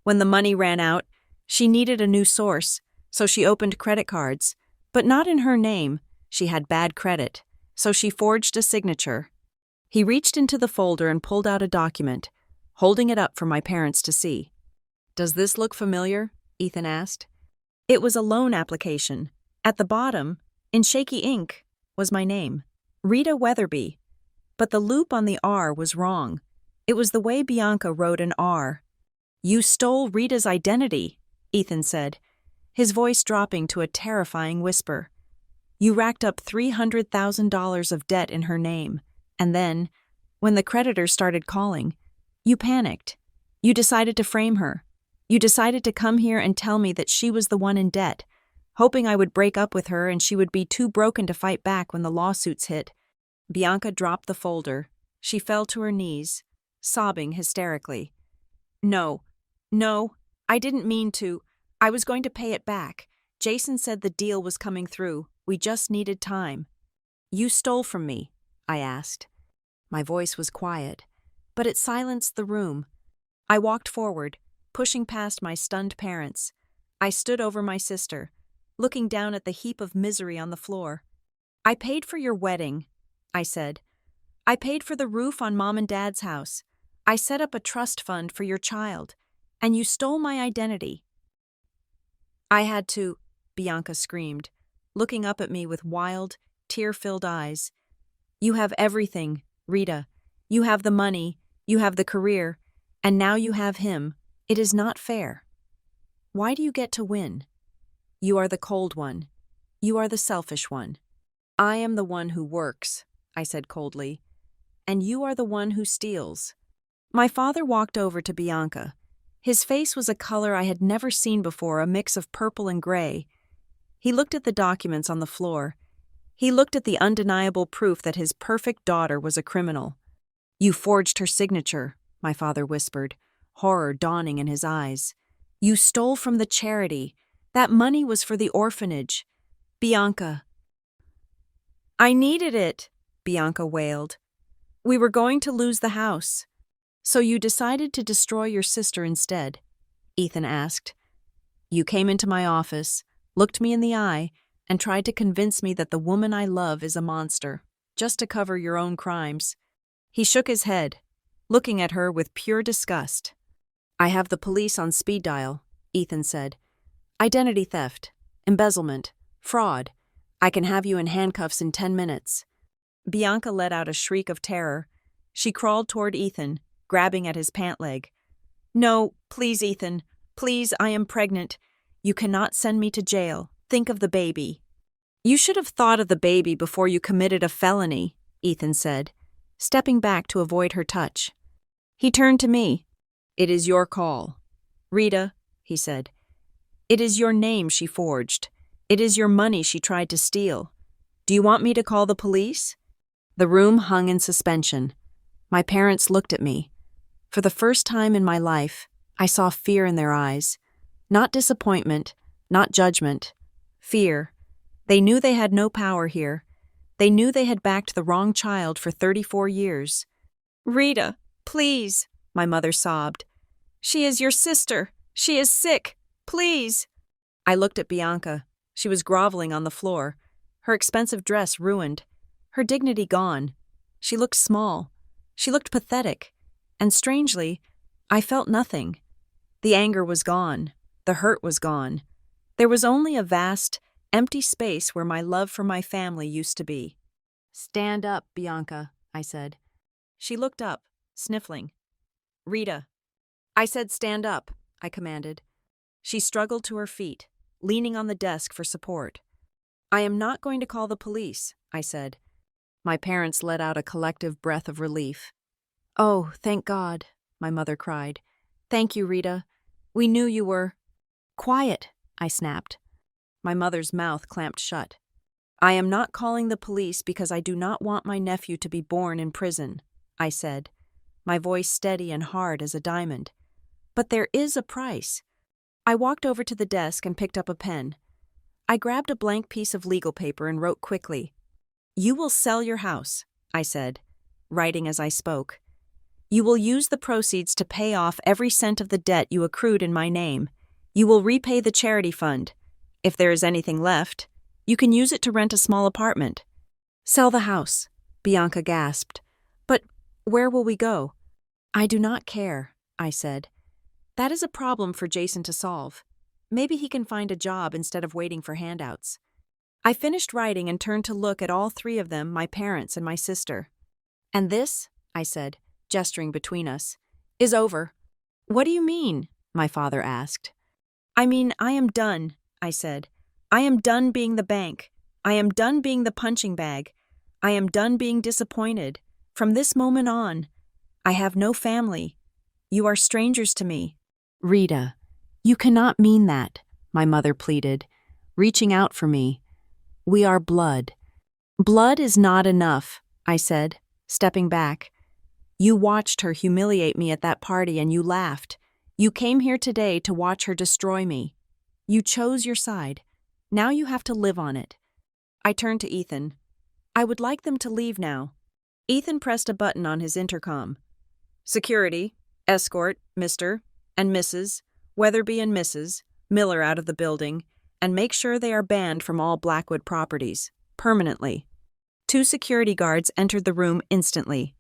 "When the money ran out, she needed a new source, so she opened credit cards, but not in her name. She had bad credit, so she forged a signature." He reached into the folder and pulled out a document, holding it up for my parents to see. "Does this look familiar?" Ethan asked. It was a loan application. At the bottom, in shaky ink, was my name, Rita Weatherby. But the loop on the R was wrong. It was the way Bianca wrote an R. "You stole Rita's identity," Ethan said, his voice dropping to a terrifying whisper. "You racked up $300,000 of debt in her name, and then, when the creditors started calling, you panicked. You decided to frame her. You decided to come here and tell me that she was the one in debt, hoping I would break up with her and she would be too broken to fight back when the lawsuits hit. Bianca dropped the folder. She fell to her knees, sobbing hysterically. No, I didn't mean to. I was going to pay it back. Jason said the deal was coming through. We just needed time. You stole from me, I asked. My voice was quiet, but it silenced the room. I walked forward, pushing past my stunned parents. I stood over my sister, looking down at the heap of misery on the floor. I paid for your wedding, I said. I paid for the roof on Mom and Dad's house. I set up a trust fund for your child, and you stole my identity. I had to, Bianca screamed, looking up at me with wild, tear-filled eyes. You have everything, Rita. You have the money, you have the career, and now you have him. It is not fair. Why do you get to win? You are the cold one. You are the selfish one. I am the one who works, I said coldly, and you are the one who steals. My father walked over to Bianca. His face was a color I had never seen before, a mix of purple and gray. He looked at the documents on the floor. He looked at the undeniable proof that his perfect daughter was a criminal. You forged her signature, my father whispered, horror dawning in his eyes. You stole from the charity. That money was for the orphanage. Bianca. I needed it, Bianca wailed. We were going to lose the house. So you decided to destroy your sister instead? Ethan asked. You came into my office, looked me in the eye, and tried to convince me that the woman I love is a monster, just to cover your own crimes. He shook his head, looking at her with pure disgust. I have the police on speed dial, Ethan said. Identity theft, embezzlement, fraud. I can have you in handcuffs in 10 minutes. Bianca let out a shriek of terror. She crawled toward Ethan, grabbing at his pant leg. No, please, Ethan. Please, I am pregnant. You cannot send me to jail. Think of the baby. You should have thought of the baby before you committed a felony, Ethan said, stepping back to avoid her touch. He turned to me. It is your call. Rita, he said. It is your name she forged. It is your money she tried to steal. Do you want me to call the police? The room hung in suspension. My parents looked at me. For the first time in my life, I saw fear in their eyes. Not disappointment, not judgment. Fear. They knew they had no power here. They knew they had backed the wrong child for 34 years. Rita, please, my mother sobbed. She is your sister. She is sick. Please. I looked at Bianca. She was groveling on the floor, her expensive dress ruined, her dignity gone. She looked small. She looked pathetic. And strangely, I felt nothing. The anger was gone. The hurt was gone. There was only a vast, empty space where my love for my family used to be. Stand up, Bianca, I said. She looked up, sniffling. Rita. I said stand up, I commanded. She struggled to her feet, leaning on the desk for support. I am not going to call the police, I said. My parents let out a collective breath of relief. Oh, thank God, my mother cried. Thank you, Rita. We knew you were... Quiet, I snapped. My mother's mouth clamped shut. I am not calling the police because I do not want my nephew to be born in prison, I said, my voice steady and hard as a diamond. But there is a price. I walked over to the desk and picked up a pen. I grabbed a blank piece of legal paper and wrote quickly. You will sell your house, I said, writing as I spoke. You will use the proceeds to pay off every cent of the debt you accrued in my name. You will repay the charity fund. If there is anything left, you can use it to rent a small apartment. Sell the house, Bianca gasped. But where will we go? I do not care, I said. That is a problem for Jason to solve. Maybe he can find a job instead of waiting for handouts. I finished writing and turned to look at all three of them, my parents and my sister. And this, I said, gesturing between us, is over. What do you mean? My father asked. I mean, I am done, I said. I am done being the bank. I am done being the punching bag. I am done being disappointed. From this moment on, I have no family. You are strangers to me. Rita, you cannot mean that, my mother pleaded. reaching out for me. We are blood. Blood is not enough, I said, stepping back. You watched her humiliate me at that party and you laughed. You came here today to watch her destroy me. You chose your side. Now you have to live on it. I turned to Ethan. I would like them to leave now. Ethan pressed a button on his intercom. Security, escort, Mr. and Mrs. Weatherby and Mrs. Miller out of the building, and make sure they are banned from all Blackwood properties, permanently. 2 security guards entered the room instantly.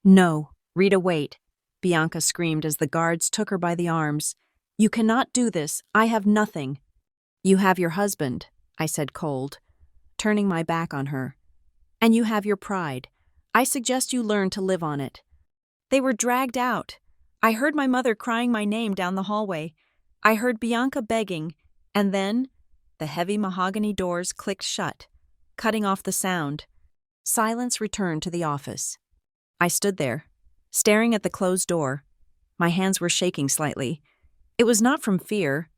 No, Rita, wait, Bianca screamed as the guards took her by the arms. You cannot do this. I have nothing. You have your husband, I said cold, turning my back on her. And you have your pride. I suggest you learn to live on it. They were dragged out. I heard my mother crying my name down the hallway. I heard Bianca begging, and then the heavy mahogany doors clicked shut, cutting off the sound. Silence returned to the office. I stood there, staring at the closed door. My hands were shaking slightly. It was not from fear.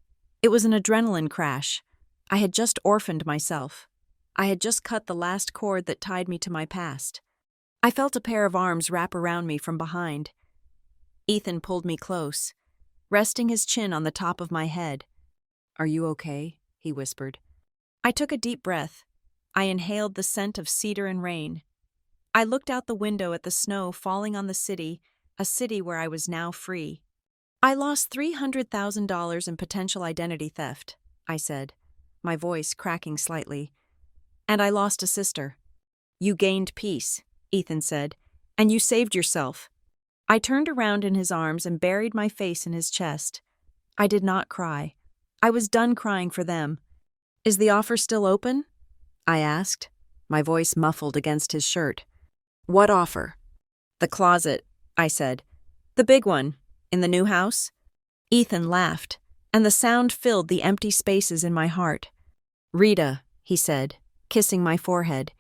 It was an adrenaline crash. I had just orphaned myself. I had just cut the last cord that tied me to my past. I felt a pair of arms wrap around me from behind. Ethan pulled me close, resting his chin on the top of my head. Are you okay? He whispered. I took a deep breath. I inhaled the scent of cedar and rain. I looked out the window at the snow falling on the city, a city where I was now free. I lost $300,000 in potential identity theft, I said, my voice cracking slightly. And I lost a sister. You gained peace, Ethan said, and you saved yourself. I turned around in his arms and buried my face in his chest. I did not cry. I was done crying for them. Is the offer still open? I asked, my voice muffled against his shirt. What offer? The closet, I said. The big one, in the new house? Ethan laughed, and the sound filled the empty spaces in my heart. Rita, he said, kissing my forehead,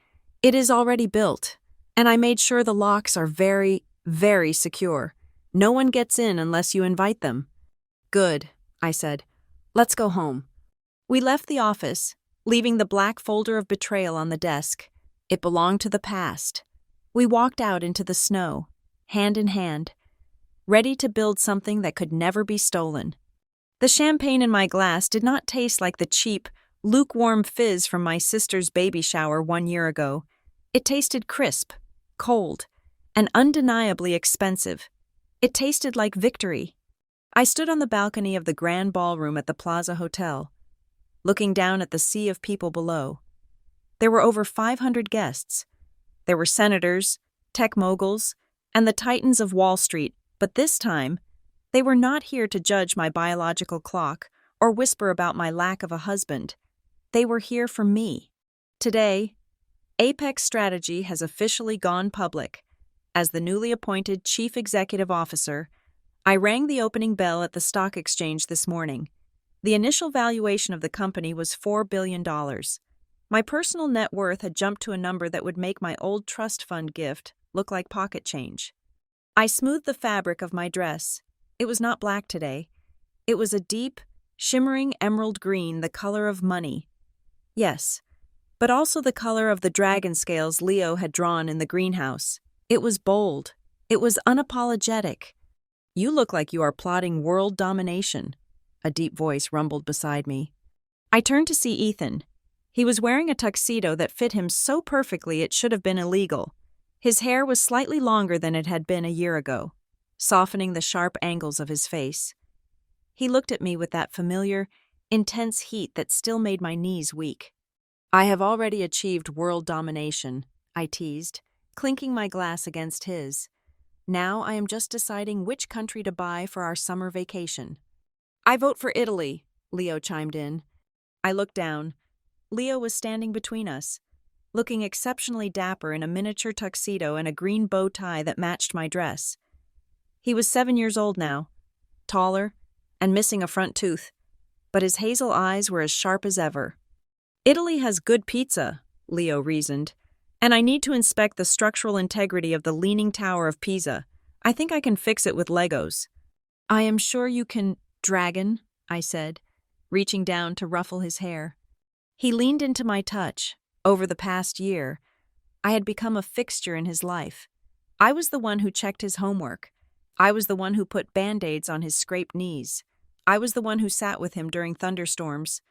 it is already built, and I made sure the locks are very, very secure. No one gets in unless you invite them. Good, I said. Let's go home. We left the office, leaving the black folder of betrayal on the desk. It belonged to the past. We walked out into the snow, hand in hand, ready to build something that could never be stolen. The champagne in my glass did not taste like the cheap, lukewarm fizz from my sister's baby shower 1 year ago. It tasted crisp, cold, and undeniably expensive. It tasted like victory. I stood on the balcony of the grand ballroom at the Plaza Hotel, looking down at the sea of people below. There were over 500 guests. There were senators, tech moguls, and the titans of Wall Street, but this time, they were not here to judge my biological clock or whisper about my lack of a husband. They were here for me. Today, Apex Strategy has officially gone public. As the newly appointed Chief Executive Officer, I rang the opening bell at the stock exchange this morning. The initial valuation of the company was $4 billion. My personal net worth had jumped to a number that would make my old trust fund gift look like pocket change. I smoothed the fabric of my dress. It was not black today. It was a deep, shimmering emerald green, the color of money. Yes, but also the color of the dragon scales Leo had drawn in the greenhouse. It was bold. It was unapologetic. You look like you are plotting world domination, a deep voice rumbled beside me. I turned to see Ethan. He was wearing a tuxedo that fit him so perfectly it should have been illegal. His hair was slightly longer than it had been a year ago, softening the sharp angles of his face. He looked at me with that familiar, intense heat that still made my knees weak. I have already achieved world domination, I teased, clinking my glass against his. Now I am just deciding which country to buy for our summer vacation. I vote for Italy, Leo chimed in. I looked down. Leo was standing between us, looking exceptionally dapper in a miniature tuxedo and a green bow tie that matched my dress. He was 7 years old now, taller, and missing a front tooth, but his hazel eyes were as sharp as ever. Italy has good pizza, Leo reasoned, and I need to inspect the structural integrity of the Leaning Tower of Pisa. I think I can fix it with Legos. I am sure you can, dragon, I said, reaching down to ruffle his hair. He leaned into my touch. Over the past year, I had become a fixture in his life. I was the one who checked his homework. I was the one who put Band-Aids on his scraped knees. I was the one who sat with him during thunderstorms.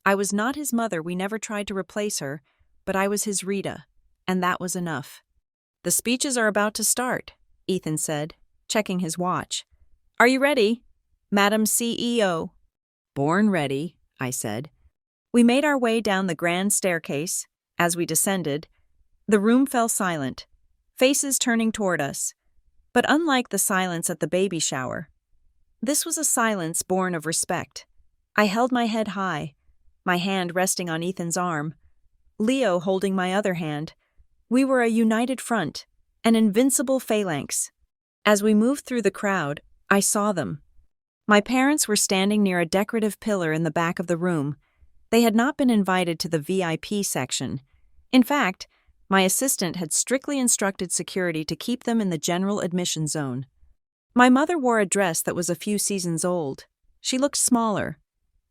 I was not his mother, we never tried to replace her, but I was his Rita, and that was enough. "The speeches are about to start," Ethan said, checking his watch. "Are you ready, Madam CEO?" "Born ready," I said. We made our way down the grand staircase. As we descended, the room fell silent, faces turning toward us. But unlike the silence at the baby shower, this was a silence born of respect. I held my head high, my hand resting on Ethan's arm, Leo holding my other hand. We were a united front, an invincible phalanx. As we moved through the crowd, I saw them. My parents were standing near a decorative pillar in the back of the room. They had not been invited to the VIP section. In fact, my assistant had strictly instructed security to keep them in the general admission zone. My mother wore a dress that was a few seasons old. She looked smaller,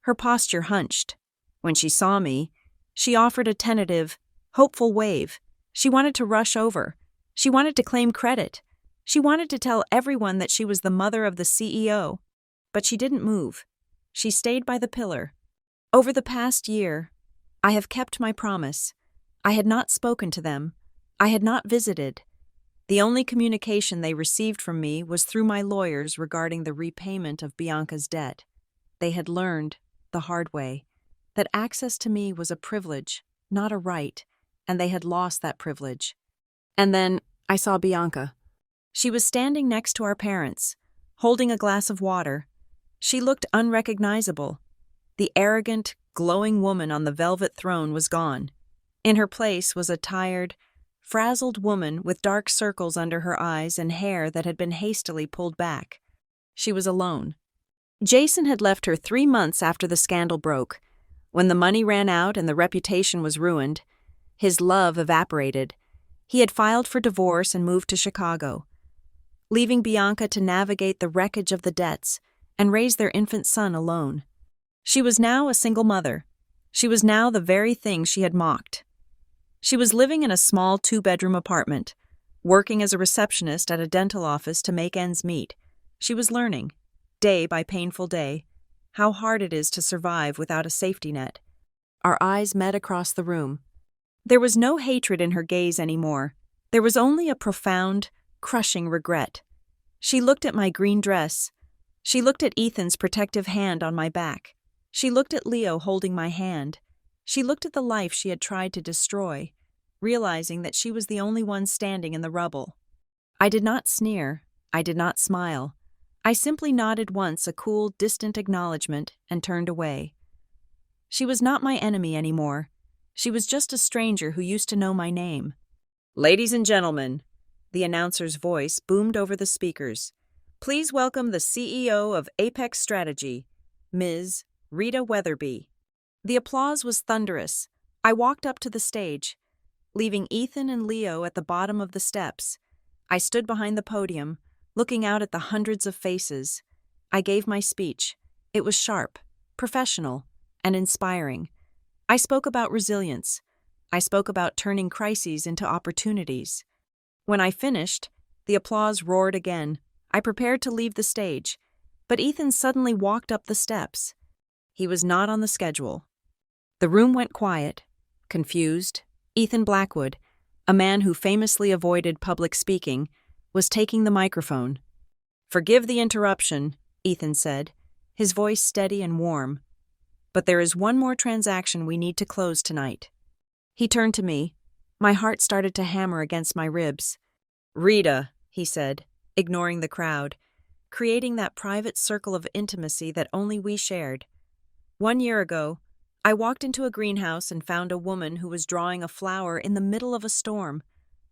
her posture hunched. When she saw me, she offered a tentative, hopeful wave. She wanted to rush over. She wanted to claim credit. She wanted to tell everyone that she was the mother of the CEO. But she didn't move. She stayed by the pillar. Over the past year, I have kept my promise. I had not spoken to them. I had not visited. The only communication they received from me was through my lawyers regarding the repayment of Bianca's debt. They had learned, the hard way, that access to me was a privilege, not a right, and they had lost that privilege. And then I saw Bianca. She was standing next to our parents, holding a glass of water. She looked unrecognizable. The arrogant, glowing woman on the velvet throne was gone. In her place was a tired, frazzled woman with dark circles under her eyes and hair that had been hastily pulled back. She was alone. Jason had left her 3 months after the scandal broke. When the money ran out and the reputation was ruined, his love evaporated. He had filed for divorce and moved to Chicago, leaving Bianca to navigate the wreckage of the debts and raise their infant son alone. She was now a single mother. She was now the very thing she had mocked. She was living in a small 2-bedroom apartment, working as a receptionist at a dental office to make ends meet. She was learning, day by painful day, how hard it is to survive without a safety net. Our eyes met across the room. There was no hatred in her gaze anymore. There was only a profound, crushing regret. She looked at my green dress. She looked at Ethan's protective hand on my back. She looked at Leo holding my hand. She looked at the life she had tried to destroy, realizing that she was the only one standing in the rubble. I did not sneer. I did not smile. I simply nodded once, a cool, distant acknowledgement, and turned away. She was not my enemy anymore. She was just a stranger who used to know my name. "Ladies and gentlemen," the announcer's voice boomed over the speakers. "Please welcome the CEO of Apex Strategy, Ms. Rita Weatherby." The applause was thunderous. I walked up to the stage, leaving Ethan and Leo at the bottom of the steps. I stood behind the podium, looking out at the hundreds of faces. I gave my speech. It was sharp, professional, and inspiring. I spoke about resilience. I spoke about turning crises into opportunities. When I finished, the applause roared again. I prepared to leave the stage, but Ethan suddenly walked up the steps. He was not on the schedule. The room went quiet, confused. Ethan Blackwood, a man who famously avoided public speaking, was taking the microphone. "Forgive the interruption," Ethan said, his voice steady and warm. "But there is one more transaction we need to close tonight." He turned to me. My heart started to hammer against my ribs. "Rita," he said, ignoring the crowd, creating that private circle of intimacy that only we shared. "1 year ago, I walked into a greenhouse and found a woman who was drawing a flower in the middle of a storm.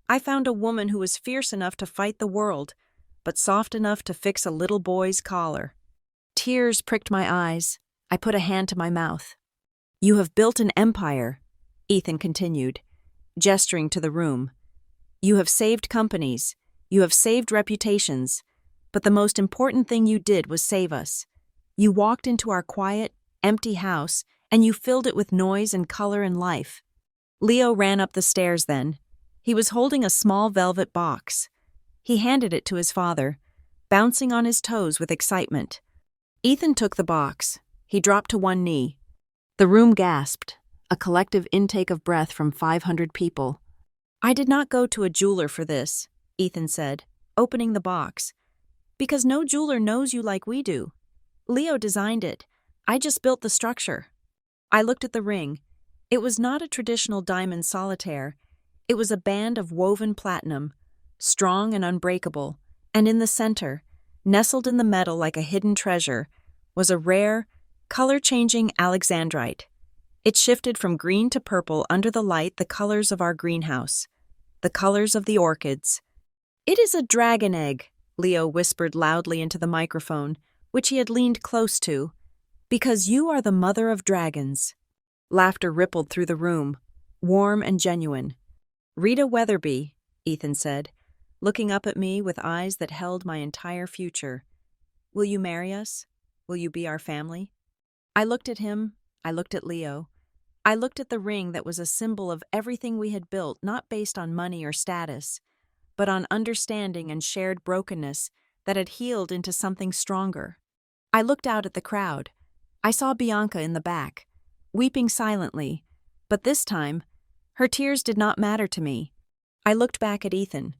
I found a woman who was fierce enough to fight the world, but soft enough to fix a little boy's collar." Tears pricked my eyes. I put a hand to my mouth. "You have built an empire," Ethan continued, gesturing to the room. "You have saved companies. You have saved reputations. But the most important thing you did was save us. You walked into our quiet, empty house and you filled it with noise and color and life. Leo ran up the stairs then. He was holding a small velvet box. He handed it to his father, bouncing on his toes with excitement. Ethan took the box. He dropped to one knee. The room gasped, a collective intake of breath from 500 people. "I did not go to a jeweler for this," Ethan said, opening the box. "Because no jeweler knows you like we do. Leo designed it. I just built the structure." I looked at the ring. It was not a traditional diamond solitaire. It was a band of woven platinum, strong and unbreakable, and in the center, nestled in the metal like a hidden treasure, was a rare, color-changing alexandrite. It shifted from green to purple under the light, the colors of our greenhouse, the colors of the orchids. "It is a dragon egg," Leo whispered loudly into the microphone, which he had leaned close to, "because you are the mother of dragons." Laughter rippled through the room, warm and genuine. "Rita Weatherby," Ethan said, looking up at me with eyes that held my entire future. "Will you marry us? Will you be our family?" I looked at him. I looked at Leo. I looked at the ring that was a symbol of everything we had built, not based on money or status, but on understanding and shared brokenness that had healed into something stronger. I looked out at the crowd. I saw Bianca in the back, weeping silently, but this time, her tears did not matter to me. I looked back at Ethan.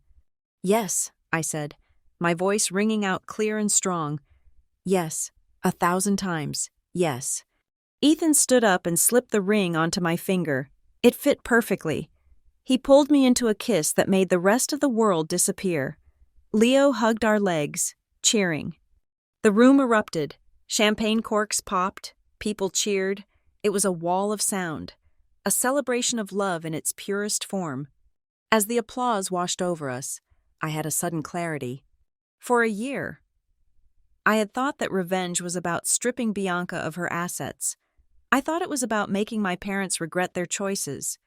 "Yes," I said, my voice ringing out clear and strong. "Yes, 1,000 times, yes." Ethan stood up and slipped the ring onto my finger. It fit perfectly. He pulled me into a kiss that made the rest of the world disappear. Leo hugged our legs, cheering. The room erupted. Champagne corks popped. People cheered. It was a wall of sound, a celebration of love in its purest form. As the applause washed over us, I had a sudden clarity. For a year, I had thought that revenge was about stripping Bianca of her assets. I thought it was about making my parents regret their choices.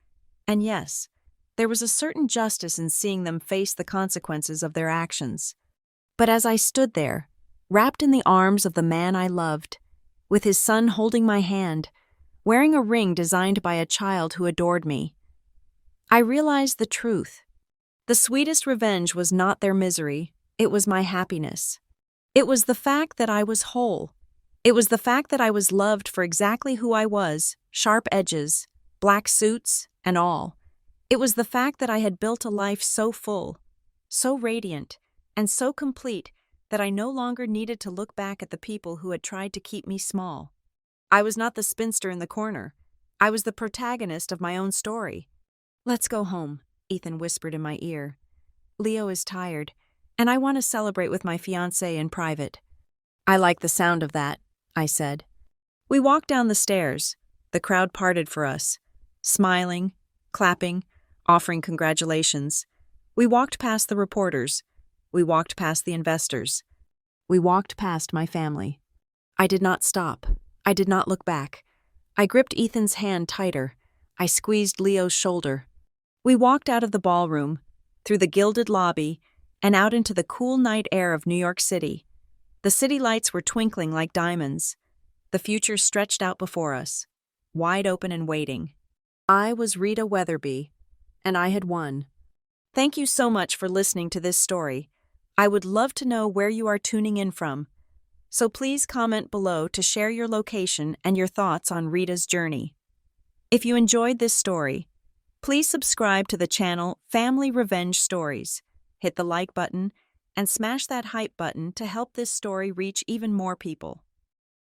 And yes, there was a certain justice in seeing them face the consequences of their actions. But as I stood there, wrapped in the arms of the man I loved, with his son holding my hand, wearing a ring designed by a child who adored me, I realized the truth. The sweetest revenge was not their misery, it was my happiness. It was the fact that I was whole. It was the fact that I was loved for exactly who I was, sharp edges, black suits, and all. It was the fact that I had built a life so full, so radiant, and so complete that I no longer needed to look back at the people who had tried to keep me small. I was not the spinster in the corner. I was the protagonist of my own story. "Let's go home," Ethan whispered in my ear. "Leo is tired, and I want to celebrate with my fiancé in private." "I like the sound of that," I said. We walked down the stairs. The crowd parted for us, smiling, clapping, offering congratulations. We walked past the reporters. We walked past the investors. We walked past my family. I did not stop. I did not look back. I gripped Ethan's hand tighter. I squeezed Leo's shoulder. We walked out of the ballroom, through the gilded lobby, and out into the cool night air of New York City. The city lights were twinkling like diamonds. The future stretched out before us, wide open and waiting. I was Rita Weatherby, and I had won. Thank you so much for listening to this story. I would love to know where you are tuning in from. So please comment below to share your location and your thoughts on Rita's journey. If you enjoyed this story, please subscribe to the channel Family Revenge Stories. Hit the like button and smash that hype button to help this story reach even more people.